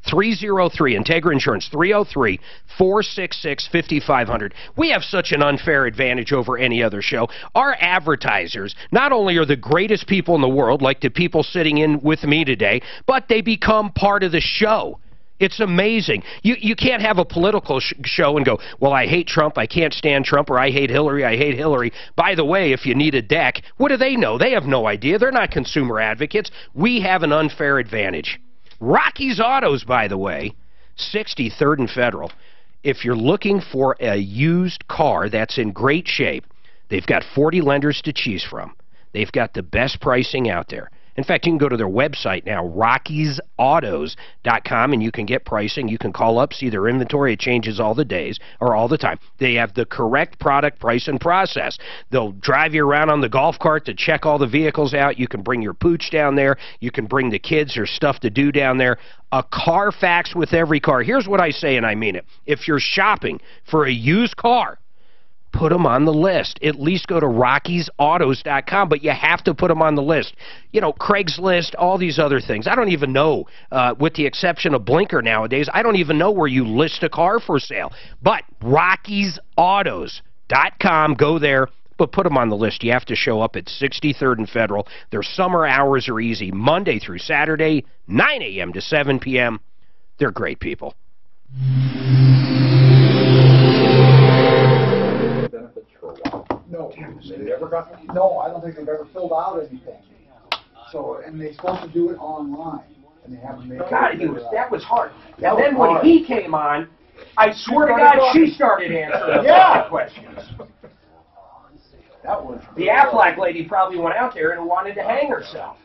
S9: 303, Integra Insurance, 303-466-5500. We have such an unfair advantage over any other show. Our advertisers not only are the greatest people in the world, like the people sitting in with me today, but they become part of the show. It's amazing. You can't have a political show and go, well, I hate Trump, I can't stand Trump, or I hate Hillary. By the way, if you need a deck, what do they know? They have no idea. They're not consumer advocates. We have an unfair advantage. Rocky's Autos, by the way, 63rd and Federal. If you're looking for a used car that's in great shape, they've got 40 lenders to choose from. They've got the best pricing out there. In fact, you can go to their website now, rockysautos.com, and you can get pricing. You can call up, see their inventory. It changes all the days or all the time. They have the correct product, price, and process. They'll drive you around on the golf cart to check all the vehicles out. You can bring your pooch down there. You can bring the kids or stuff to do down there. A Carfax with every car. Here's what I say, and I mean it. If you're shopping for a used car, put them on the list. At least go to rockysautos.com, but you have to put them on the list. You know, Craigslist, all these other things. I don't even know, with the exception of Blinker nowadays, I don't even know where you list a car for sale. But rockysautos.com, go there, but put them on the list. You have to show up at 63rd and Federal. Their summer hours are easy, Monday through Saturday, 9 a.m. to 7 p.m. They're great people.
S18: No, no, I don't think they've ever filled out anything. So, and they're supposed to do it online, and they haven't made it.
S3: God, that was hard. And then when he came on, I swear to God, she started answering questions.
S18: That was
S3: the Aflac lady probably went out there and wanted to hang herself.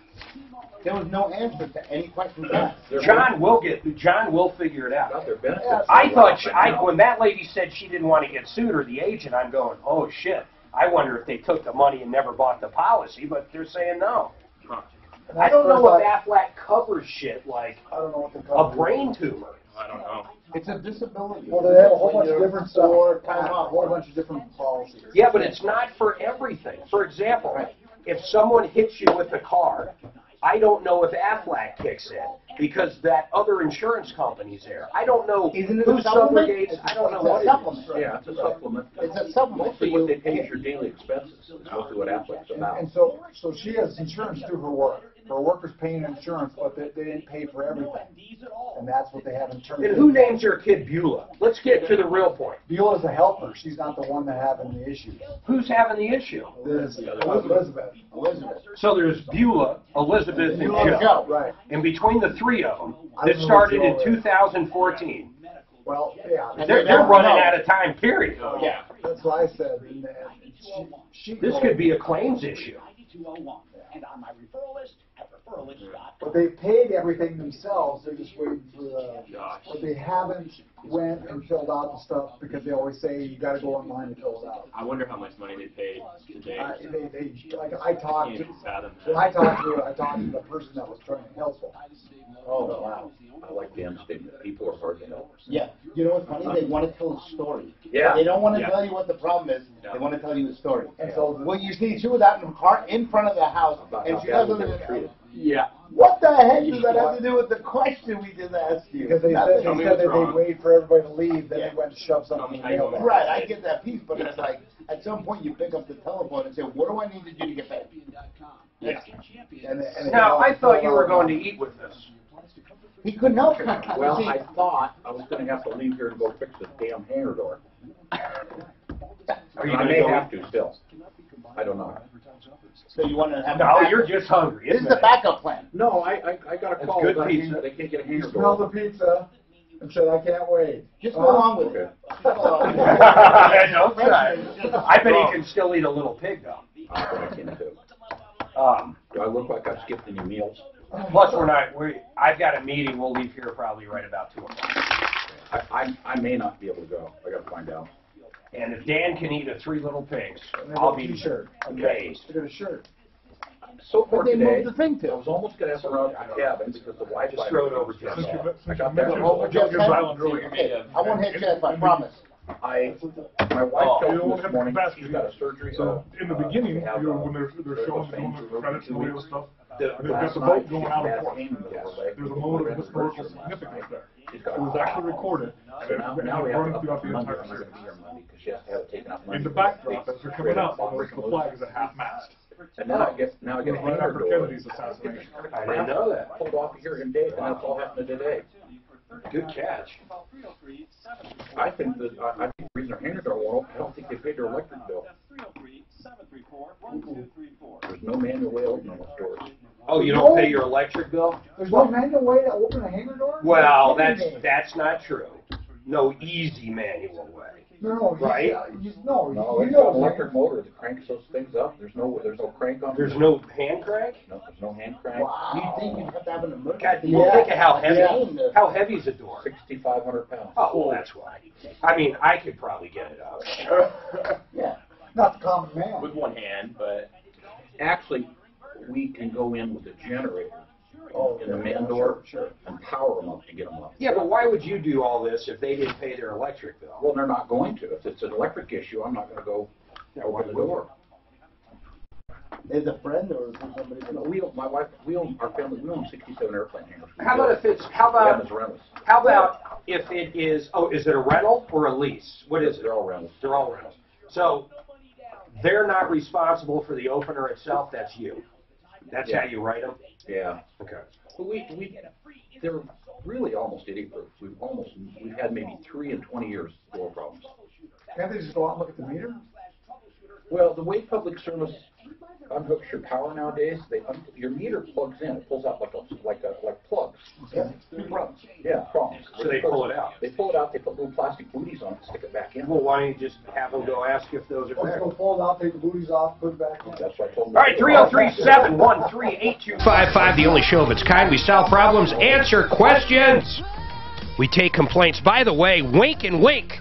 S18: There was no answer to any questions asked.
S3: John will figure it out. I thought when that lady said she didn't want to get sued, or the agent, I'm going, oh shit. I wonder if they took the money and never bought the policy, but they're saying no. I don't know if Aflac covers shit like
S18: I don't know what the
S3: a brain tumor.
S4: I don't know.
S7: It's a disability.
S18: Well, they have a whole bunch of different stuff. A whole bunch of different policies.
S3: Yeah, but it's not for everything. For example, if someone hits you with a car, I don't know if Aflac kicks in because that other insurance company's there. I don't know who subrogates. I don't know what it is.
S5: Yeah, it's a supplement. It's a supplement. Mostly what they pay is your daily expenses. It's mostly what Aflac's about.
S18: And so she has insurance through her work. Her workers paying insurance, but they didn't pay for everything. And that's what they have in terms of...
S3: And who names their kid Beulah? Let's get to the real point.
S18: Beulah's a helper. She's not the one that having the issue.
S3: Who's having the issue?
S18: Elizabeth.
S3: So there's Beulah, Elizabeth, and Joe.
S18: Right.
S3: And between the three of them, that started in 2014.
S18: Well, yeah.
S3: They're running out of time, period.
S18: Yeah. That's what I said.
S3: This could be a claims issue.
S19: And on my referral list at referralist.com.
S18: But they paid everything themselves. They're just waiting for the... But they haven't went and filled out the stuff because they always say you got to go online and fill it out.
S16: I wonder how much money they paid today.
S18: I talked to the person that was trying to help them.
S5: Oh, wow. I like Dan's statement. People are hard to help.
S7: Yeah. You know what's funny? They want to tell a story.
S5: Yeah.
S7: They don't want to tell you what the problem is. They want to tell you a story. And so, well, you see, she was out in the car in front of the house, and she doesn't even...
S16: Yeah.
S7: What the heck does that have to do with the question we just asked you?
S18: Because they said that they wait for everybody to leave, then they went and shoved something in the mail.
S7: Right, I get that piece, but it's like, at some point you pick up the telephone and say, what do I need to do to get paid?
S3: Yeah. Now, I thought you were going to eat with us.
S7: He couldn't help it.
S5: Well, I thought I was going to have to leave here to go fix this damn hanger door. I may have to still. I don't know.
S7: So you want to have
S3: No, you're just hungry.
S7: This is the backup plan.
S5: No, I got a call.
S3: Good pizza.
S5: They can't get a hanger door.
S18: Smelled the pizza and said, I can't wait.
S7: Just go along with it.
S3: Don't try. I bet he can still eat a little pig, though.
S5: I can too. Do I look like I've skipped any meals?
S3: Plus, I've got a meeting. We'll leave here probably right about 2 o'clock.
S5: I may not be able to go. I got to find out.
S3: And if Dan can eat a 3 little pigs, I'll be amazed.
S18: I got a shirt.
S5: So far
S7: they
S5: today,
S7: moved the thing to.
S5: I was almost going to ask around the cabin because the Wi-Fi...
S3: Just throw it over to
S5: us.
S3: us.
S5: I got that.
S7: Okay, I won't hit Jeff, I promise.
S5: My wife told me this morning she's got a surgery.
S2: So in the beginning, when they're showing the credits and all the other stuff, they've got the boat going out of port. There's a moment of historical significance there. It was actually recorded, and
S5: Now we have
S2: running throughout the
S5: Monday.
S2: entire
S5: I'm
S2: series.
S5: going to be here Monday because she has to have it taken out Monday.
S2: In the backdrop, as they're coming up, the flag is at half-mast.
S5: And now I get a
S2: Right
S5: hanger
S2: after
S5: door.
S2: Kennedy's assassination.
S3: I didn't know that.
S5: Pulled off here in day, and that's all happened today.
S3: Good catch.
S5: I think that I think the reason their hanger door won't open, I don't think they paid their electric bill. There's no manual way to open those doors.
S3: Oh, you don't pay your electric bill?
S18: There's no manual way to open a hanger door?
S3: Well, that's not true. No easy manual way.
S18: No,
S3: right?
S5: No, it's got an electric motor that cranks those things up. There's no crank on it.
S3: There's no hand crank?
S5: No, there's no hand crank.
S7: Wow. You think you'd have to have an emergency?
S3: God, you think of how heavy? How heavy is a door?
S5: 6,500 pounds.
S3: Oh, well, that's why. I mean, I could probably get it up.
S7: Yeah.
S18: Not the common man.
S16: With one hand, but
S5: Actually, we can go in with a generator in the man
S18: door
S5: door and power them up to get them up.
S3: Yeah, but why would you do all this if they didn't pay their electric bill?
S5: Well, they're not going to. If it's an electric issue, I'm not going to go open the door.
S7: Is a friend or is it somebody?
S5: No, we own, my wife, we own, our family, we own 67 airplane hangers.
S3: How about if it's, how about if it is, is it a rental or a lease? What is it?
S5: They're all rentals.
S3: They're all rentals. So they're not responsible for the opener itself, that's you. That's how you write them?
S5: Yeah.
S3: Okay.
S5: But they're really almost idiot-proof. We've had maybe 3 in 20 years door problems.
S18: Can't they just go out and look at the meter?
S5: Well, the way public service unhooks your power nowadays, your meter plugs in. It pulls out like plugs.
S18: Okay.
S5: Prongs. Yeah, prongs.
S3: So they pull it out.
S5: They pull it out. They put little plastic booties on it, stick it back in.
S3: Well, why don't you just have them go ask if those are
S18: Let's
S3: there?
S18: go pull it out, take the booties off, put it back in.
S5: That's what I told them.
S3: All right, 303-713-8255, the only show of its kind. We solve problems, answer questions. We take complaints. By the way, wink and wink.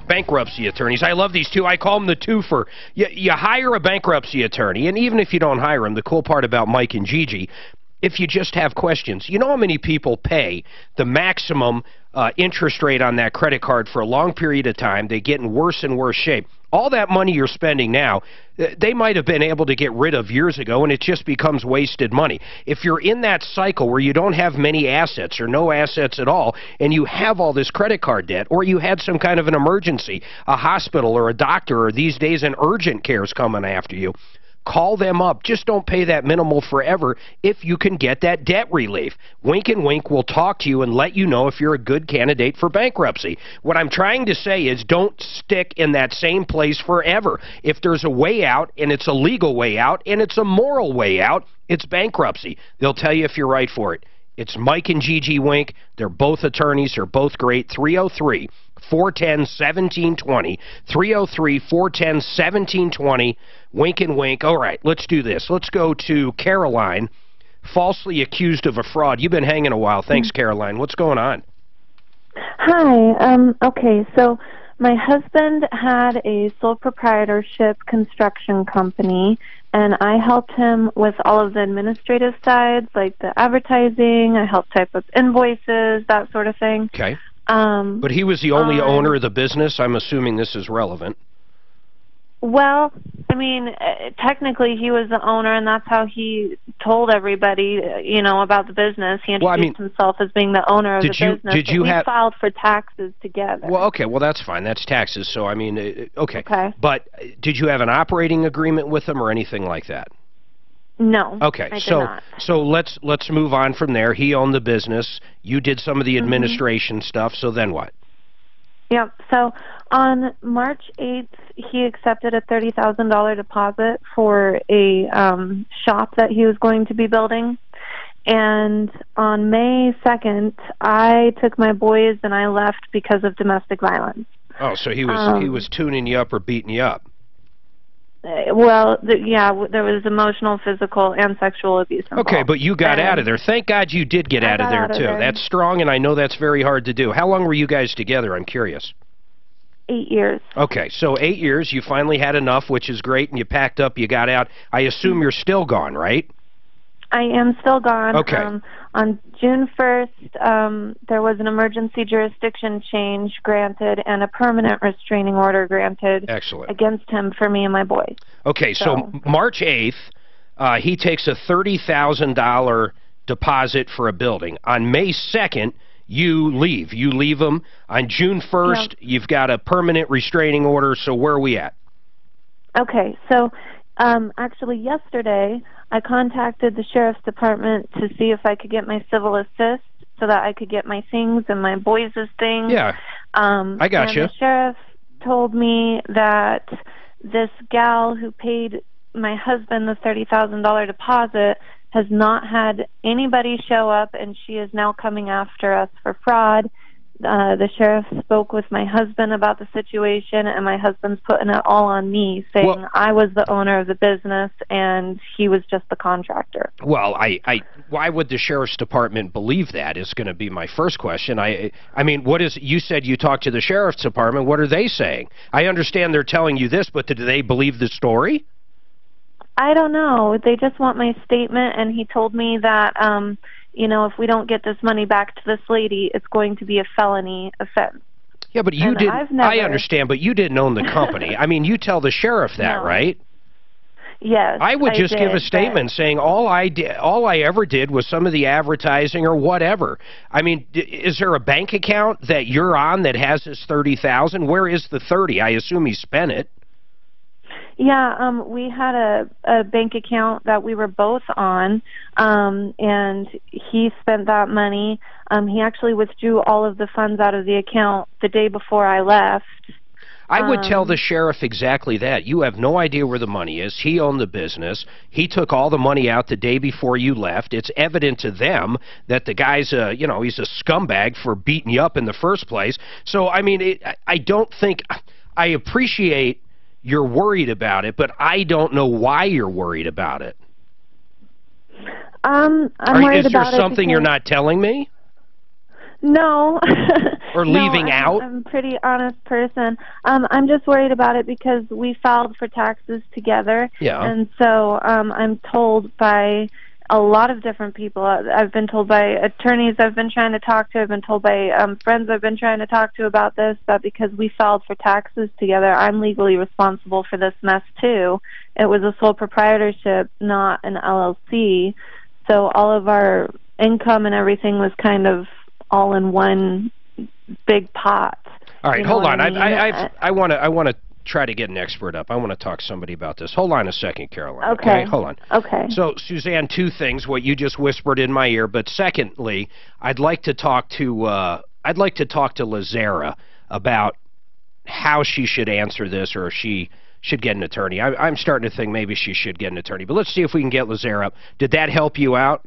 S3: Bankruptcy attorneys. I love these two. I call them the twofer. You hire a bankruptcy attorney, and even if you don't hire them, the cool part about Mike and Gigi,
S9: if you just have questions. You know how many people pay the maximum interest rate on that credit card for a long period of time? They get in worse and worse shape. All that money you're spending now, they might have been able to get rid of years ago, and it just becomes wasted money. If you're in that cycle where you don't have many assets or no assets at all, and you have all this credit card debt, or you had some kind of an emergency, a hospital or a doctor, or these days an urgent care is coming after you, call them up. Just don't pay that minimal forever if you can get that debt relief. Wink and Wink will talk to you and let you know if you're a good candidate for bankruptcy. What I'm trying to say is don't stick in that same place forever. If there's a way out, and it's a legal way out, and it's a moral way out, it's bankruptcy. They'll tell you if you're right for it. It's Mike and Gigi Wink. They're both attorneys. They're both great. 303-410-1720. 303-410-1720. Wink and Wink. All right, let's do this. Let's go to Caroline, falsely accused of a fraud. You've been hanging a while. Thanks, Caroline. What's going on?
S11: Hi. Okay, so my husband had a sole proprietorship construction company, and I helped him with all of the administrative sides, like the advertising. I helped type up invoices, that sort of thing.
S9: Okay. But he was the only owner of the business? I'm assuming this is relevant.
S11: Well, I mean, technically he was the owner, and that's how he told everybody, you know, about the business. He introduced himself as being the owner of the business. We filed for taxes together.
S9: Well, okay, well, that's fine. That's taxes, so, I mean, okay. But did you have an operating agreement with him or anything like that?
S11: No,
S9: okay,
S11: I did not.
S9: So let's move on from there. He owned the business. You did some of the administration stuff, so then what?
S11: Yep. So on March 8th, he accepted a $30,000 deposit for a shop that he was going to be building. And on May 2nd, I took my boys and I left because of domestic violence.
S9: Oh, so he was tuning you up or beating you up?
S11: Well, yeah, there was emotional, physical, and sexual abuse involved.
S9: Okay, but you got out of there. Thank God you did get out of there, too. That's strong, and I know that's very hard to do. How long were you guys together? I'm curious.
S11: 8 years.
S9: Okay, so 8 years. You finally had enough, which is great, and you packed up, you got out. I assume you're still gone, right?
S11: I am still gone.
S9: Okay.
S11: On June 1st, there was an emergency jurisdiction change granted and a permanent restraining order granted against him for me and my boys.
S9: Okay, so March 8th, he takes a $30,000 deposit for a building. On May 2nd, you leave. You leave him. On June 1st, you've got a permanent restraining order, so where are we at?
S11: Okay, so actually yesterday, I contacted the Sheriff's Department to see if I could get my civil assist so that I could get my things and my boys' things.
S9: Yeah, I got you.
S11: The sheriff told me that this gal who paid my husband the $30,000 deposit has not had anybody show up, and she is now coming after us for fraud. The sheriff spoke with my husband about the situation, and my husband's putting it all on me, saying I was the owner of the business and he was just the contractor.
S9: Well, why would the sheriff's department believe that is going to be my first question. I mean, you said you talked to the sheriff's department. What are they saying? I understand they're telling you this, but do they believe the story?
S11: I don't know. They just want my statement, and he told me that you know, if we don't get this money back to this lady, it's going to be a felony offense.
S9: Yeah, but you didn't. I understand, but you didn't own the company. I mean, you tell the sheriff that, right?
S11: Yes.
S9: I would just give a statement saying all I ever did was some of the advertising or whatever. I mean, is there a bank account that you're on that has this $30,000? Where is the 30? I assume he spent it.
S11: Yeah, we had a bank account that we were both on, and he spent that money. He actually withdrew all of the funds out of the account the day before I left.
S9: I would tell the sheriff exactly that. You have no idea where the money is. He owned the business. He took all the money out the day before you left. It's evident to them that the guy's you know, he's a scumbag for beating you up in the first place. So, I mean, I don't think – I appreciate – you're worried about it, but I don't know why you're worried about it.
S11: I'm worried about it.
S9: Is there something you're not telling me?
S11: No.
S9: Or leaving out?
S11: I'm a pretty honest person. I'm just worried about it because we filed for taxes together.
S9: Yeah.
S11: And so I'm told by a lot of different people. I've been told by attorneys I've been trying to talk to. I've been told by friends I've been trying to talk to about this, that because we filed for taxes together, I'm legally responsible for this mess too. It was a sole proprietorship, not an LLC. So all of our income and everything was kind of all in one big pot.
S9: All right, hold on. I want to try to get an expert up. I want to talk to somebody about this. Hold on a second, Caroline.
S11: Okay.
S9: Hold on.
S11: Okay.
S9: So, Suzanne, two things, what you just whispered in my ear, but secondly, I'd like to talk to Lazara about how she should answer this, or if she should get an attorney. I'm starting to think maybe she should get an attorney, but let's see if we can get Lazara up. Did that help you out?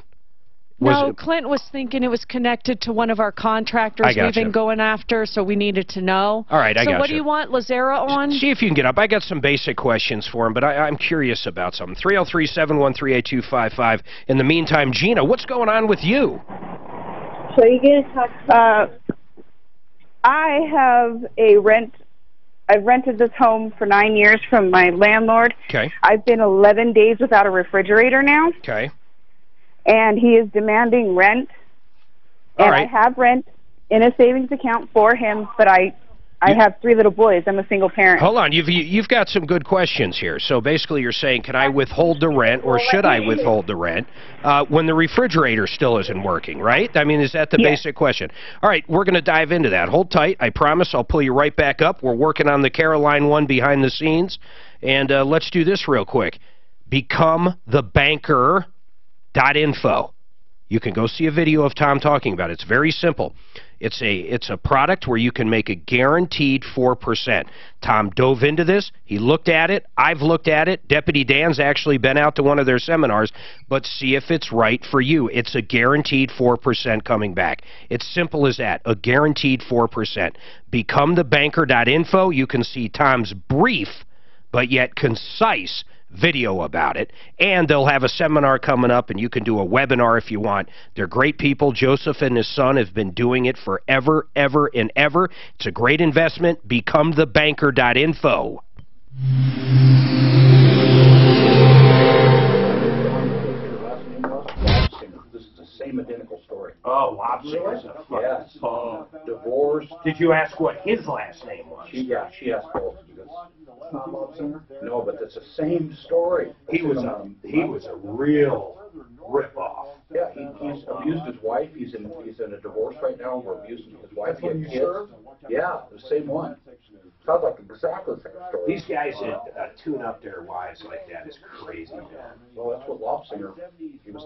S10: No, Clint was thinking it was connected to one of our contractors we've been going after, so we needed to know.
S9: All right, I got you.
S10: So what do you want Lazara on?
S9: See if you can get up. I got some basic questions for him, but I'm curious about something. 303-713-8255. In the meantime, Gina, what's going on with you?
S12: So you get to talk. I have I've rented this home for 9 years from my landlord.
S9: Okay.
S12: I've been 11 days without a refrigerator now.
S9: Okay.
S12: And he is demanding rent.
S9: All
S12: and
S9: right.
S12: I have rent in a savings account for him, but I have 3 little boys. I'm a single parent.
S9: Hold on. You've got some good questions here. So basically you're saying, can I withhold the rent, or should I withhold the rent when the refrigerator still isn't working, right? I mean, is that the basic question? All right, we're going to dive into that. Hold tight. I promise I'll pull you right back up. We're working on the Caroline one behind the scenes. And let's do this real quick. BecomeTheBanker.info. You can go see a video of Tom talking about it. It's very simple. It's a product where you can make a guaranteed 4%. Tom dove into this. He looked at it. I've looked at it. Deputy Dan's actually been out to one of their seminars. But see if it's right for you. It's a guaranteed 4% coming back. It's simple as that. A guaranteed 4%. BecomeTheBanker.info. You can see Tom's brief but yet concise video about it, and they'll have a seminar coming up, and you can do a webinar if you want. They're great people. Joseph and his son have been doing it forever, ever, and ever. It's a great investment. BecomeTheBanker.info.
S5: This is the same identical story.
S3: Oh, Lobster.
S5: Yes. Divorced.
S3: Did you ask what his last name was?
S5: She asked both. No, but it's the same story.
S3: He was a real ripoff.
S5: Yeah, he's abused his wife. He's in a divorce right now. We're abusing his wife.
S18: That's when you served?
S5: Yeah, the same one. Sounds like exactly the same story.
S3: These guys that tune up their wives like that is crazy, man.
S5: Well, that's what Lobsinger, he was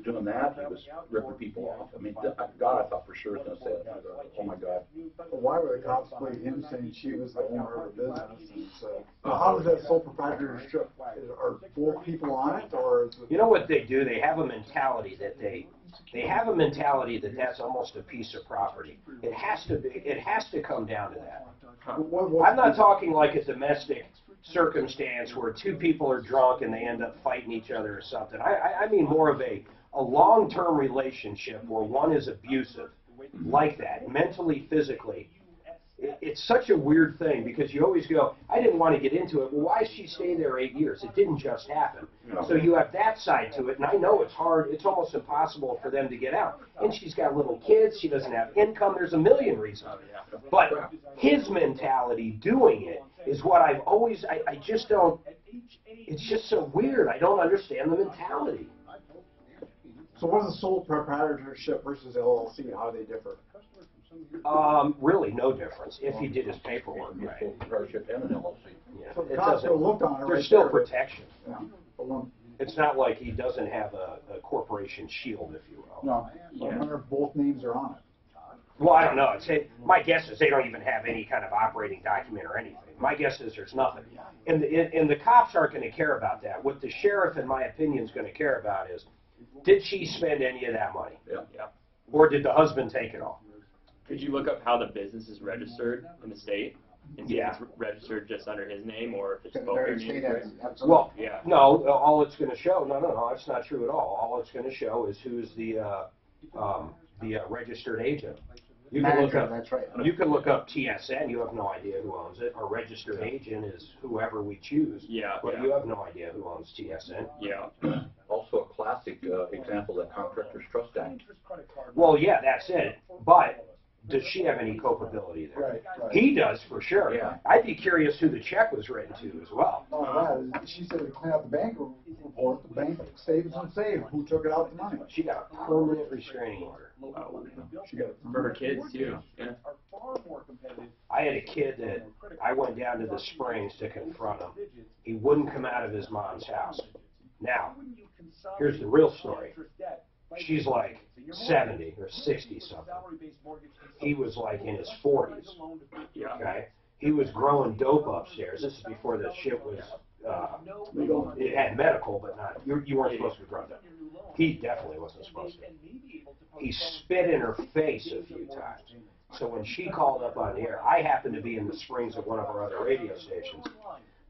S5: doing that. He was ripping people off. I mean, God, I thought for sure he was going to say that. Oh, my God.
S18: But why were the cops believe him saying she was the owner of the business? And so, how does that sole proprietorship, are 4 people on it, or is it...
S3: You know what they do? They have a mentality that that's almost a piece of property. It has to come down to that. I'm not talking like a domestic circumstance where 2 people are drunk and they end up fighting each other or something. I mean more of a long-term relationship where one is abusive, like that, mentally, physically. It's such a weird thing because you always go, I didn't want to get into it. Well, why did she stay there 8 years? It didn't just happen. So you have that side to it, and I know it's hard. It's almost impossible for them to get out. And she's got little kids. She doesn't have income. There's a million reasons. But his mentality doing it is what I've always, I just don't, it's just so weird. I don't understand the mentality.
S18: So what is the sole proprietorship versus LLC? How do they differ?
S3: Really no difference if he did his paperwork right.
S18: So the cops will look on it.
S3: There's still protection.
S18: Yeah.
S3: It's not like he doesn't have a corporation shield, if you will.
S18: No. I wonder if both names are on it.
S3: Well, I don't know. My guess is they don't even have any kind of operating document or anything. My guess is there's nothing. And the cops aren't going to care about that. What the sheriff, in my opinion, is going to care about is, did she spend any of that money?
S5: Yeah.
S3: Or did the husband take it all?
S16: Could you look up how the business is registered in the state? And see if it's registered just under his name or if it's both their names?
S3: Well, no, all it's going to show, no, that's not true at all. All it's going to show is who's the registered agent. You can look up,
S18: that's right.
S3: You can look up TSN. You have no idea who owns it. A registered agent is whoever we choose.
S16: Yeah.
S3: But you have no idea who owns TSN.
S16: Yeah.
S5: Also, a classic example of that Contractors Trust Act.
S3: Well, yeah, that's it. But does she have any culpability there?
S18: Right.
S3: He does, for sure.
S5: Yeah.
S3: I'd be curious who the check was written to as well.
S18: Oh, yeah. She said to clean out the bank report, the bank savings and save. Who took it out the money?
S3: She got a permanent restraining order.
S18: She got
S16: For her kids, too. Yeah.
S3: I had a kid that I went down to the Springs to confront him. He wouldn't come out of his mom's house. Now, here's the real story. She's like 70 or 60 something. He was like in his 40s. Okay? He was growing dope upstairs. This is before the shit was, it had medical, but not, you weren't supposed to be growing dope. He definitely wasn't supposed to. He spit in her face a few times. So when she called up on the air, I happened to be in the Springs at one of our other radio stations.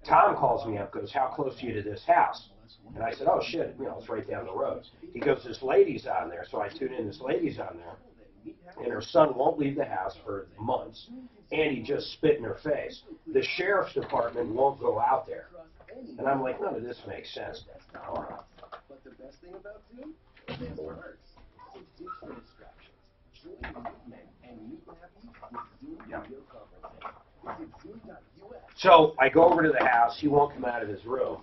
S3: Tom calls me up, goes, how close are you to this house? And I said, oh, shit, it's right down the road. He goes, this lady's on there. So I tune in, this lady's on there. And her son won't leave the house for months. And he just spit in her face. The sheriff's department won't go out there. And I'm like, none of this makes sense.
S6: But the best thing about Zoom, it works. It's digital instructions.
S3: So I go over to the house. He won't come out of his room.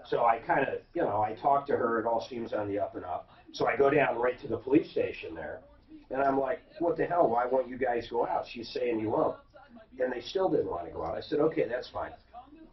S3: So I kind of, I talk to her. It all seems on the up and up. So I go down right to the police station there. And I'm like, what the hell? Why won't you guys go out? She's saying you won't. And they still didn't want to go out. I said, okay, that's fine.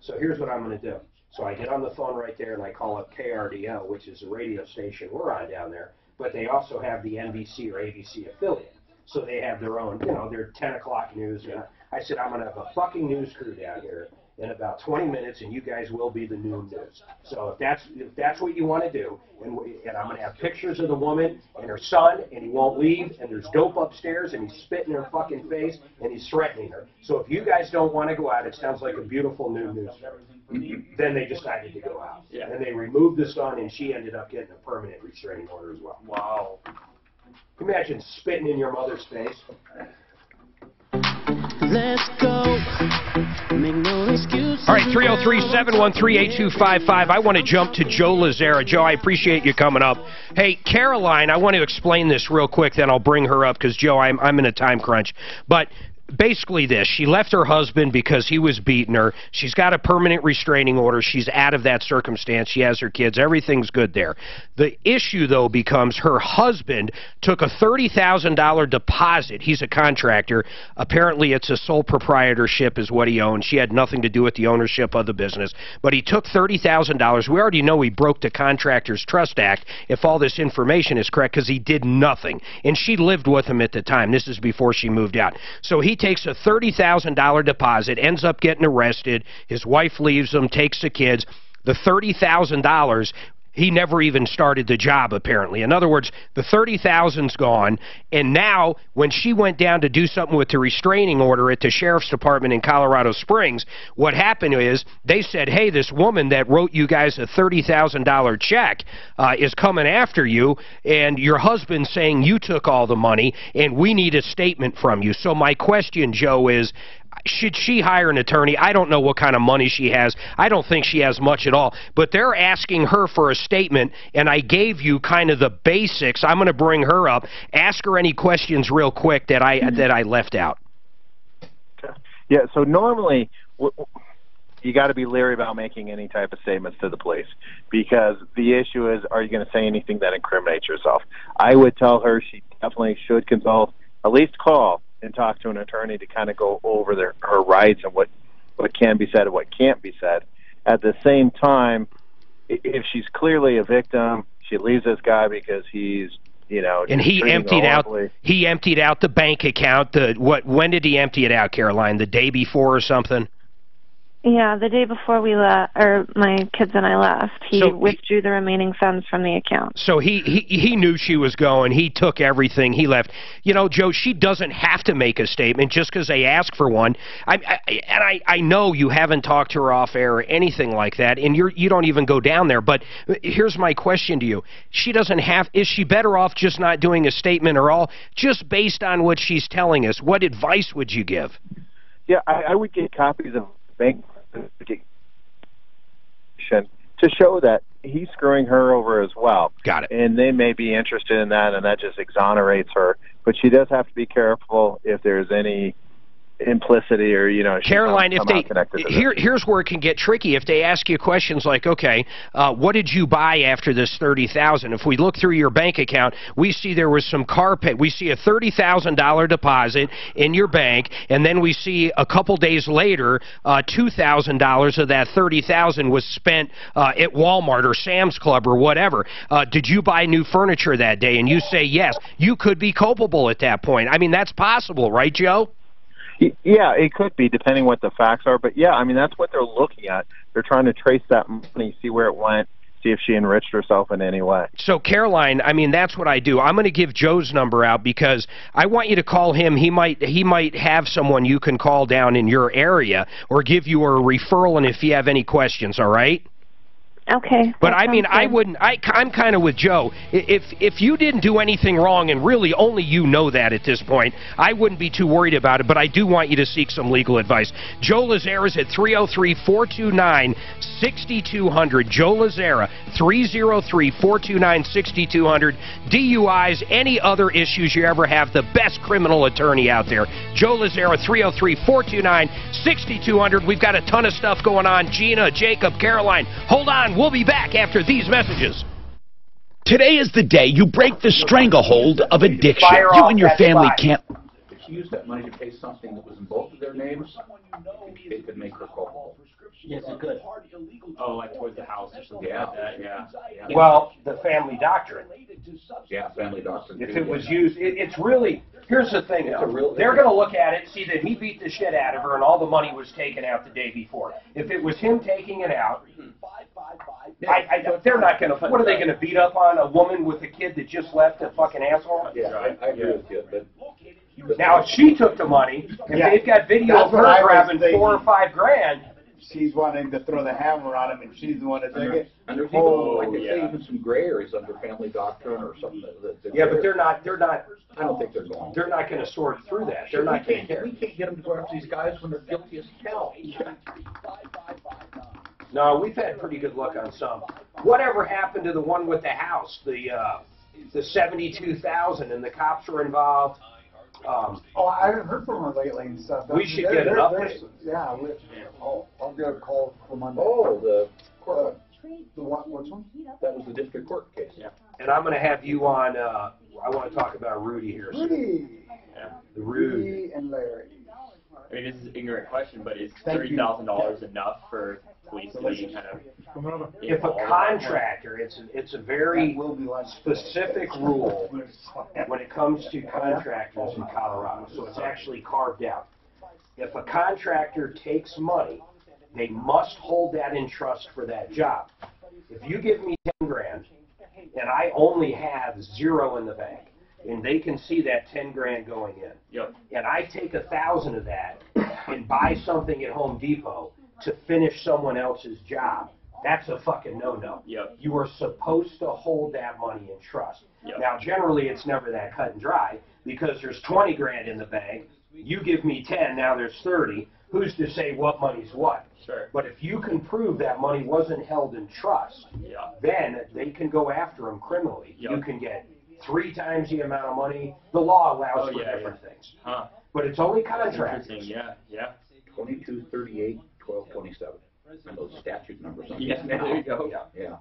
S3: So here's what I'm going to do. So I get on the phone right there and I call up KRDO, which is a radio station we're on down there. But they also have the NBC or ABC affiliate. So they have their own, their 10 o'clock news. And I said, I'm going to have a fucking news crew down here in about 20 minutes, and you guys will be the noon news. So if that's what you want to do, and I'm going to have pictures of the woman and her son, and he won't leave, and there's dope upstairs, and he's spitting in her fucking face, and he's threatening her. So if you guys don't want to go out, it sounds like a beautiful noon news story. Then they decided to go out. Yeah. And they removed the son, and she ended up getting a permanent restraining order as well.
S16: Wow.
S3: Imagine spitting in your mother's face.
S13: Let's go. Make no excuses.
S9: All right, 303-713-8255. I want to jump to Joe Lazara. Joe, I appreciate you coming up. Hey, Caroline, I want to explain this real quick, then I'll bring her up because, Joe, I'm in a time crunch. But basically this, she left her husband because he was beating her. She's got a permanent restraining order. She's out of that circumstance. She has her kids. Everything's good there. The issue, though, becomes her husband took a $30,000 deposit. He's a contractor. Apparently, it's a sole proprietorship is what he owns. She had nothing to do with the ownership of the business. But he took $30,000. We already know he broke the Contractors Trust Act, if all this information is correct, because he did nothing. And she lived with him at the time. This is before she moved out. So he takes a $30,000 deposit, ends up getting arrested. His wife leaves him, takes the kids. The $30,000, he never even started the job, apparently. In other words, the $30,000's gone, and now when she went down to do something with the restraining order at the sheriff's department in Colorado Springs, what happened is they said, hey, this woman that wrote you guys a $30,000 check is coming after you, and your husband's saying you took all the money, and we need a statement from you. So my question, Joe, is, should she hire an attorney? I don't know what kind of money she has. I don't think she has much at all. But they're asking her for a statement, and I gave you kind of the basics. I'm going to bring her up. Ask her any questions real quick that I left out.
S14: Yeah, so normally you got to be leery about making any type of statements to the police because the issue is, are you going to say anything that incriminates yourself? I would tell her she definitely should consult, at least call and talk to an attorney to kind of go over her rights and what can be said and what can't be said. At the same time, if she's clearly a victim, she leaves this guy because he's,
S9: and he emptied out the bank account. When did he empty it out, Caroline? The day before or something?
S11: Yeah, the day before we left, or my kids and I left, he withdrew the remaining funds from the account. So
S9: he knew she was going. He took everything. He left. Joe, she doesn't have to make a statement just because they ask for one. I know you haven't talked to her off air or anything like that, and you don't even go down there. But here's my question to you: is she better off just not doing a statement at all, just based on what she's telling us? What advice would you give?
S14: Yeah, I would get copies of bank to show that he's screwing her over as well.
S9: Got it.
S14: And they may be interested in that, and that just exonerates her. But she does have to be careful if there's any implicity or,
S9: Caroline, if they here's where it can get tricky. If they ask you questions like, okay, what did you buy after this $30,000? If we look through your bank account, we see there was some car pay. We see a $30,000 deposit in your bank, and then we see a couple days later, $2,000 of that $30,000 was spent at Walmart or Sam's Club or whatever. Did you buy new furniture that day? And you say yes. You could be culpable at that point. I mean, that's possible, right, Joe?
S14: Yeah, it could be, depending what the facts are. But, yeah, I mean, that's what they're looking at. They're trying to trace that money, see where it went, see if she enriched herself in any way.
S9: So, Caroline, I mean, that's what I do. I'm going to give Joe's number out because I want you to call him. He might have someone you can call down in your area or give you a referral, and if you have any questions, all right?
S11: Okay.
S9: But I mean, I wouldn't. I'm kind of with Joe. If you didn't do anything wrong, and really only you know that at this point, I wouldn't be too worried about it. But I do want you to seek some legal advice. Joe Lazzara is at 303-429-6200. Joe Lazzara, 303-429-6200. DUIs, any other issues you ever have, the best criminal attorney out there. Joe Lazzara, 303-429-6200. We've got a ton of stuff going on. Gina, Jacob, Caroline, hold on. We'll be back after these messages.
S15: Today is the day you break the stranglehold of addiction. You and your family can't...
S5: If she used that money to pay something that was in both of their names, it could make her culpable.
S16: Yes, it could. Oh, like towards the house or something like that, yeah.
S3: Well, the family doctrine.
S5: Yeah, family doctrine.
S3: If it was used, it's really, here's the thing, they're going to look at it, see that he beat the shit out of her and all the money was taken out the day before. If it was him taking it out, they're not going to, what are they going to beat up on a woman with a kid that just left a fucking asshole?
S5: Yeah, I agree with you, but...
S3: Now, if she took the money, and they've got video of her grabbing $4 or $5 grand,
S7: she's wanting to throw the hammer on him, and she's the one to take it.
S5: And there's even some gray areas under family doctrine or something.
S3: Yeah, but they're not.
S5: I don't think they're going.
S3: They're not going to sort through that. They're not going to care.
S5: We can't get them to go after these guys when they're guilty as hell.
S3: No, we've had pretty good luck on some. Whatever happened to the one with the house, the $72,000, and the cops were involved?
S18: I haven't heard from her lately and stuff.
S3: We should get an update.
S18: Yeah, I'll get a call for Monday.
S5: Oh, the court.
S18: The what? Which one?
S5: That was the district court case.
S3: Yeah. And I'm going to have you on. I want to talk about Rudy here.
S18: Rudy.
S3: Yeah. The Rudy
S18: and Larry.
S16: I mean, this is an ignorant question, but is $30,000 enough for police to be kind of...
S3: If a contractor, it's a very specific rule when it comes to contractors in Colorado, so it's actually carved out. If a contractor takes money, they must hold that in trust for that job. If you give me 10 grand and I only have 0 in the bank, and they can see that 10 grand going in, and I take 1,000 of that and buy something at Home Depot to finish someone else's job, that's a fucking no-no. You are supposed to hold that money in trust. Now, generally, it's never that cut and dry because there's 20 grand in the bank. You give me 10, now there's 30. Who's to say what money's what?
S16: Sure.
S3: But if you can prove that money wasn't held in trust, then they can go after them criminally. You can get 3 times the amount of money. The law allows for different things.
S16: Huh.
S3: But it's only contractors.
S16: Yeah.
S5: 22, 38, 12, 27. And those statute numbers.
S16: Yeah, there you go.
S5: Yeah.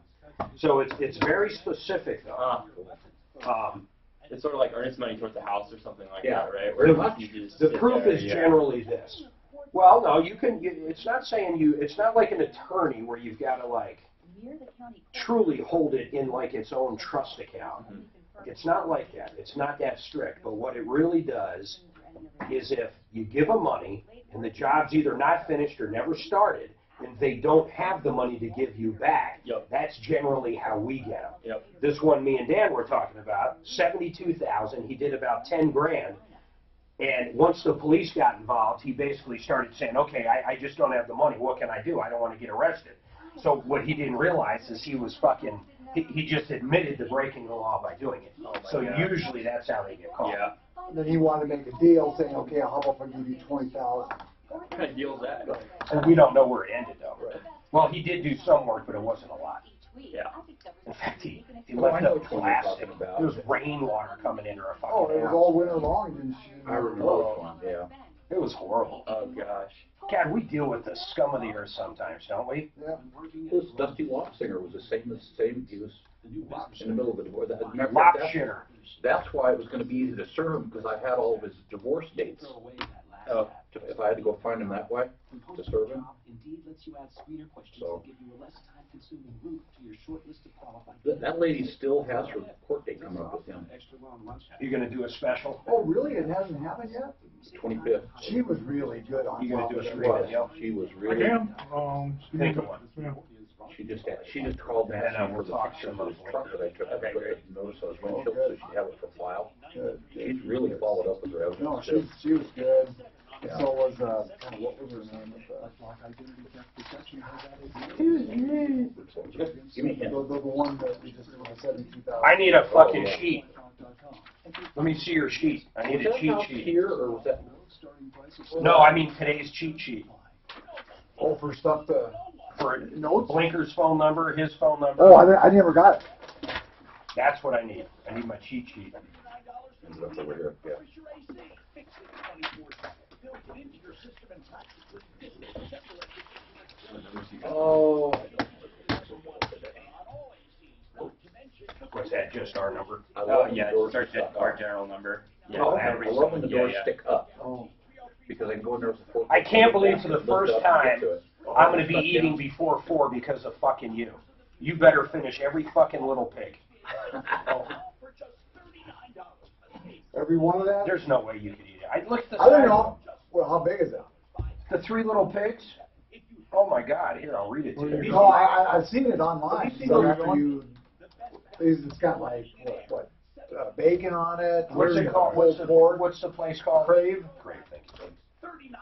S3: So it's very specific, though.
S16: It's sort of like earnest money towards the house or something like that, right?
S3: The proof is generally this. Well, no, it's not saying it's not like an attorney where you've got to, like, truly hold it in, like, its own trust account. It's not like that. It's not that strict. But what it really does is if you give them money and the job's either not finished or never started, and they don't have the money to give you back, that's generally how we get them. This one me and Dan were talking about, $72,000, he did about 10 grand. And once the police got involved, he basically started saying, okay, I just don't have the money. What can I do? I don't want to get arrested. So what he didn't realize is he was fucking, he just admitted to breaking the law by doing it. So usually that's how they get caught.
S18: And then he wanted to make a deal saying, okay, how about if I give you $20,000?
S16: What kind of deal is that?
S3: And we don't know where it ended, though. Well, he did do some work, but it wasn't a lot.
S16: Yeah.
S3: In fact, he left up plastic. There was rainwater coming in or a fucking
S18: Oh, it was all winter long, didn't you?
S5: I remember this one, yeah.
S3: It was horrible.
S16: Oh gosh.
S3: God, we deal with the scum of the earth sometimes, don't we?
S18: Yeah.
S5: This Dusty Lopsinger was the same. He was in the middle of the divorce.
S3: Lop shitter.
S5: That's why it was going to be easy to serve him, because I had all of his divorce dates.
S16: Oh.
S5: If I had to go find him that way to serve him. So that lady still has her court date coming up with him.
S3: You're going to do a special?
S18: Oh, really? It hasn't happened yet?
S5: 25th.
S18: She was really good on
S3: You're going to do a
S18: top of
S3: screen
S18: it.
S3: video?
S5: She was really.
S3: Think of one.
S5: She just called me
S3: And
S5: asking
S3: we'll
S5: for
S3: talk
S5: the
S3: to
S5: picture of the truck that I took. I noticed on his windshield, so she had it for file.
S18: Good.
S5: She's really followed up with her evidence.
S18: No,
S5: too.
S18: she was good. Yeah. So was, what was her name?
S5: Give me a hint.
S18: The one that we just did with the 72,000.
S3: I need a fucking sheet. Let me see your sheet. I need a cheat sheet.
S5: Here, or was that?
S3: No, I mean today's cheat sheet.
S18: Oh, for stuff to...
S3: For
S18: notes?
S3: Blinker's phone number, his phone number.
S18: Oh, I never got it.
S3: That's what I need. I need my cheat sheet.
S5: Over here. Yeah. Oh.
S3: Was that just our number?
S16: Oh yeah, it starts at our general number. Yeah.
S5: Oh, I love when the doors stick up. Oh. Because I can go in there with a fork.
S3: I can't believe for the first time I'm going to be eating before 4 because of fucking you. You better finish every fucking little pig. Oh.
S18: Every one of that?
S3: There's no way you could eat it. I looked at the
S18: I don't know. Well, how big is it?
S3: The 3 little pigs? Oh my God! Here, I'll read it to you.
S18: No, I've seen it online. So after you, it's got like what bacon on it.
S3: What's it called? What's the place called?
S18: Crave.
S3: Crave, thank you.
S19: 39.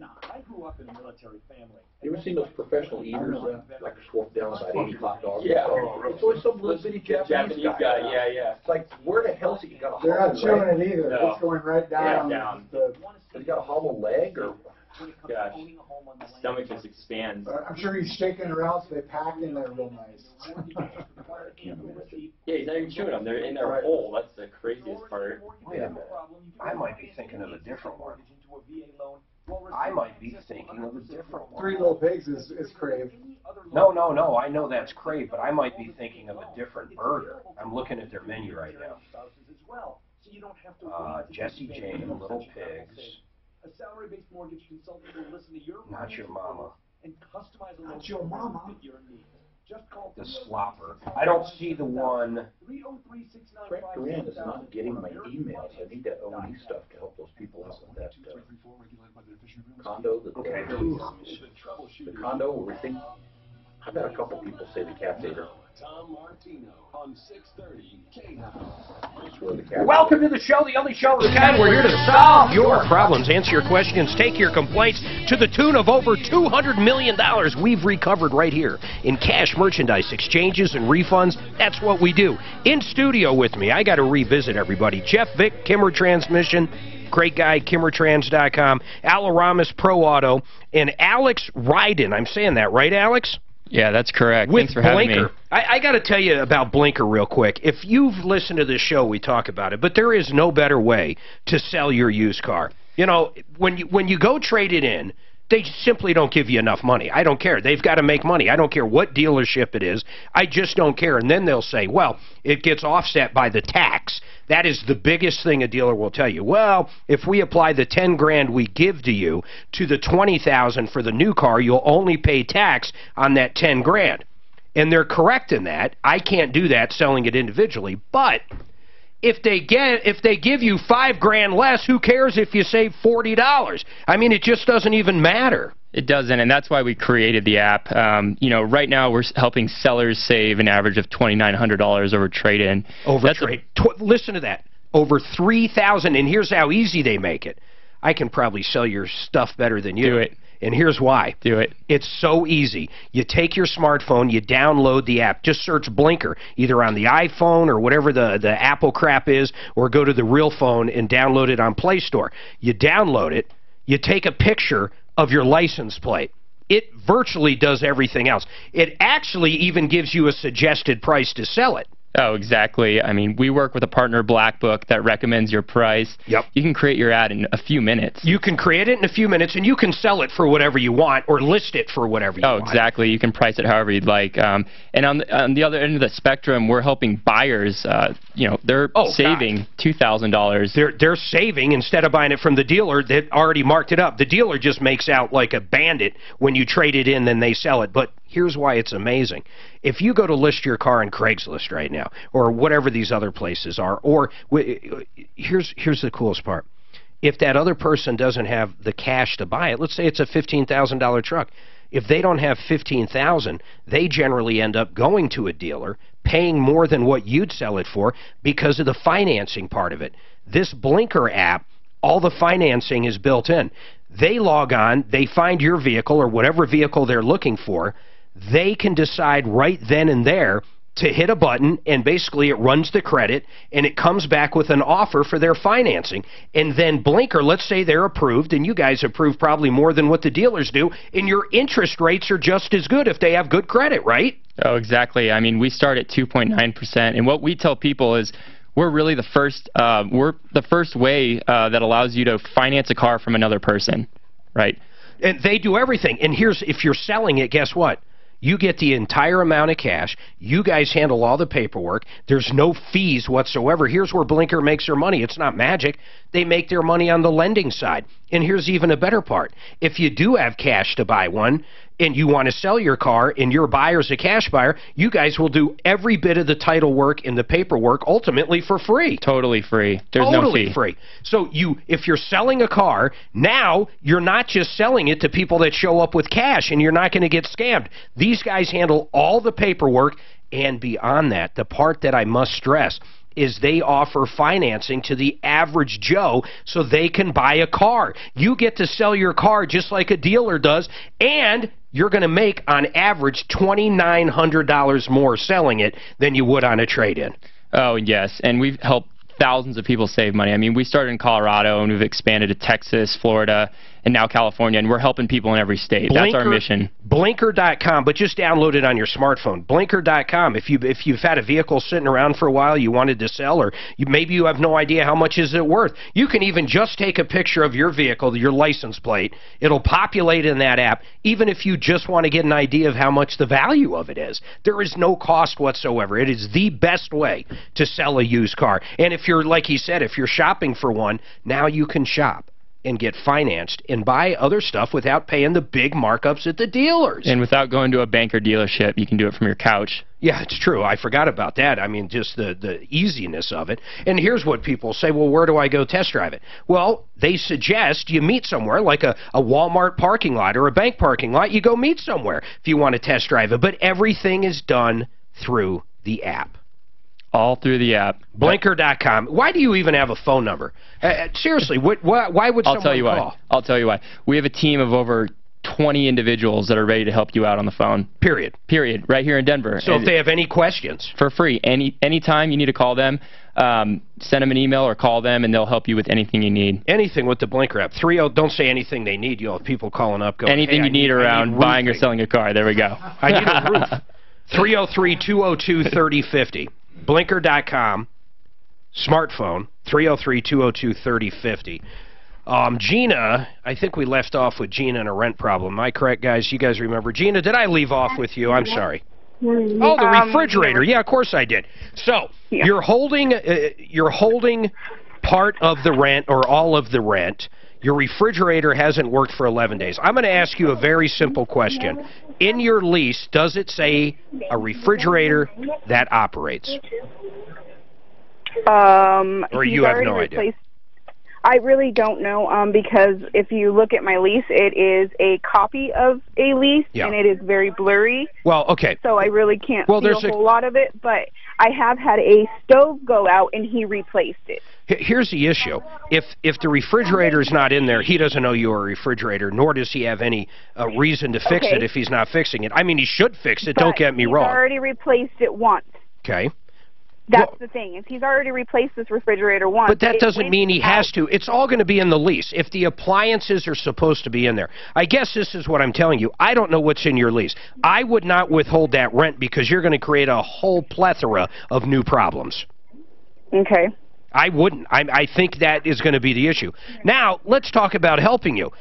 S19: I grew up in a military family.
S5: You ever seen those professional eaters like swoop down about 80 hot dogs?
S16: Yeah.
S5: It's always some little bitty Japanese guy.
S16: Yeah, yeah.
S5: It's like, where the hell's he got a
S18: They're not
S5: hollow
S18: chewing
S5: leg?
S18: it either.
S16: No.
S18: It's going right down.
S16: Yeah, down.
S5: Has he got a hollow leg or?
S16: Gosh. Stomach just expands.
S18: I'm sure he's shaking it around so they pack in there real nice.
S16: Yeah, he's not even chewing them. They're in their hole. That's the craziest part.
S3: Wait a minute. I might be thinking of a different one. I might be thinking of a different one.
S18: 3 Little Pigs is Crave.
S3: No. I know that's Crave, but I might be thinking of a different burger. I'm looking at their menu right now. Jesse Jane, Little Pigs.
S19: A salary-based mortgage consultant will listen to your
S3: Not your mama.
S19: and customize a
S18: Not your mama.
S19: to fit your needs. Just call
S3: The Slopper. I don't see the one.
S5: Frank Duran is not getting my emails. I need that O&E stuff to help those people out with that condo.
S3: Okay, here we go.
S5: The condo where we think. I've had a couple people say the cat's ate her.
S6: Tom Martino on 630
S9: Welcome to the show, the only show of the kind. We're here to solve your problems, answer your questions, take your complaints to the tune of over $200 million we've recovered right here in cash merchandise exchanges and refunds. That's what we do. In studio with me, I got to revisit everybody. Jeff Vick, Kimmer Transmission. Great guy, KimmerTrans.com. Al Aramis, Pro Auto. And Alex Ryden. I'm saying that right, Alex?
S17: Yeah, that's correct.
S9: With
S17: Thanks for having me.
S9: I got to tell you about Blinker real quick. If you've listened to this show, we talk about it, but there is no better way to sell your used car. You know, when you go trade it in, they simply don't give you enough money. I don't care. They've got to make money. I don't care what dealership it is. I just don't care. And then they'll say, well, it gets offset by the tax. That is the biggest thing a dealer will tell you. Well, if we apply the $10,000 we give to you to the $20,000 for the new car, you'll only pay tax on that $10,000. And they're correct in that. I can't do that selling it individually. But if they give you $5,000 less, who cares if you save $40? I mean, it just doesn't even matter.
S17: It doesn't, and that's why we created the app. You know, right now we're helping sellers save an average of $2,900 over trade-in.
S9: Listen to that. Over $3,000, and here's how easy they make it. I can probably sell your stuff better than you.
S17: Do it.
S9: And here's why.
S17: Do it.
S9: It's so easy. You take your smartphone, you download the app. Just search Blinker, either on the iPhone or whatever the Apple crap is, or go to the real phone and download it on Play Store. You download it, you take a picture of your license plate. It virtually does everything else. It actually even gives you a suggested price to sell it.
S17: Oh, exactly. I mean, we work with a partner, Black Book, that recommends your price.
S9: Yep.
S17: You can create your ad in a few minutes.
S9: You can create it in a few minutes, and you can sell it for whatever you want or list it for whatever you want.
S17: Oh, exactly. You can price it however you'd like. And on the other end of the spectrum, we're helping buyers. You know, they're saving $2,000.
S9: They're saving instead of buying it from the dealer that already marked it up. The dealer just makes out like a bandit when you trade it in, then they sell it. But here's why it's amazing. If you go to list your car on Craigslist right now, or whatever these other places are, or here's the coolest part. If that other person doesn't have the cash to buy it, let's say it's a $15,000 truck. If they don't have $15,000, they generally end up going to a dealer, paying more than what you'd sell it for because of the financing part of it. This Blinker app, all the financing is built in. They log on, they find your vehicle or whatever vehicle they're looking for. They can decide right then and there to hit a button, and basically it runs the credit, and it comes back with an offer for their financing. And then Blinker, let's say they're approved, and you guys approve probably more than what the dealers do, and your interest rates are just as good if they have good credit, right?
S17: Oh, exactly. I mean, we start at 2.9%, and what we tell people is we're really the first way that allows you to finance a car from another person, right?
S9: And they do everything. And here's, if you're selling it, guess what? You get the entire amount of cash. You guys handle all the paperwork. There's no fees whatsoever. Here's where Blinker makes their money. It's not magic. They make their money on the lending side. And here's even a better part. If you do have cash to buy one, and you want to sell your car, and your buyer's a cash buyer, you guys will do every bit of the title work and the paperwork ultimately for free.
S17: Totally free. There's no fee.
S9: Totally free. So if you're selling a car, now you're not just selling it to people that show up with cash, and you're not going to get scammed. These guys handle all the paperwork, and beyond that, the part that I must stress is they offer financing to the average Joe so they can buy a car. You get to sell your car just like a dealer does, and you're going to make, on average, $2,900 more selling it than you would on a trade-in.
S17: Oh, yes, and we've helped thousands of people save money. I mean, we started in Colorado, and we've expanded to Texas, Florida, and now California, and we're helping people in every state. That's our mission.
S9: Blinker.com, but just download it on your smartphone. Blinker.com. If you've had a vehicle sitting around for a while you wanted to sell, or maybe you have no idea how much is it worth, you can even just take a picture of your vehicle, your license plate. It'll populate in that app, even if you just want to get an idea of how much the value of it is. There is no cost whatsoever. It is the best way to sell a used car. And if you're, like he said, if you're shopping for one, now you can shop and get financed and buy other stuff without paying the big markups at the dealers.
S17: And without going to a bank or dealership, you can do it from your couch.
S9: Yeah, it's true. I forgot about that. I mean, just the easiness of it. And here's what people say, well, where do I go test drive it? Well, they suggest you meet somewhere, like a Walmart parking lot or a bank parking lot. You go meet somewhere if you want to test drive it. But everything is done through the app.
S17: All through the app.
S9: Blinker.com. Why do you even have a phone number? Seriously, why would someone call?
S17: I'll tell you why. We have a team of over 20 individuals that are ready to help you out on the phone.
S9: Period.
S17: Period. Right here in Denver.
S9: So if they have any questions?
S17: For free. Anytime you need to call them, send them an email or call them, and they'll help you with anything you need.
S9: Anything with the Blinker app. Don't say anything they need. You'll have people calling up going,
S17: anything
S9: hey,
S17: you need around buying or selling a car. There we go.
S9: I need a roof. 303-202-3050. Blinker.com, smartphone, 303-202-3050. Gina, I think we left off with Gina and a rent problem. Am I correct, guys? You guys remember Gina? Did I leave off with you? I'm sorry. Oh, the refrigerator. Yeah, of course I did. So you're holding part of the rent or all of the rent. Your refrigerator hasn't worked for 11 days. I'm going to ask you a very simple question. In your lease, does it say a refrigerator that operates? Or you have no idea?
S12: I really don't know, because if you look at my lease, it is a copy of a lease, and it is very blurry.
S9: Well, okay.
S12: So I really can't see a whole lot of it, but I have had a stove go out, and he replaced it.
S9: Here's the issue. If the refrigerator's not in there, he doesn't owe you a refrigerator, nor does he have any reason to fix it if he's not fixing it. I mean, he should fix it, don't get me wrong.
S12: He's already replaced it once.
S9: Okay.
S12: That's the thing. If he's already replaced this refrigerator once.
S9: But that doesn't mean he has to. It's all going to be in the lease. If the appliances are supposed to be in there. I guess this is what I'm telling you. I don't know what's in your lease. I would not withhold that rent because you're going to create a whole plethora of new problems.
S12: Okay.
S9: I wouldn't. I think that is going to be the issue. Now, let's talk about helping you.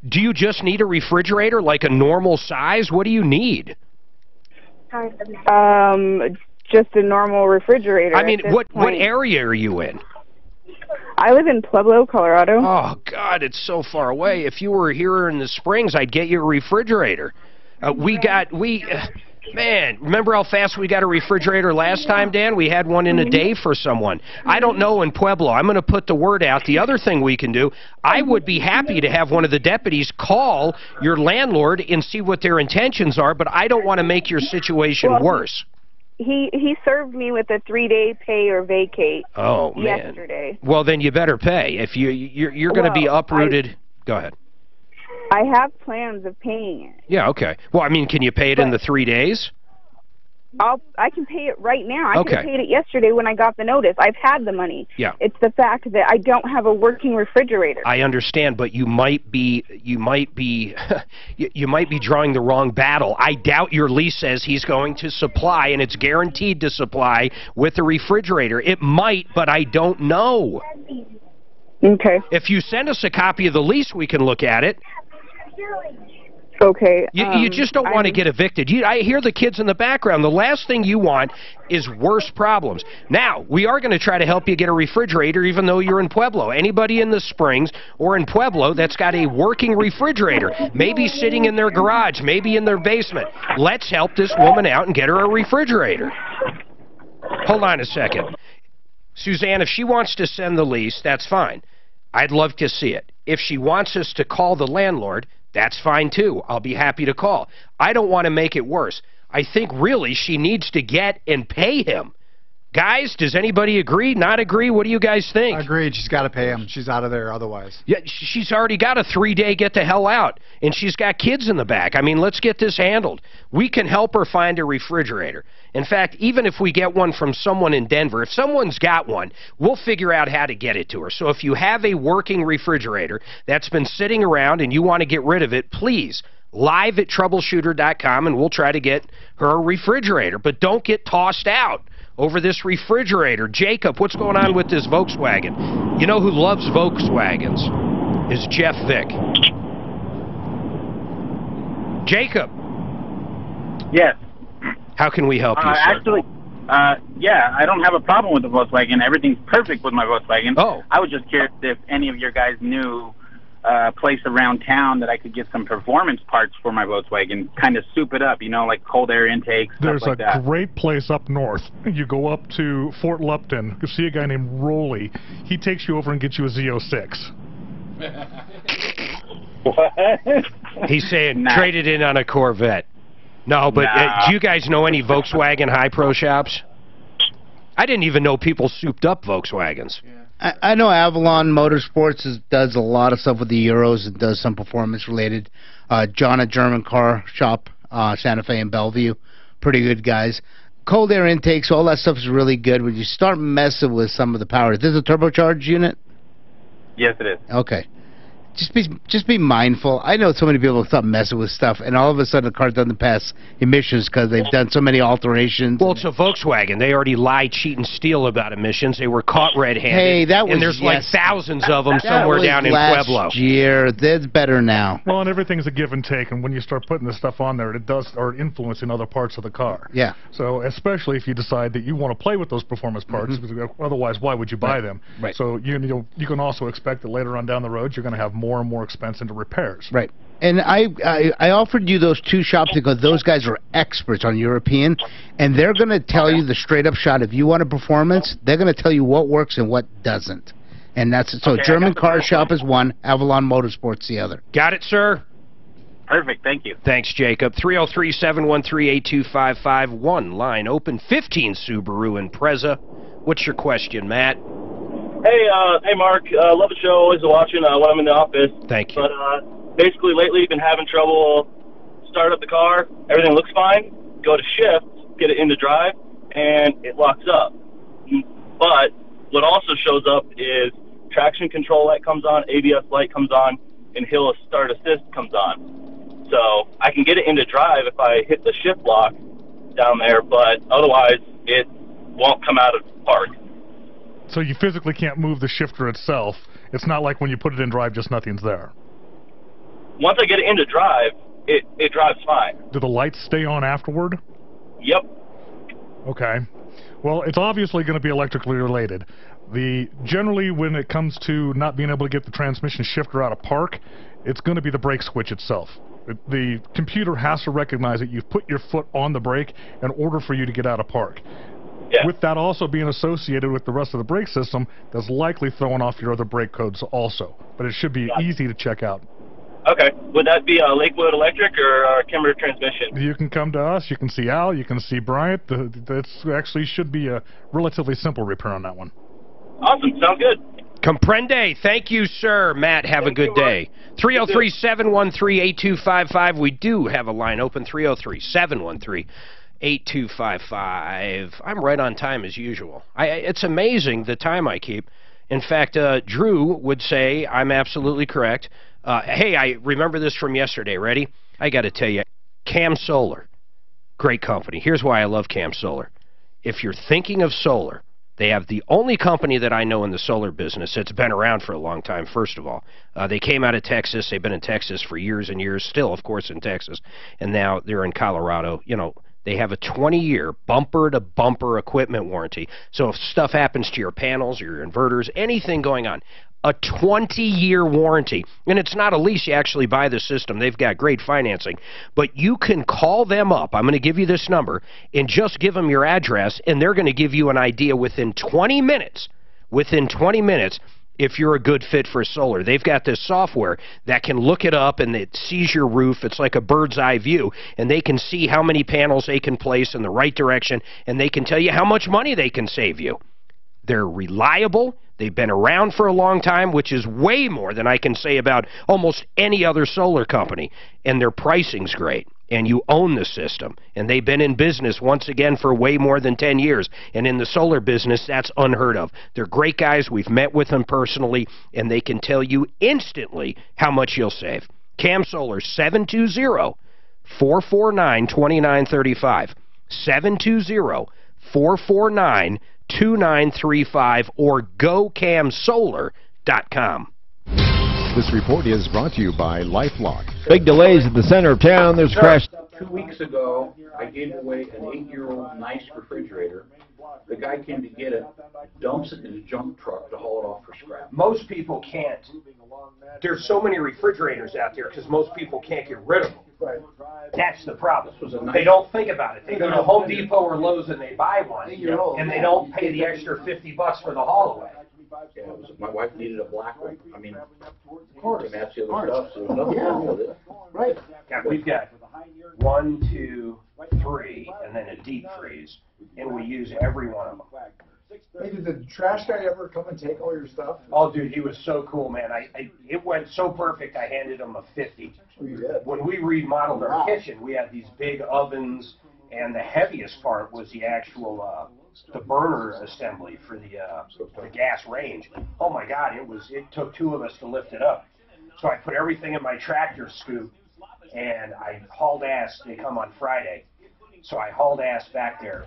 S9: Do you just need a refrigerator, like a normal size? What do you need?
S12: Just a normal refrigerator.
S9: I mean, what area are you in?
S12: I live in Pueblo, Colorado.
S9: Oh, God, it's so far away. If you were here in the Springs, I'd get you a refrigerator. Man, remember how fast we got a refrigerator last time, Dan? We had one in a day for someone. I don't know in Pueblo. I'm going to put the word out. The other thing we can do, I would be happy to have one of the deputies call your landlord and see what their intentions are, but I don't want to make your situation worse.
S12: He served me with a 3-day pay or vacate yesterday.
S9: Well, then you better pay. If you're going to be uprooted. Go ahead.
S12: I have plans of paying it.
S9: Yeah, okay. Well, I mean, can you pay it in the 3 days?
S12: I can pay it right now. I could have paid it yesterday when I got the notice. I've had the money.
S9: Yeah.
S12: It's the fact that I don't have a working refrigerator.
S9: I understand, but you might be drawing the wrong battle. I doubt your lease says he's going to supply, and it's guaranteed to supply with a refrigerator. It might, but I don't know.
S12: Okay.
S9: If you send us a copy of the lease, we can look at it.
S12: Okay.
S9: You just don't want to get evicted. I hear the kids in the background. The last thing you want is worse problems. Now, we are going to try to help you get a refrigerator even though you're in Pueblo. Anybody in the Springs or in Pueblo that's got a working refrigerator, maybe sitting in their garage, maybe in their basement, let's help this woman out and get her a refrigerator. Hold on a second. Suzanne, if she wants to send the lease, that's fine. I'd love to see it. If she wants us to call the landlord, that's fine too. I'll be happy to call. I don't want to make it worse. I think really she needs to get and pay him. Guys, does anybody agree, not agree? What do you guys think?
S2: Agreed. She's got to pay him. She's out of there otherwise.
S9: Yeah, she's already got a 3-day get the hell out, and she's got kids in the back. I mean, let's get this handled. We can help her find a refrigerator. In fact, even if we get one from someone in Denver, if someone's got one, we'll figure out how to get it to her. So if you have a working refrigerator that's been sitting around and you want to get rid of it, please, live at troubleshooter.com, and we'll try to get her a refrigerator. But don't get tossed out over this refrigerator. Jacob, what's going on with this Volkswagen? You know who loves Volkswagens is Jeff Vick. Jacob.
S21: Yes.
S9: How can we help you, sir?
S21: Actually, yeah, I don't have a problem with the Volkswagen. Everything's perfect with my Volkswagen.
S9: Oh.
S21: I was just curious if any of your guys knew a place around town that I could get some performance parts for my Volkswagen, kind of soup it up, you know, like cold air intakes,
S2: There's
S21: stuff like that.
S2: There's a great place up north. You go up to Fort Lupton, you see a guy named Roley. He takes you over and gets you a Z06.
S21: What?
S9: He's saying trade it in on a Corvette. No, but do you guys know any Volkswagen high pro shops? I didn't even know people souped up Volkswagens.
S8: Yeah. I know Avalon Motorsports does a lot of stuff with the Euros and does some performance-related. John at German Car Shop, Santa Fe and Bellevue, pretty good guys. Cold air intakes, all that stuff is really good. When you start messing with some of the power, is this a turbocharged unit?
S21: Yes, it is.
S8: Okay. Just be mindful. I know so many people stop messing with stuff, and all of a sudden the car doesn't pass emissions because they've done so many alterations.
S9: Well, it's a Volkswagen. They already lie, cheat, and steal about emissions. They were caught red-handed.
S8: Hey, that was
S9: and there's like thousands of them
S8: that
S9: somewhere
S8: was
S9: down in
S8: last
S9: Pueblo.
S8: Year, that's better now.
S2: Well, and everything's a give and take, and when you start putting this stuff on there, it does start influencing other parts of the car.
S8: Yeah.
S2: So especially if you decide that you want to play with those performance parts, because otherwise, why would you buy them?
S8: Right.
S2: So you can also expect that later on down the road, you're going to have more and more expense into repairs.
S8: Right. And I offered you those two shops because those guys are experts on European, and they're going to tell you the straight-up shot. If you want a performance, they're going to tell you what works and what doesn't. And that's it. So
S21: Okay,
S8: German Car Shop is one, Avalon Motorsports the other.
S9: Got it, sir?
S21: Perfect. Thank you.
S9: Thanks, Jacob. 303-713-8255. One line open. 15 Subaru Impreza. What's your question, Matt?
S22: Hey, Mark. Love the show. Always watching when I'm in the office.
S9: Thank you.
S22: But basically, lately, been having trouble start up the car. Everything looks fine. Go to shift, get it into drive, and it locks up. But what also shows up is traction control light comes on, ABS light comes on, and hill start assist comes on. So I can get it into drive if I hit the shift lock down there, but otherwise it won't come out of park.
S2: So you physically can't move the shifter itself. It's not like when you put it in drive, just nothing's there.
S22: Once I get it into drive, it drives fine.
S2: Do the lights stay on afterward?
S22: Yep.
S2: Okay. Well, it's obviously going to be electrically related. Generally, when it comes to not being able to get the transmission shifter out of park, it's going to be the brake switch itself. The computer has to recognize that you've put your foot on the brake in order for you to get out of park.
S22: Yeah.
S2: With that also being associated with the rest of the brake system, that's likely throwing off your other brake codes also. But it should be easy to check out.
S22: Okay. Would that be Lakewood Electric or Kimber Transmission?
S2: You can come to us. You can see Al. You can see Bryant. That's actually should be a relatively simple repair on that one.
S22: Awesome. Sounds good.
S9: Comprende. Thank you, sir. Matt, have a good day. 303-713-8255. We do have a line open. 303-713-8255. I'm right on time as usual. It's amazing the time I keep. In fact, Drew would say I'm absolutely correct. Hey, I remember this from yesterday. Ready? I got to tell you, Cam Solar, great company. Here's why I love Cam Solar. If you're thinking of solar, they have the only company that I know in the solar business that's been around for a long time, first of all. They came out of Texas. They've been in Texas for years and years, still, of course, in Texas. And now they're in Colorado. You know, they have a 20-year bumper-to-bumper equipment warranty. So if stuff happens to your panels or your inverters, anything going on, a 20-year warranty. And it's not a lease. You actually buy the system. They've got great financing. But you can call them up. I'm going to give you this number and just give them your address, and they're going to give you an idea within 20 minutes. Within 20 minutes, if you're a good fit for solar. They've got this software that can look it up, and it sees your roof. It's like a bird's eye view, and they can see how many panels they can place in the right direction, and they can tell you how much money they can save you. They're reliable. They've been around for a long time, which is way more than I can say about almost any other solar company. And their pricing's great. And you own the system. And they've been in business, once again, for way more than 10 years. And in the solar business, that's unheard of. They're great guys. We've met with them personally. And they can tell you instantly how much you'll save. Cam Solar, 720-449-2935. 720-449-2935. 2935 or gocamsolar.com.
S1: This report is brought to you by LifeLock.
S20: Big delays at the center of town. There's a crash.
S5: 2 weeks ago, I gave away an 8-year-old nice refrigerator. The guy came to get it, dumps it in a junk truck to haul it off for scrap.
S3: Most people can't. There's so many refrigerators out there because most people can't get rid of them.
S18: Right.
S3: That's the problem. They don't think about it. They go to Home Depot or Lowe's and they buy one, and they don't pay the extra $50 for the haul away.
S5: Yeah, my wife needed a black one. I mean, of course, to match the other stuff, so there's nothing wrong with it.
S18: Right.
S3: Yeah, we've got 1, 2, 3, and then a deep freeze, and we use every one of them.
S18: Hey, did the trash guy ever come and take all your stuff?
S3: Oh, dude, he was so cool, man. It went so perfect, I handed him a 50. When we remodeled our kitchen, we had these big ovens, and the heaviest part was the actual the burner assembly for the gas range. Oh my God, it took 2 of us to lift it up. So I put everything in my tractor scoop, and I hauled ass. They come on Friday, so I hauled ass back there.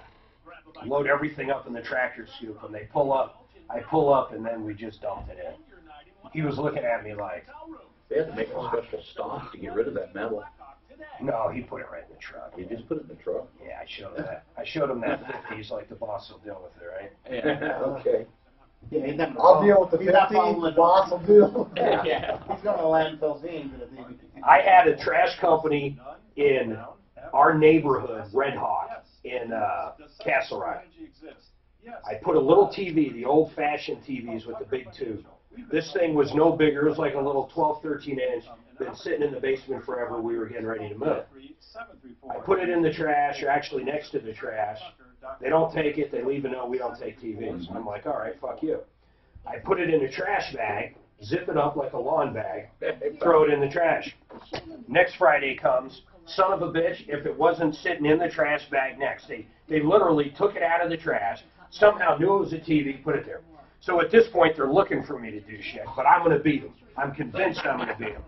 S3: Load everything up in the tractor scoop. When they pull up, I pull up, and then we just dumped it in. He was looking at me like...
S5: They had to make a special stock to get rid of that metal.
S3: No, he put it right in the truck.
S5: You just put it in the truck?
S3: Yeah, I showed him that. I showed him that 50. He's like, the boss will deal with it, right?
S5: Yeah. Okay.
S18: Yeah, I'll deal with the 50. The boss will deal.
S7: Yeah. He's going to landfill scene.
S3: I had a trash company in our neighborhood, Red Hawk, in Castle Rock. I put a little TV, the old-fashioned TVs with the big tube. This thing was no bigger. It was like a little 12, 13-inch. Been sitting in the basement forever. We were getting ready to move. I put it in the trash, or actually next to the trash. They don't take it. They leave a note, we don't take TVs. I'm like, all right, fuck you. I put it in a trash bag, zip it up like a lawn bag, throw it in the trash. Next Friday comes, son of a bitch, if it wasn't sitting in the trash bag next. They literally took it out of the trash, somehow knew it was a TV, put it there. So at this point, they're looking for me to do shit, but I'm going to beat them. I'm convinced I'm going to beat them.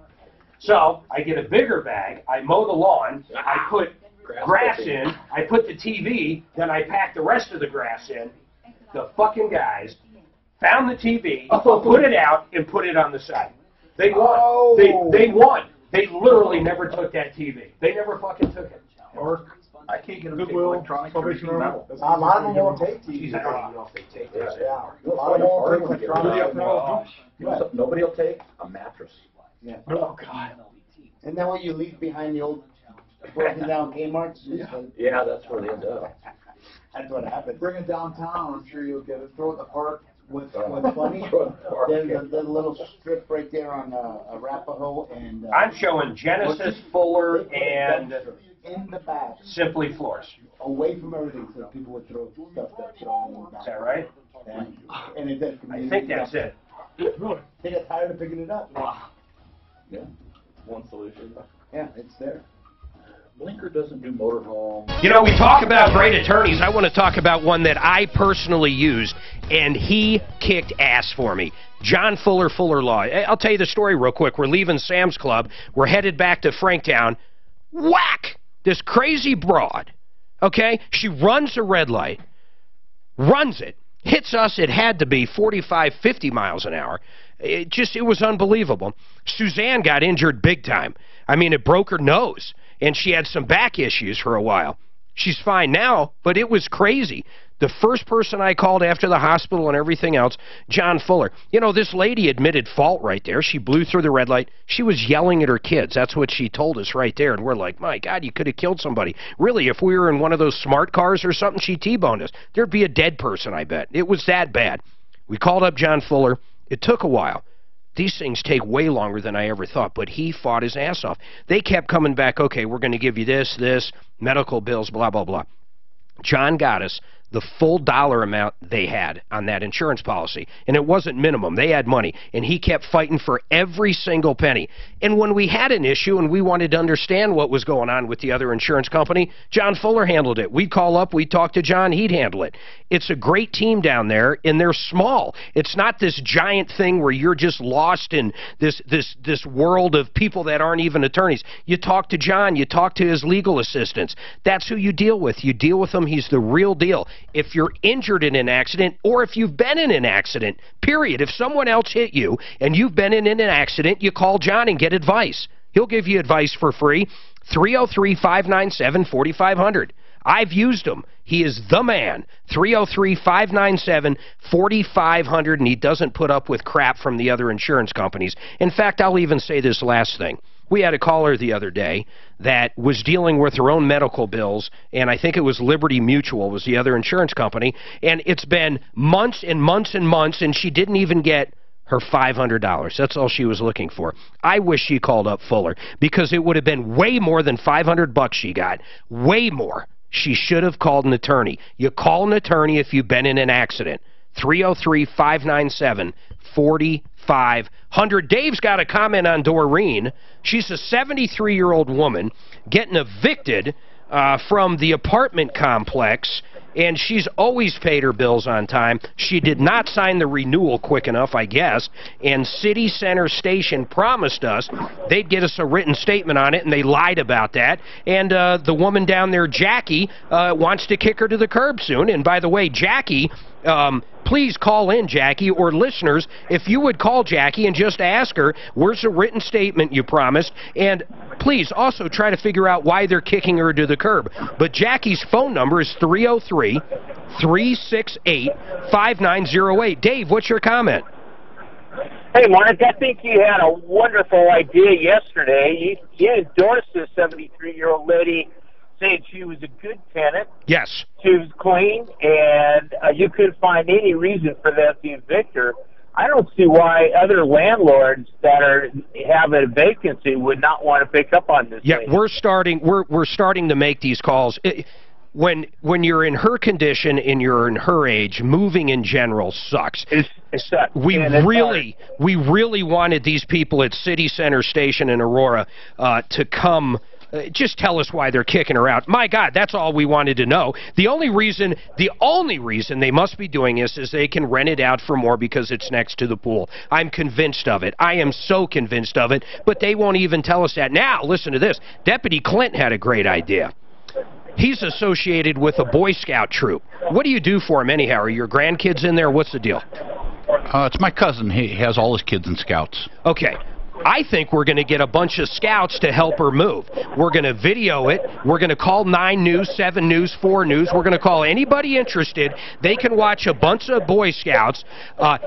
S3: So I get a bigger bag, I mow the lawn, I put grass in, I put the TV, then I pack the rest of the grass in. The fucking guys found the TV, put it out, and put it on the side. They won. They won. They literally never took that TV. They never fucking took it.
S5: Or I can't get them to take electronics or metal.
S18: A lot of them won't take TVs.
S3: I don't even know if they take this.
S18: Yeah. A lot of them won't take electronics.
S5: Nobody will take a mattress.
S18: Yeah.
S2: Oh, God.
S7: Isn't that what you leave behind the old broken down Kmart's?
S5: Yeah, that's where they end up.
S7: That's what happens.
S18: Bring it downtown, I'm sure you'll get it. Throw it in the park. What's funny, there's a little strip right there on Arapahoe and...
S3: I'm showing Genesis, Fuller, and
S7: in the back.
S3: Simply Floors.
S7: Away from everything, so people would throw stuff that's thrown in the back.
S3: Is that right?
S7: And it does.
S3: I think that's it.
S7: They got tired of picking it up.
S5: Yeah. One solution.
S7: Yeah, it's there.
S5: Blinker doesn't do motorhome.
S9: You know, we talk about great attorneys. I want to talk about one that I personally used, and he kicked ass for me. John Fuller, Fuller Law. I'll tell you the story real quick. We're leaving Sam's Club. We're headed back to Franktown. Whack! This crazy broad, okay? She runs a red light, runs it, hits us. It had to be 45, 50 miles an hour. It was unbelievable. Suzanne got injured big time. I mean, it broke her nose, and she had some back issues for a while. She's fine now, but it was crazy. The first person I called after the hospital and everything else, John Fuller. You know, this lady admitted fault right there. She blew through the red light. She was yelling at her kids. That's what she told us right there. And we're like, my God, you could have killed somebody. Really, if we were in one of those smart cars or something, she T-boned us. There'd be a dead person, I bet. It was that bad. We called up John Fuller. It took a while. These things take way longer than I ever thought, but he fought his ass off. They kept coming back, okay, we're going to give you this, medical bills, blah, blah, blah. John got us the full dollar amount they had on that insurance policy. And it wasn't minimum. They had money. And he kept fighting for every single penny. And when we had an issue and we wanted to understand what was going on with the other insurance company, John Fuller handled it. We'd call up, we'd talk to John, he'd handle it. It's a great team down there, and they're small. It's not this giant thing where you're just lost in this world of people that aren't even attorneys. You talk to John, you talk to his legal assistants. That's who you deal with. You deal with him. He's the real deal. If you're injured in an accident, or if you've been in an accident, period. If someone else hit you and you've been in an accident, you call John and get advice. He'll give you advice for free. 303-597-4500. I've used him. He is the man. 303-597-4500, and he doesn't put up with crap from the other insurance companies. In fact, I'll even say this last thing. We had a caller the other day that was dealing with her own medical bills, and I think it was Liberty Mutual was the other insurance company, and it's been months and months and months, and she didn't even get her $500. That's all she was looking for. I wish she called up Fuller, because it would have been way more than $500 she got. Way more. She should have called an attorney. You call an attorney if you've been in an accident. 303-597-4500. Dave's got a comment on Doreen. She's a 73-year-old woman getting evicted from the apartment complex, and she's always paid her bills on time. She did not sign the renewal quick enough, I guess, and City Center Station promised us they'd get us a written statement on it, and they lied about that. And the woman down there, Jackie, wants to kick her to the curb soon. And by the way, Jackie, please call in, Jackie, or listeners, if you would call Jackie and just ask her, where's the written statement you promised? And please also try to figure out why they're kicking her to the curb. But Jackie's phone number is 303-368-5908. Dave, what's your comment?
S4: Hey, Mark, I think you had a wonderful idea yesterday. You endorsed this 73-year-old lady, saying she was a good tenant.
S9: Yes.
S4: She was clean, and you couldn't find any reason for them to evict her. I don't see why other landlords that have a vacancy would not want to pick up on this.
S9: Yeah,
S4: lady.
S9: we're starting to make these calls. When you're in her condition and you're in her age, moving in general sucks.
S4: It sucks.
S9: We really wanted these people at City Center Station in Aurora to come Just tell us why they're kicking her out. My God, that's all we wanted to know. The only reason they must be doing this is they can rent it out for more because it's next to the pool. I'm convinced of it. I am so convinced of it, but they won't even tell us that. Now, listen to this. Deputy Clint had a great idea. He's associated with a Boy Scout troop. What do you do for him anyhow? Are your grandkids in there? What's the deal?
S5: It's my cousin. He has all his kids in Scouts.
S9: Okay. I think we're going to get a bunch of scouts to help her move. We're going to video it. We're going to call 9 News, 7 News, 4 News. We're going to call anybody interested. They can watch a bunch of Boy Scouts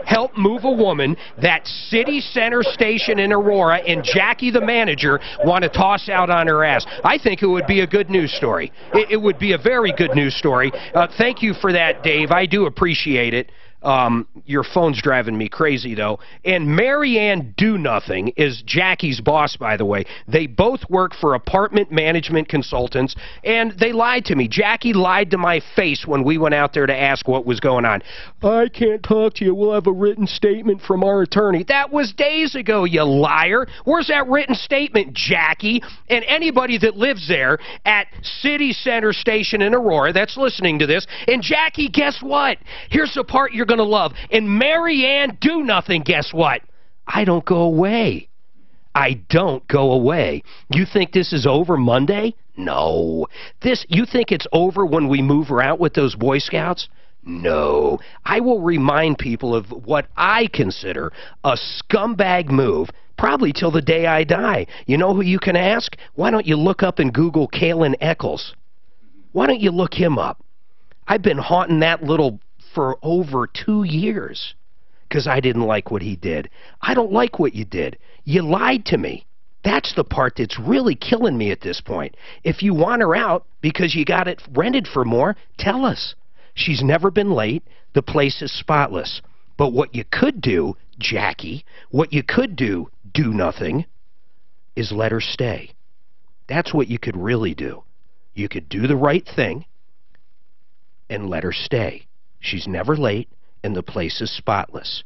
S9: help move a woman that City Center Station in Aurora and Jackie, the manager, want to toss out on her ass. I think it would be a good news story. It would be a very good news story. Thank you for that, Dave. I do appreciate it. Your phone's driving me crazy, though. And Marianne Do Nothing is Jackie's boss, by the way. They both work for apartment management consultants, and they lied to me. Jackie lied to my face when we went out there to ask what was going on. I can't talk to you. We'll have a written statement from our attorney. That was days ago, you liar. Where's that written statement, Jackie? And anybody that lives there at City Center Station in Aurora that's listening to this. And Jackie, guess what? Here's the part you're going to love. And Marianne Do Nothing, guess what? I don't go away. I don't go away. You think this is over Monday? No. You think it's over when we move her out with those Boy Scouts? No. I will remind people of what I consider a scumbag move probably till the day I die. You know who you can ask? Why don't you look up and Google Kalen Eccles? Why don't you look him up? I've been haunting that little for over 2 years because I didn't like what he did. I don't like what you did. You lied to me. That's the part that's really killing me at this point. If you want her out because you got it rented for more, tell us. She's never been late. The place is spotless. But what you could do, Jackie, what you could do, Do Nothing, is let her stay. That's what you could really do. You could do the right thing and let her stay. She's never late, and the place is spotless.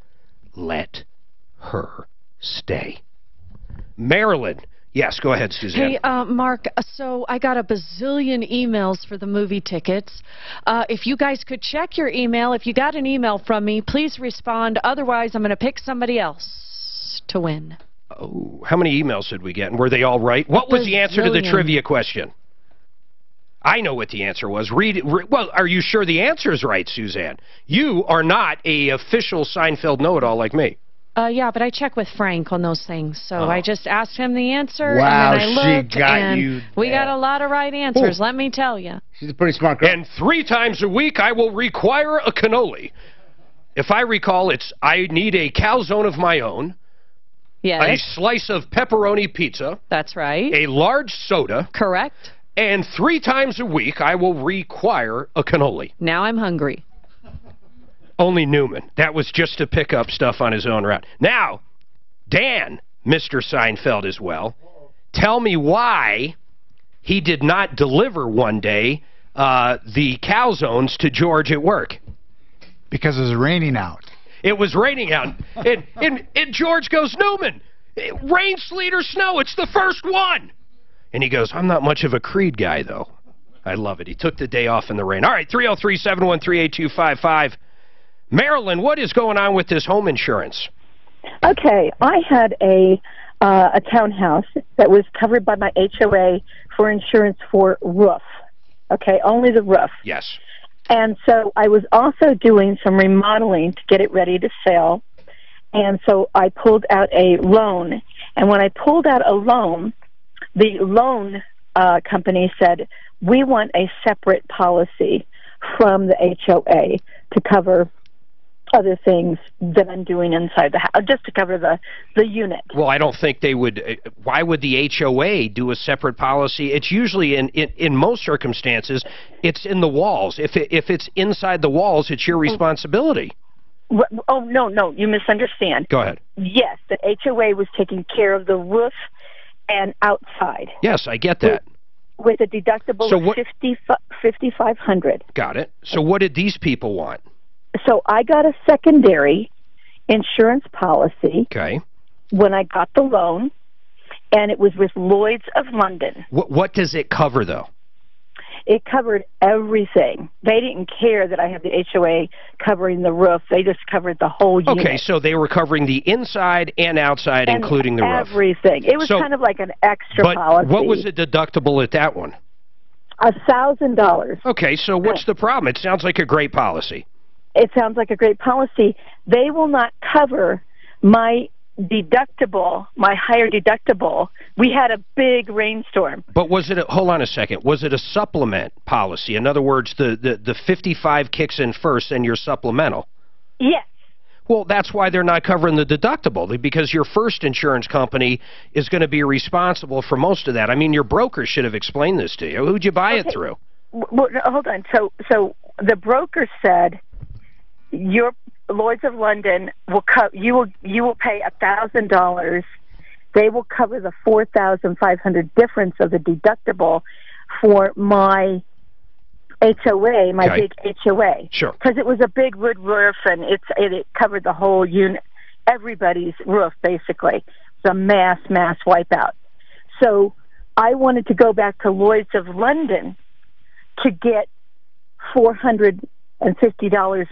S9: Let her stay. Maryland. Yes, go ahead, Suzanne.
S10: Hey, Mark, so I got a bazillion emails for the movie tickets. If you guys could check your email, if you got an email from me, please respond. Otherwise, I'm going to pick somebody else to win.
S9: Oh, how many emails did we get? And were they all right? What was the answer to the trivia question? I know what the answer was. Read it. Well, are you sure the answer is right, Suzanne? You are not a official Seinfeld know-it-all like me.
S10: Yeah, but I check with Frank on those things. So I just asked him the answer,
S8: wow,
S10: and then I looked,
S8: she got
S10: and
S8: you
S10: we got a lot of right answers, let me tell you.
S8: She's a pretty smart girl.
S9: And 3 times a week, I will require a cannoli. If I recall, I need a calzone of my own.
S10: Yes.
S9: A slice of pepperoni pizza.
S10: That's right.
S9: A large soda.
S10: Correct.
S9: And 3 times a week, I will require a cannoli.
S10: Now I'm hungry.
S9: Only Newman. That was just to pick up stuff on his own route. Now, Dan, Mr. Seinfeld as well, tell me why he did not deliver one day the calzones to George at work.
S13: Because it was raining out.
S9: It was raining out. And George goes, Newman, rain, sleet, or snow, it's the first one. And he goes, I'm not much of a Creed guy, though. I love it. He took the day off in the rain. All right, 303-713-8255. Marilyn, what is going on with this home insurance?
S23: Okay, I had a townhouse that was covered by my HOA for insurance for roof. Okay, only the roof.
S9: Yes.
S23: And so I was also doing some remodeling to get it ready to sell. And so I pulled out a loan. And when I pulled out a loan, the loan company said, we want a separate policy from the HOA to cover other things that I'm doing inside the house, just to cover the unit.
S9: Well, I don't think they would. Why would the HOA do a separate policy? It's usually, in most circumstances, it's in the walls. If it's inside the walls, it's your responsibility.
S23: Oh, no, you misunderstand.
S9: Go ahead.
S23: Yes, the HOA was taking care of the roof and outside.
S9: Yes, I get that.
S23: With a deductible of $5,500.
S9: Got it. So what did these people want?
S23: So I got a secondary insurance policy
S9: when
S23: I got the loan, and it was with Lloyd's of London.
S9: What does it cover, though?
S23: It covered everything. They didn't care that I had the HOA covering the roof. They just covered the whole unit.
S9: Okay, so they were covering the inside and outside,
S23: and
S9: including the roof.
S23: Everything. It was kind of like an extra policy.
S9: But what was the deductible at that one?
S23: $1,000.
S9: Okay, so what's the problem? It sounds like a great policy.
S23: It sounds like a great policy. They will not cover my deductible, my higher deductible. We had a big rainstorm.
S9: But was it hold on a second, was it a supplement policy? In other words, the 55 kicks in first and your supplemental?
S23: Yes.
S9: Well, that's why they're not covering the deductible, because your first insurance company is going to be responsible for most of that. I mean, your broker should have explained this to you. Who'd you buy it through?
S23: Well, no, hold on. So the broker said your Lloyd's of London will you will pay $1,000. They will cover the $4,500 difference of the deductible for my HOA, my big HOA.
S9: Sure.
S23: Because it was a big wood roof, and it covered the whole unit, everybody's roof basically. It was a mass wipeout. So I wanted to go back to Lloyd's of London to get $450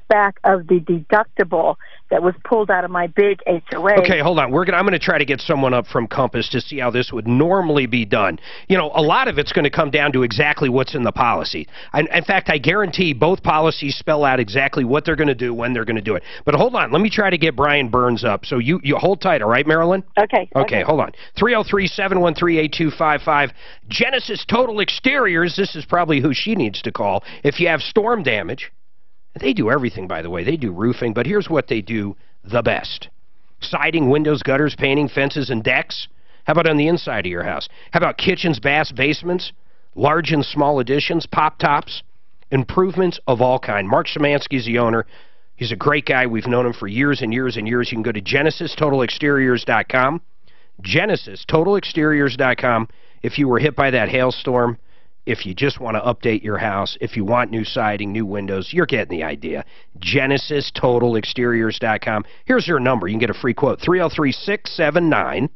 S23: back of the deductible that was pulled out of my big HOA.
S9: Okay, hold on. I'm going to try to get someone up from Compass to see how this would normally be done. You know, a lot of it's going to come down to exactly what's in the policy. In fact, I guarantee both policies spell out exactly what they're going to do, when they're going to do it. But hold on. Let me try to get Brian Burns up. So you hold tight, all right, Marilyn?
S23: Okay.
S9: Okay, hold on. 303-713-8255. Genesis Total Exteriors. This is probably who she needs to call if you have storm damage. They do everything, by the way. They do roofing, but here's what they do the best. Siding, windows, gutters, painting, fences, and decks. How about on the inside of your house? How about kitchens, baths, basements, large and small additions, pop-tops, improvements of all kind. Mark Szymanski's the owner. He's a great guy. We've known him for years and years and years. You can go to GenesisTotalExteriors.com. GenesisTotalExteriors.com. If you were hit by that hailstorm, if you just want to update your house, if you want new siding, new windows, you're getting the idea. GenesisTotalExteriors.com. Here's your number. You can get a free quote. 303-679-8509.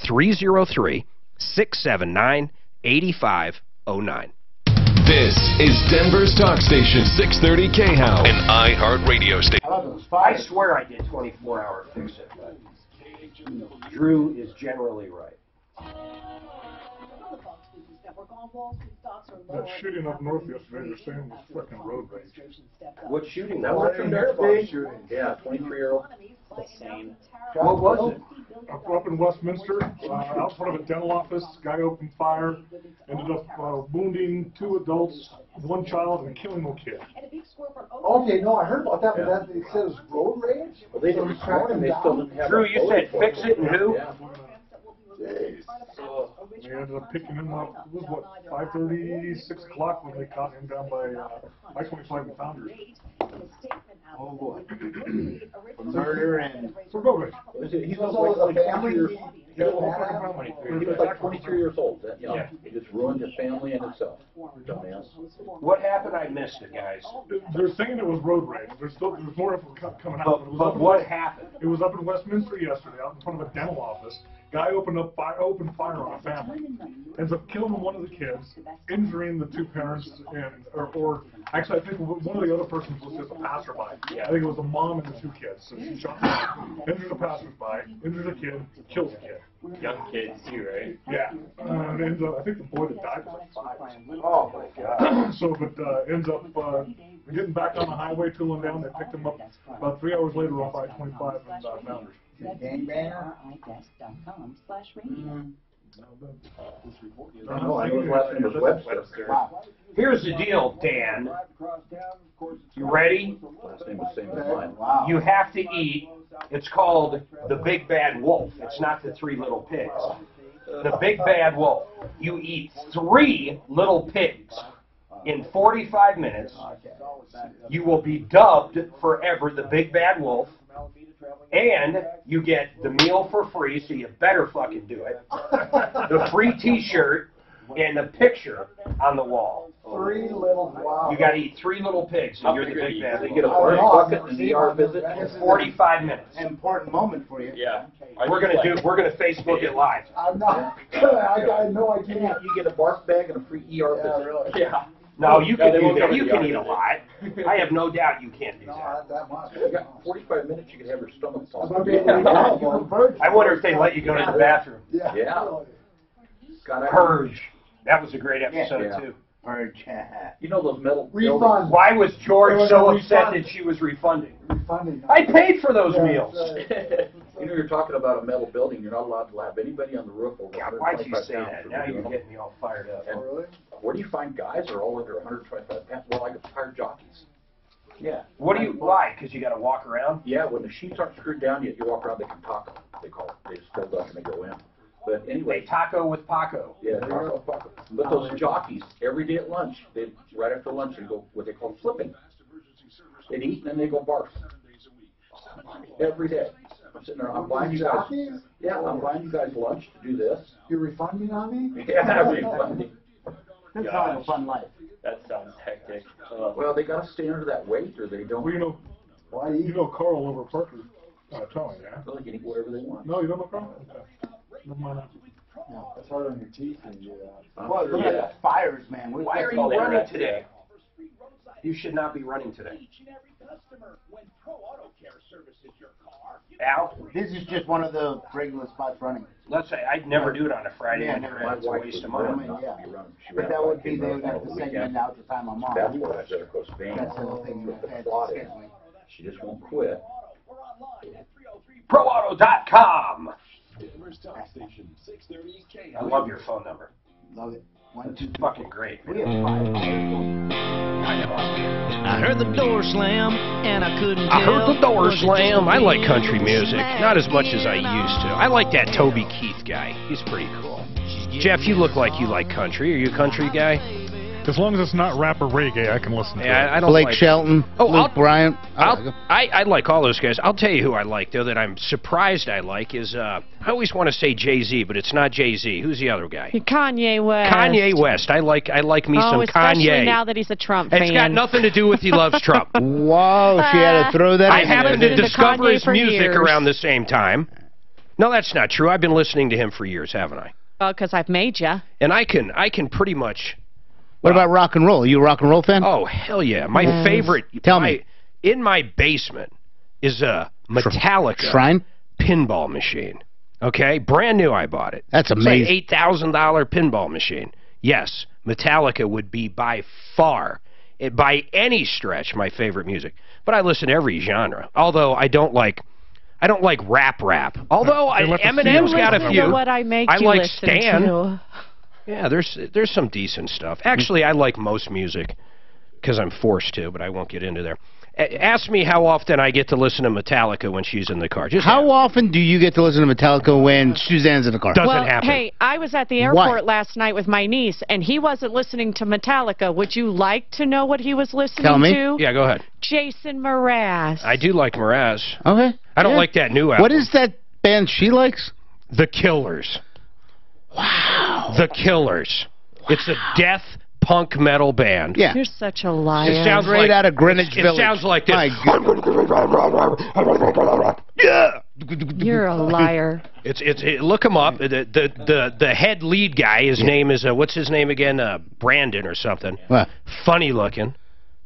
S9: 303-679-8509.
S11: This is Denver's talk station, 630 KHOW, an iHeart radio station.
S3: I swear I did 24-hour fix-it, but Drew is generally right.
S2: That shooting up north yesterday, they're saying was frickin' road rage.
S3: What shooting?
S5: That was from their shooting. Yeah, 23-year-old.
S3: What was it?
S2: Up in Westminster, out front of a dental office, guy opened fire, ended up wounding 2 adults, 1 child, and killing a kid.
S18: Okay, no, I heard about that, but that it says road rage?
S5: Well, they didn't track them. They still didn't have
S3: Drew, you said fix it and who?
S5: Yeah.
S2: They ended up picking him up, it was what, 5:30, 6 o'clock when they caught him down by I-25 and Founders.
S7: Oh boy. Murder and...
S2: For road rage.
S5: He was like 23 years old. He was like 23 years old. That young. He just ruined his family and himself. Dumbass.
S3: What happened? I missed it, guys.
S2: They're saying it was road rage. There's more info coming out.
S3: But what happened?
S2: It was up in Westminster yesterday, out in front of a dental office. Guy opened fire on a family. Ends up killing one of the kids, injuring the 2 parents, or actually I think one of the other persons was just a passerby. Yeah. I think it was a mom and the 2 kids. So she shot him, injures a passerby, injures a kid, kills a kid.
S16: Young kids too, right?
S2: Yeah. And ends up, I think the boy that died was like 5.
S3: Oh my God.
S2: So, but ends up getting back on the highway, tooling down. They picked him up about 3 hours later off I-25 and Founders.
S7: Gangbanger?
S3: Here's the deal, Dan. You ready?
S5: Last name was same as mine.
S3: You have to eat. It's called the Big Bad Wolf. It's not the 3 Little Pigs. The Big Bad Wolf. You eat 3 little pigs in 45 minutes. You will be dubbed forever the Big Bad Wolf. And you get the meal for free, so you better fucking do it. The free T-shirt, and the picture on the wall.
S18: 3 little, wow.
S3: You got to eat 3 little pigs, and you're the big bad.
S5: They get a bucket and an ER visit.
S3: In 45 minutes.
S7: Important moment for you.
S16: Yeah.
S3: We're gonna Facebook it live.
S18: I'm not. I know I can't.
S5: You get a barf bag and a free ER visit.
S18: Really.
S16: Yeah.
S3: No, you can do that. You can eat a lot. I have no doubt you can't do
S18: No,
S3: that.
S18: not that much.
S5: You got 45 minutes, you can have your stomach
S18: I'm
S5: pump.
S18: gonna be able to eat you converge.
S3: I wonder if they let you go to the bathroom.
S18: Yeah.
S5: God,
S3: Purge. That was a great episode
S5: Yeah.
S3: too.
S7: Purge.
S5: You know those metal
S18: Refund.
S5: buildings?
S3: Why was George so
S18: Refund.
S3: upset that she was refunding?
S18: Refunding.
S3: I paid for those meals.
S5: You know, you're talking about a metal building. You're not allowed to have anybody on the roof over
S3: God, why'd you
S5: 125
S3: say
S5: pounds
S3: that?
S5: for
S3: Now you're
S5: doing
S3: getting me all fired up.
S5: And where do you find guys that are all under 125 pounds? Well, I got hired jockeys. Yeah.
S3: What do you? Why? Because you got to walk around.
S5: Yeah, when the sheets aren't screwed down yet, you walk around, they can taco. They call it. They just fold up and they go in. But anyway.
S3: They taco with Paco.
S5: Yeah, taco with Paco. But those jockeys, every day at lunch, right after lunch, they go what they call flipping. They'd eat and then they go barf. Every day. I'm sitting there, I'm buying you guys. Yeah, I'm buying you guys lunch to do this.
S18: You're refunding on me?
S5: Yeah, refunding.
S7: That's not a fun life.
S16: That sounds hectic.
S5: Well, they got to stay under that weight, or they don't.
S2: Well, you know Carl over at Parker Towing, yeah?
S5: Well, they can eat whatever they want.
S2: No, you don't know Carl? Okay. Never mind that.
S18: No, it's hard on your teeth when you do that.
S7: Well, look at the fires, man.
S3: Why are you running today? You should not be running today. Al?
S7: This is just one of the regular spots running.
S3: Let's say I'd never do it on a Friday.
S7: Yeah,
S3: night.
S7: never.
S3: It's a waste of money.
S7: Yeah. But that would be, they would have to segment out the time I'm on.
S5: That's what I said, of course, Spain.
S7: That's the whole thing.
S5: With the plotting. She just won't quit.
S3: ProAuto.com.
S6: Denver's Talk Station, 630 KHOW.
S3: I love your phone number.
S7: Love it.
S3: It's fucking great.
S7: We have 5.
S14: I heard the door slam, and I couldn't
S9: I heard
S14: tell,
S9: the door
S14: was it
S9: slam.
S14: just
S9: I like
S14: me
S9: country
S14: or
S9: music.
S14: was
S9: Not as much as I used to. I like that Toby Keith guy. He's pretty cool. Jeff, you look like you like country. Are you a country guy?
S2: As long as it's not rap or reggae, I can listen to it.
S9: I don't
S8: Blake
S9: like
S8: Shelton, Luke Bryant.
S9: I like all those guys. I'll tell you who I like, though, that I'm surprised I like is, I always want to say Jay-Z, but it's not Jay-Z. Who's the other guy?
S10: Kanye West.
S9: Kanye West. I like me some
S10: especially
S9: Kanye.
S10: now that he's a Trump fan.
S9: It's got nothing to do with he loves Trump.
S8: Whoa, she had to throw that
S9: I
S8: in
S9: happened
S8: there.
S9: to discover
S10: Kanye
S9: his
S10: for
S9: music
S10: years.
S9: around the same time. No, that's not true. I've been listening to him for years, haven't I?
S10: Well, because I've made you.
S9: And I can pretty much...
S8: What about rock and roll? Are you a rock and roll fan?
S9: Oh, hell yeah. My favorite...
S8: Tell me.
S9: In my basement is a Metallica
S8: Shrine?
S9: pinball machine. Okay? Brand new I bought it.
S8: That's
S9: It's
S8: amazing.
S9: like $8,000 pinball machine. Yes, Metallica would be by far, by any stretch, my favorite music. But I listen to every genre. Although I don't like rap. Although Eminem's got a few.
S10: What I make
S9: I
S10: you
S9: like
S10: listen
S9: Stan.
S10: to.
S9: Yeah, there's some decent stuff. Actually, I like most music because I'm forced to, but I won't get into there. Ask me how often I get to listen to Metallica when she's in the car. Just
S8: How often do you get to listen to Metallica when Suzanne's in the car?
S9: Doesn't happen.
S10: Hey, I was at the airport last night with my niece, and he wasn't listening to Metallica. Would you like to know what he was listening
S8: Tell me.
S10: to?
S9: Yeah, go ahead.
S10: Jason Mraz.
S9: I do like Mraz.
S8: Okay.
S9: I don't like that new album.
S8: What is that band she likes?
S9: The Killers.
S8: Wow.
S9: The Killers. It's a death punk metal band.
S8: Yeah.
S10: You're such a liar.
S9: It sounds
S8: Straight
S9: like
S8: out of Greenwich
S9: it
S8: Village.
S9: sounds like this.
S8: My
S9: Yeah.
S10: You're a liar.
S9: Look him up. The head lead guy. His name is what's his name again? Brandon or something.
S8: What?
S9: Funny looking.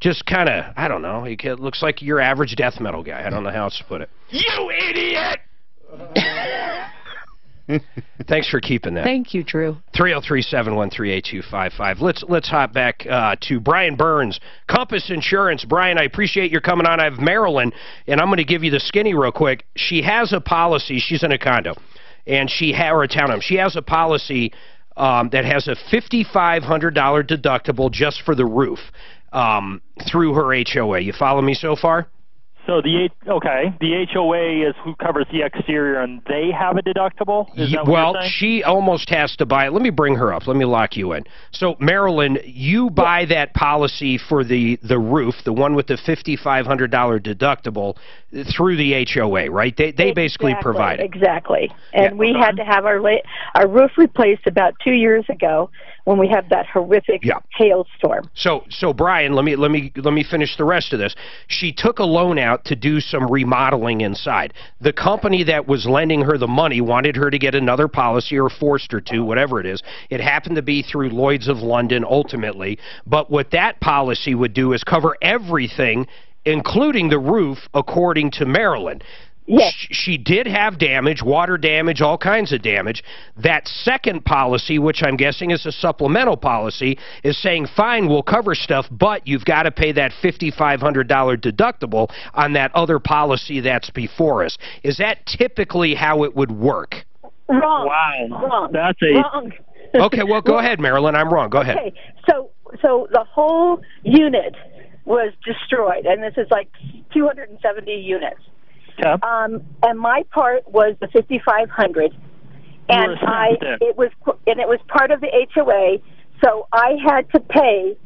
S9: Just kind of, I don't know. He looks like your average death metal guy. I don't know how else to put it. You idiot! Thanks for keeping that.
S10: Thank you, Drew.
S9: 303-713-8255. Let's hop back to Brian Burns, Compass Insurance. Brian, I appreciate your coming on. I have Marilyn, and I'm going to give you the skinny real quick. She has a policy. She's in a condo, and or a townhome. She has a policy that has a $5,500 deductible just for the roof through her HOA. You follow me so far?
S15: So the HOA is who covers the exterior, and they have a deductible? Is that what you're saying?
S9: She almost has to buy it. Let me bring her up. Let me lock you in. So, Marilyn, you buy that policy for the roof, the one with the $5,500 deductible, through the HOA, right? They basically provide it.
S23: Exactly. And we had to have our roof replaced about 2 years ago. when we have that horrific hailstorm.
S9: So Brian, let me finish the rest of this. She took a loan out to do some remodeling inside. The company that was lending her the money wanted her to get another policy or forced her to, whatever it is. It happened to be through Lloyd's of London ultimately, but what that policy would do is cover everything, including the roof, according to Marilyn.
S23: Yes.
S9: She did have damage, water damage, all kinds of damage. That second policy, which I'm guessing is a supplemental policy, is saying, fine, we'll cover stuff, but you've got to pay that $5,500 deductible on that other policy that's before us. Is that typically how it would work?
S23: Wrong.
S15: Wow.
S23: Wrong.
S15: That's
S23: wrong.
S9: Okay, well, go ahead, Marilyn. I'm wrong. Go ahead.
S23: Okay, so the whole unit was destroyed, and this is like 270 units.
S15: Okay.
S23: And my part was the $5,500, and it was part of the HOA, so I had to pay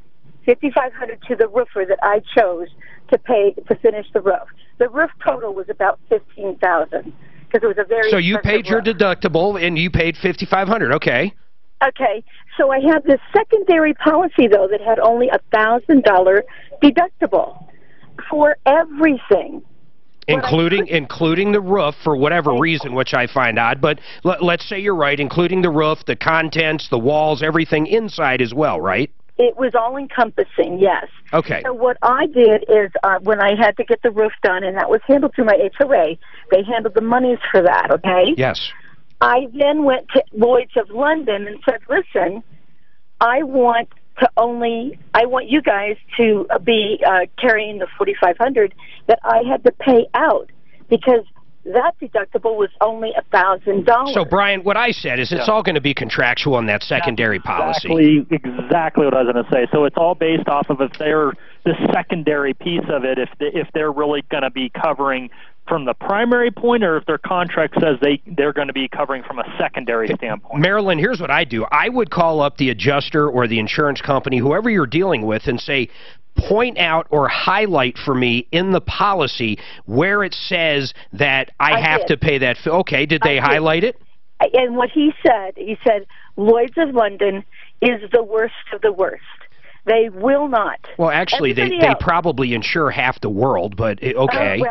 S23: $5,500 to the roofer that I chose to pay to finish the roof. The roof total was about $15,000 because it was a very.
S9: So you paid your
S23: roof.
S9: deductible, and you paid $5,500. Okay.
S23: Okay, so I had this secondary policy though that had only $1,000 deductible for everything.
S9: Including the roof for whatever reason, which I find odd. But let's say you're right, including the roof, the contents, the walls, everything inside as well, right?
S23: It was all-encompassing, yes.
S9: Okay.
S23: So what I did is when I had to get the roof done, and that was handled through my HOA, they handled the monies for that, okay?
S9: Yes.
S23: I then went to Lloyd's of London and said, listen, I want you guys to be carrying the $4,500 that I had to pay out because that deductible was only $1,000.
S9: So, Brian, what I said is it's all going to be contractual on that secondary policy.
S15: Exactly what I was going to say. So it's all based off of if they're the secondary piece of it, if they're really going to be covering from the primary point, or if their contract says they're going to be covering from a secondary standpoint.
S9: Marilyn, here's what I do. I would call up the adjuster or the insurance company, whoever you're dealing with, and say, point out or highlight for me in the policy where it says that I have to pay that. Okay, did they highlight it?
S23: And what he said, Lloyd's of London is the worst of the worst. They will not.
S9: Well, actually, they probably insure half the world, but okay.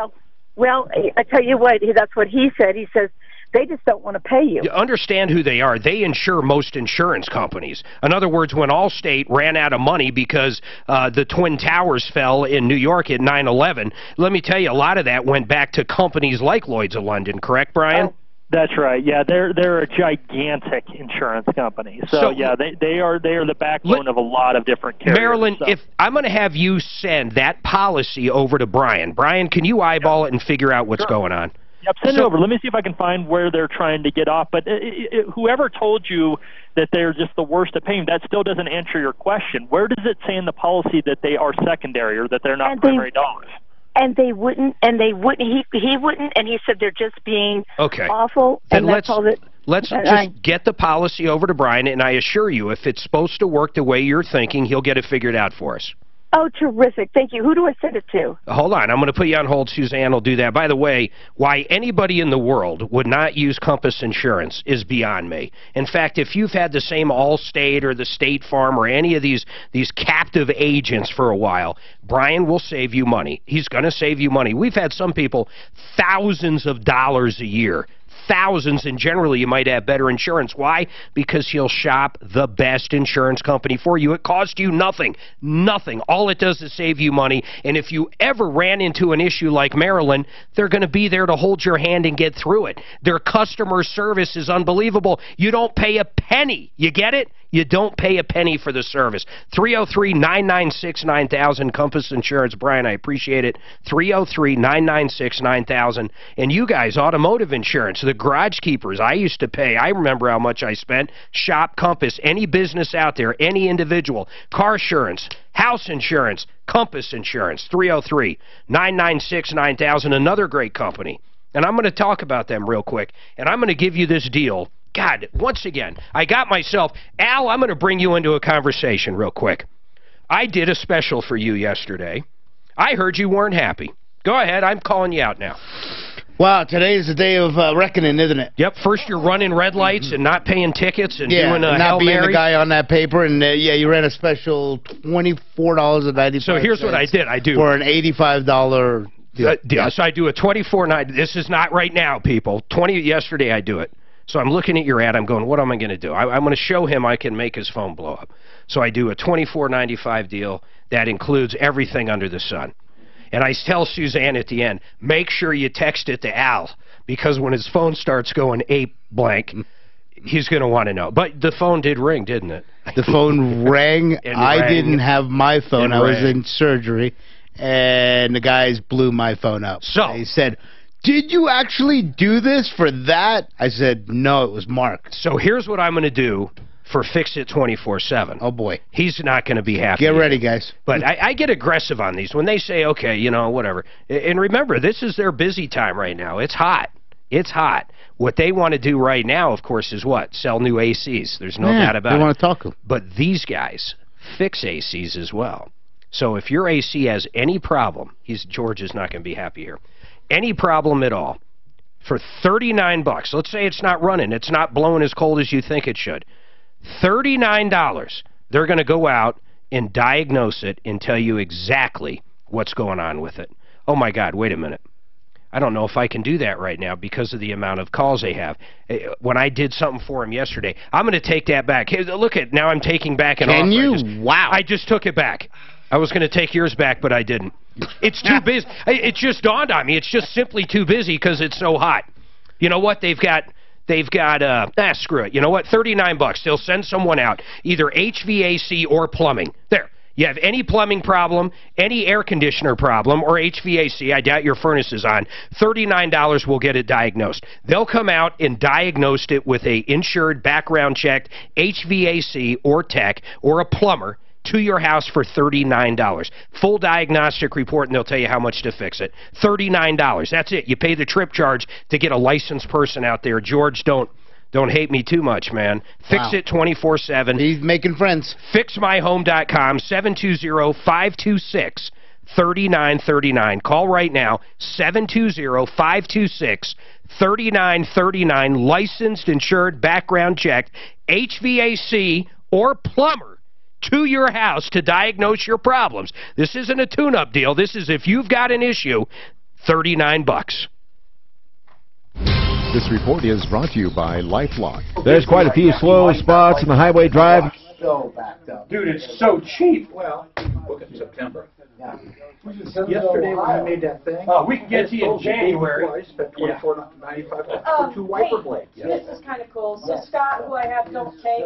S23: Well, I tell you what, that's what he said. He says they just don't want to pay you.
S9: You understand who they are. They insure most insurance companies. In other words, when Allstate ran out of money because the Twin Towers fell in New York at 9/11, let me tell you, a lot of that went back to companies like Lloyd's of London. Correct, Brian?
S15: That's right. Yeah, they're a gigantic insurance company. So yeah, they are the backbone of a lot of different carriers.
S9: Marilyn, if I'm going to have you send that policy over to Brian. Brian, can you eyeball it and figure out what's going on?
S15: Yep, send it over. Let me see if I can find where they're trying to get off. But whoever told you that they're just the worst at paying, that still doesn't answer your question. Where does it say in the policy that they are secondary or that they're not primary dollars?
S23: And he wouldn't, and he said they're just being awful,
S9: then
S23: and that's all that...
S9: Let's just get the policy over to Brian, and I assure you, if it's supposed to work the way you're thinking, he'll get it figured out for us.
S23: Oh, terrific. Thank you. Who do I send it to?
S9: Hold on. I'm going to put you on hold. Suzanne will do that. By the way, why anybody in the world would not use Compass Insurance is beyond me. In fact, if you've had the same Allstate or the State Farm or any of these captive agents for a while, Brian will save you money. He's going to save you money. We've had some people thousands of dollars a year. Thousands, and generally you might have better insurance. Why? Because he'll shop the best insurance company for you. It costs you nothing. Nothing. All it does is save you money. And if you ever ran into an issue like Maryland, they're going to be there to hold your hand and get through it. Their customer service is unbelievable. You don't pay a penny. You get it? You don't pay a penny for the service. 303-996-9000, Compass Insurance. Brian, I appreciate it. 303-996-9000. And you guys, automotive insurance, the garage keepers, I used to pay. I remember how much I spent. Shop Compass. Any business out there, any individual. Car insurance, house insurance, Compass Insurance. 303-996-9000, another great company. And I'm going to talk about them real quick. And I'm going to give you this deal. God, once again, I got myself... Al, I'm going to bring you into a conversation real quick. I did a special for you yesterday. I heard you weren't happy. Go ahead, I'm calling you out now.
S8: Wow, today is the day of reckoning, isn't it?
S9: Yep, first you're running red lights and not paying tickets and doing a
S8: not
S9: Hail
S8: being
S9: Mary.
S8: the guy on that paper, and you ran a special $24.95.
S9: So here's what I did. I do
S8: for an $85 deal.
S9: So I do a $24.90. This is not right now, people. Yesterday I do it. So I'm looking at your ad. I'm going, what am I going to do? I'm going to show him I can make his phone blow up. So I do a $24.95 deal that includes everything under the sun. And I tell Suzanne at the end, make sure you text it to Al, because when his phone starts going ape blank, he's going to want to know. But the phone did ring, didn't it?
S8: The phone rang. I didn't have my phone. I was in surgery, and the guys blew my phone up.
S9: So
S8: they said, did you actually do this for that? I said, no, it was Mark.
S9: So here's what I'm going to do for Fix-It 24/7.
S8: Oh, boy.
S9: He's not going to be happy.
S8: Get ready, guys.
S9: But I get aggressive on these. When they say, okay, you know, whatever. And remember, this is their busy time right now. It's hot. It's hot. What they want to do right now, of course, is what? Sell new ACs. There's no doubt about it.
S8: They want to talk to them.
S9: But these guys fix ACs as well. So if your AC has any problem, George is not going to be happy here, any problem at all, for $39, let's say it's not running, it's not blowing as cold as you think it should, $39, they're going to go out and diagnose it and tell you exactly what's going on with it. Oh, my God, wait a minute. I don't know if I can do that right now because of the amount of calls they have. When I did something for him yesterday, I'm going to take that back. Hey, look at, now I'm taking back an offer.
S8: Can you? Wow.
S9: I just took it back. I was going to take yours back, but I didn't. It's too busy. It just dawned on me. It's just simply too busy because it's so hot. You know what? They've got screw it. You know what? $39. They'll send someone out, either HVAC or plumbing. There. You have any plumbing problem, any air conditioner problem, or HVAC, I doubt your furnace is on, $39 will get it diagnosed. They'll come out and diagnose it with a insured, background-checked HVAC or tech or a plumber to your house for $39. Full diagnostic report, and they'll tell you how much to fix it. $39. That's it. You pay the trip charge to get a licensed person out there. George, don't hate me too much, man. Fix it 24/7.
S8: He's making friends.
S9: FixMyHome.com, 720-526-3939. Call right now, 720-526-3939. Licensed, insured, background checked, HVAC or plumber to your house to diagnose your problems. This isn't a tune-up deal. This is if you've got an issue, $39.
S1: This report is brought to you by LifeLock.
S20: There's quite a few slow spots in the highway drive.
S18: So backed up.
S3: Dude, it's so cheap.
S5: Well, look at September.
S18: Yeah.
S5: Yesterday when I made that thing,
S3: oh, we can get to you in January.
S5: I spent $24.95 for 2 wiper blades.
S12: This is kind of cool. So Scott, who I have don't take,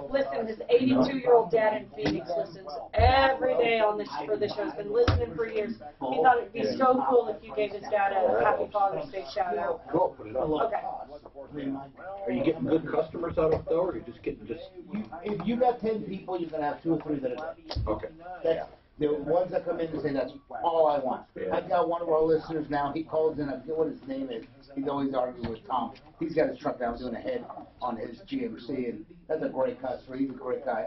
S12: listen, his 82-year-old dad in Phoenix listens every day for the show. He's been listening for years. He thought it'd be so cool if you gave his dad a Happy Father's Day shout out.
S5: Cool, put it on.
S12: Okay.
S5: Are you getting good customers out of it, though, or are you just getting
S7: If you got 10 people, you're gonna have 2 or 3 that are good.
S5: Okay.
S7: The ones that come in and say, that's all I want. I got one of our listeners now, he calls in, I forget what his name is, he's always arguing with Tom. He's got his truck now doing a head on his GMC, and that's a great customer, he's a great guy.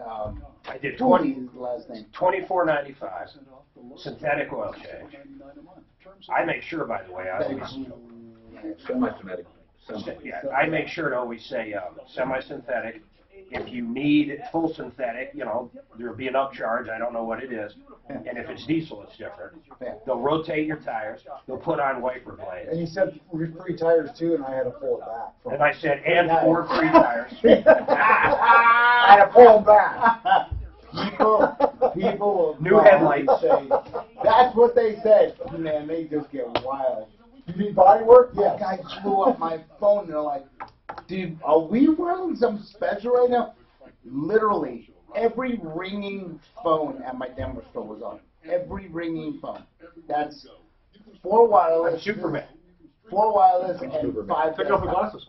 S3: I did
S7: 20 is the last name.
S3: $24.95, synthetic oil change. I make sure, by the way, I always...
S5: Semi-synthetic.
S3: Yeah, I make sure to always say semi-synthetic. If you need full synthetic, you know, there'll be an upcharge. I don't know what it is. And if it's diesel, it's different. They'll rotate your tires. They'll put on wiper blades.
S18: And you said free tires too, and I had to pull it back.
S3: And I said, and 4 free tires.
S18: I had to pull them back.
S7: People will
S3: new headlights.
S7: Say, that's what they said. Man, they just get wild.
S18: You need body work?
S7: That guy blew up my phone, and they're like, dude, are we running some special right now? Literally, every ringing phone at my Denver store was on. Every ringing phone. That's 4 wireless.
S3: Superman.
S7: 4 wireless and 5.
S18: Take off the glasses.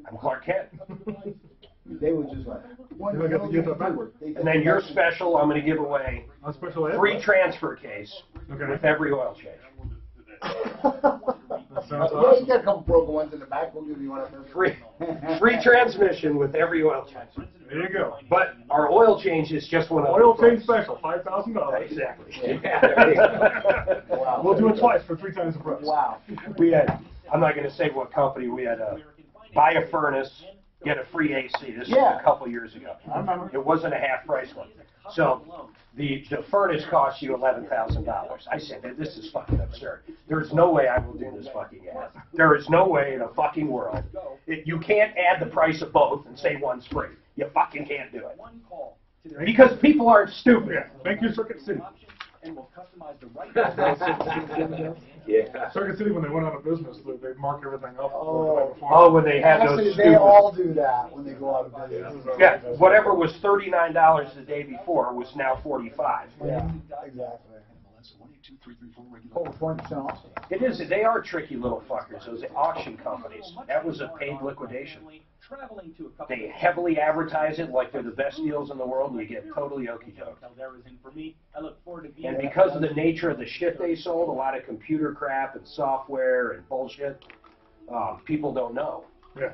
S3: I'm Clark Kent.
S7: They were just like,
S18: what the hell get that backward?
S3: And then your special, I'm going to give away free transfer case with every oil change.
S7: Yeah, you got a couple broken ones in the back. We'll give you one of those.
S3: Free transmission with every oil change.
S18: There you go.
S3: But our oil change is just one of
S18: oil change special, $5,000.
S3: Exactly.
S7: Wow.
S18: We'll do it twice for 3 times the price.
S7: Wow.
S3: We had I'm not going to say what company. We had to buy a furnace, get a free AC. This was a couple years ago.
S7: I remember.
S3: It wasn't a half price one. So the furnace cost you $11,000. I said, this is fucking absurd. There's no way I will do this fucking ad. There is no way in a fucking world. You can't add the price of both and say one's free. You fucking can't do it. Because people aren't stupid.
S2: Thank you, Circuit City.
S6: And we'll customize the right
S2: Circuit City, when they went out of business, they marked everything up.
S3: Oh, when they had those
S18: Actually,
S3: stupid...
S18: they all do that when they go out of business.
S3: Yeah, whatever was $39 the day before was now $45.
S18: Yeah, exactly. Oh, 20% off.
S3: It is. They are tricky little fuckers, those auction companies. That was a paid liquidation. They heavily advertise it like they're the best deals in the world, and you get totally okey-doke. And because of the nature of the shit they sold, a lot of computer crap and software and bullshit, people don't know.
S2: Yeah.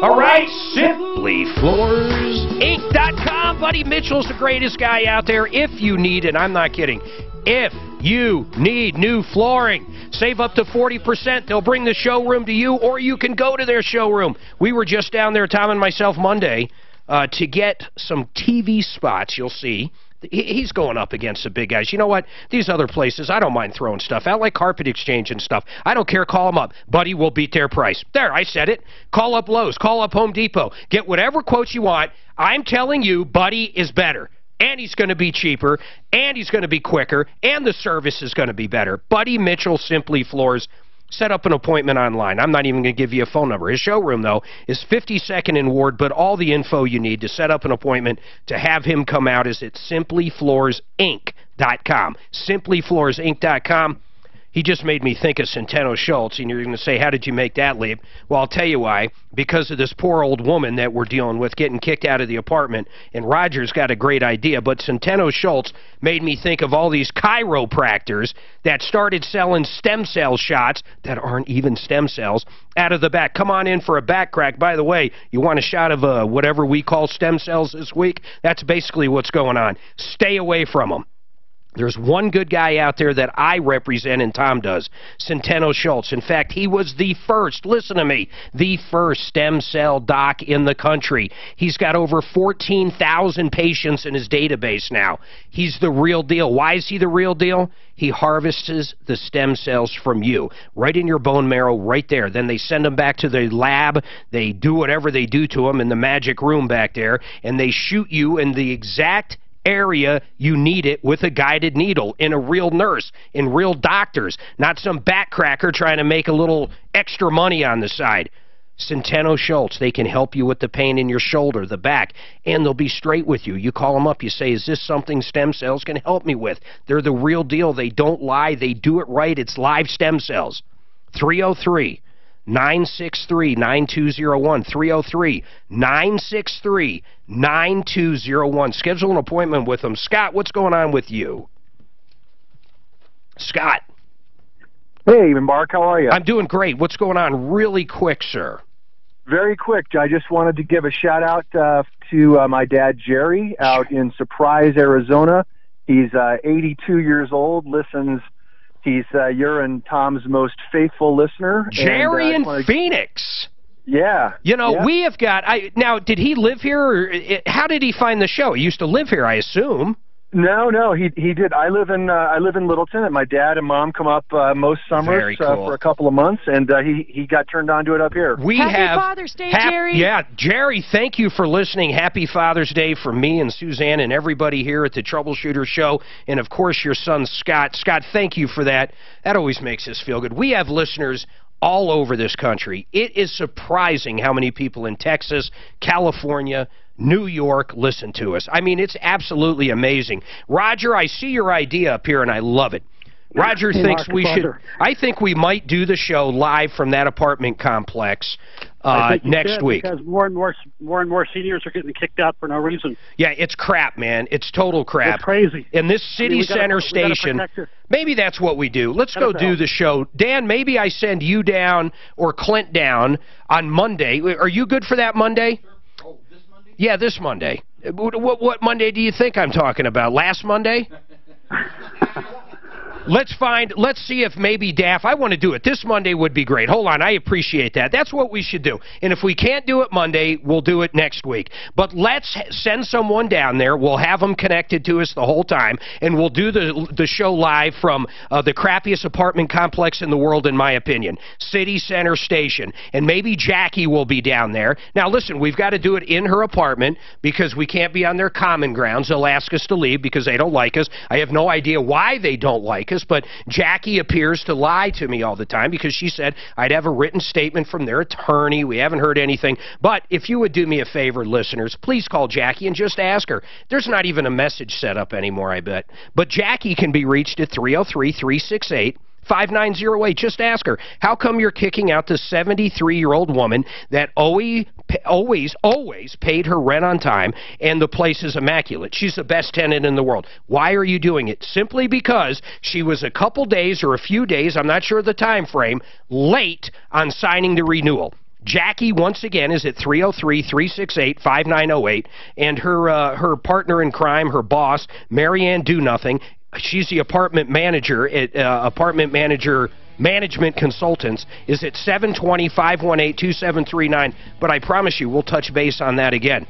S9: All right, SimplyFloorsInc.com. Buddy Mitchell's the greatest guy out there. If you need, and I'm not kidding, if you need new flooring, save up to 40%. They'll bring the showroom to you, or you can go to their showroom. We were just down there, Tom and myself, Monday, to get some TV spots. You'll see. He's going up against the big guys. You know what? These other places, I don't mind throwing stuff out, like Carpet Exchange and stuff. I don't care. Call them up. Buddy will beat their price. There, I said it. Call up Lowe's. Call up Home Depot. Get whatever quotes you want. I'm telling you, Buddy is better. And he's going to be cheaper. And he's going to be quicker. And the service is going to be better. Buddy Mitchell, Simply Floors. Set up an appointment online. I'm not even going to give you a phone number. His showroom, though, is 52nd and Ward, but all the info you need to set up an appointment to have him come out is at SimplyFloorsInc.com. SimplyFloorsInc.com. He just made me think of Centeno Schultz, and you're going to say, how did you make that leap? Well, I'll tell you why. Because of this poor old woman that we're dealing with getting kicked out of the apartment, and Roger's got a great idea, but Centeno Schultz made me think of all these chiropractors that started selling stem cell shots that aren't even stem cells out of the back. Come on in for a back crack. By the way, you want a shot of whatever we call stem cells this week? That's basically what's going on. Stay away from them. There's one good guy out there that I represent, and Tom does, Centeno Schultz. In fact, he was the first, listen to me, the first stem cell doc in the country. He's got over 14,000 patients in his database now. He's the real deal. Why is he the real deal? He harvests the stem cells from you, right in your bone marrow, right there. Then they send them back to the lab. They do whatever they do to them in the magic room back there, and they shoot you in the exact area you need it with a guided needle, in a real nurse, in real doctors, not some backcracker trying to make a little extra money on the side. Centeno Schultz, they can help you with the pain in your shoulder, the back, and they'll be straight with you. You call them up, you say, is this something stem cells can help me with? They're the real deal. They don't lie. They do it right. It's live stem cells. 303-963-9201. 303-963-9201. Schedule an appointment with them. Scott, what's going on with you? Scott.
S17: Hey, Mark, how are you?
S9: I'm doing great. What's going on really quick, sir?
S17: Very quick. I just wanted to give a shout-out to my dad, Jerry, out in Surprise, Arizona. He's 82 years old, listens. He's you're and Tom's most faithful listener.
S9: Jerry in Phoenix.
S17: Yeah.
S9: You know, we have got... now, did he live here? Or how did he find the show? He used to live here, I assume.
S17: No, he did. I live in Littleton, and my dad and mom come up most summers for a couple of months, and he got turned on to it up here.
S10: Happy Father's Day, Jerry.
S9: Yeah, Jerry, thank you for listening. Happy Father's Day from me and Suzanne and everybody here at the Troubleshooter Show, and of course your son Scott. Scott, thank you for that. That always makes us feel good. We have listeners all over this country. It is surprising how many people in Texas, California, New York listen to us. I mean, it's absolutely amazing. Roger, I see your idea up here, and I love it. Roger thinks we should... I think we might do the show live from that apartment complex next week.
S19: Because more and more seniors are getting kicked out for no reason.
S9: Yeah, it's crap, man. It's total crap.
S19: It's crazy.
S9: In this city center station, maybe that's what we do. Let's go do the show. Dan, maybe I send you down or Clint down on Monday. Are you good for that Monday? Yeah, this Monday. What Monday do you think I'm talking about? Last Monday? Let's see if maybe Daff, I want to do it. This Monday would be great. Hold on, I appreciate that. That's what we should do. And if we can't do it Monday, we'll do it next week. But let's send someone down there. We'll have them connected to us the whole time, and we'll do the show live from the crappiest apartment complex in the world, in my opinion, City Center Station. And maybe Jackie will be down there. Now, listen, we've got to do it in her apartment because we can't be on their common grounds. They'll ask us to leave because they don't like us. I have no idea why they don't like us, but Jackie appears to lie to me all the time because she said I'd have a written statement from their attorney. We haven't heard anything. But if you would do me a favor, listeners, please call Jackie and just ask her. There's not even a message set up anymore, I bet. But Jackie can be reached at 303-368-5908. Just ask her, how come you're kicking out this 73-year-old woman that always paid her rent on time and the place is immaculate? She's the best tenant in the world. Why are you doing it? Simply because she was a couple days or a few days, I'm not sure of the time frame, late on signing the renewal. Jackie, once again, is at 303-368-5908, and her partner in crime, her boss, Marianne Do Nothing, she's the apartment manager at Apartment Manager Management Consultants, is at 720-518-2739. But I promise you, we'll touch base on that again.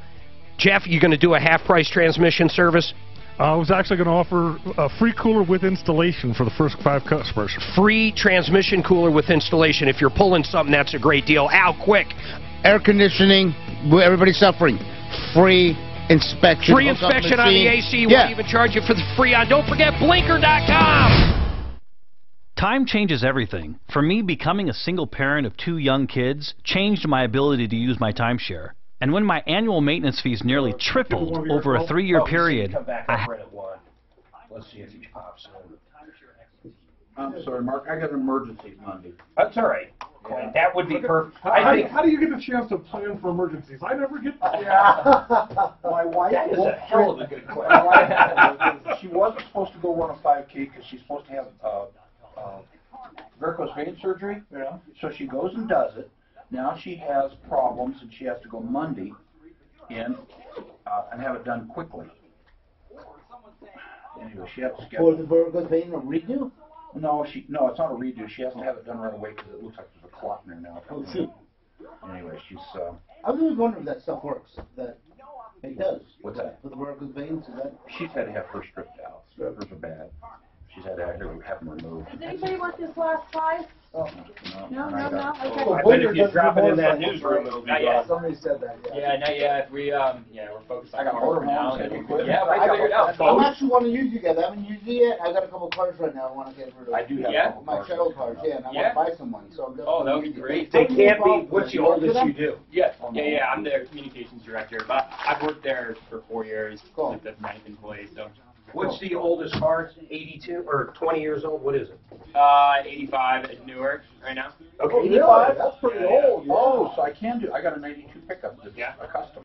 S9: Jeff, you going to do a half-price transmission service?
S2: I was actually going to offer a free cooler with installation for the first 5 customers.
S9: Free transmission cooler with installation. If you're pulling something, that's a great deal. Al, quick.
S8: Air conditioning, everybody's suffering. Free inspection.
S9: Free inspection on the AC. We'll even charge you for the free on. Don't forget Blinker.com.
S4: Time changes everything. For me, becoming a single parent of 2 young kids changed my ability to use my timeshare. And when my annual maintenance fees nearly tripled over a 3-year period,
S3: Let's see if he pops in.
S5: I'm sorry, Mark. I got an emergency Monday.
S3: That's all right. That would be perfect.
S2: How do you get a chance to plan for emergencies? I never get that.
S5: My wife.
S3: That is a hell of a good question.
S5: She wasn't supposed to go run a 5K because she's supposed to have varicose vein surgery. Yeah. So she goes and does it. Now she has problems and she has to go Monday and have it done quickly. Anyway, she has to schedule.
S7: For the varicose vein redo?
S5: No, it's not a redo. She has to have it done right away because it looks like there's a clot in there now.
S7: Oh, see.
S5: Anyway, she's.
S7: I was always wondering if that stuff works. That it does.
S5: What's that?
S7: For the varicose veins, is that?
S5: She's had to have her stripped out. Hers are bad. She's had to have them removed.
S12: Does anybody want this last prize?
S5: Oh,
S12: No. Okay.
S3: I bet if you drop it in that newsroom, it'll be
S16: yet.
S18: Somebody said that.
S16: Yeah, not yet. We're focused on
S5: I got order
S16: now.
S5: now.
S16: Yeah, I figured it out.
S7: I actually want to use you guys. I haven't used you yet. I got a couple cars right now. I want to get rid of.
S5: I do have a couple
S7: my
S5: cars.
S7: shadow cars, and I want to buy someone. So I'm
S16: Oh, that would be great.
S3: They can't be. What's the oldest you do?
S16: Yeah. I'm the communications director, but I've worked there for 4 years.
S7: Cool.
S16: Like the 9th employee, so.
S3: What's the oldest car? 82 or 20 years old? What is it?
S16: 85 at Newark right now.
S3: Okay,
S18: 85. That's pretty old.
S5: Oh, so I got a 92 pickup that's a custom.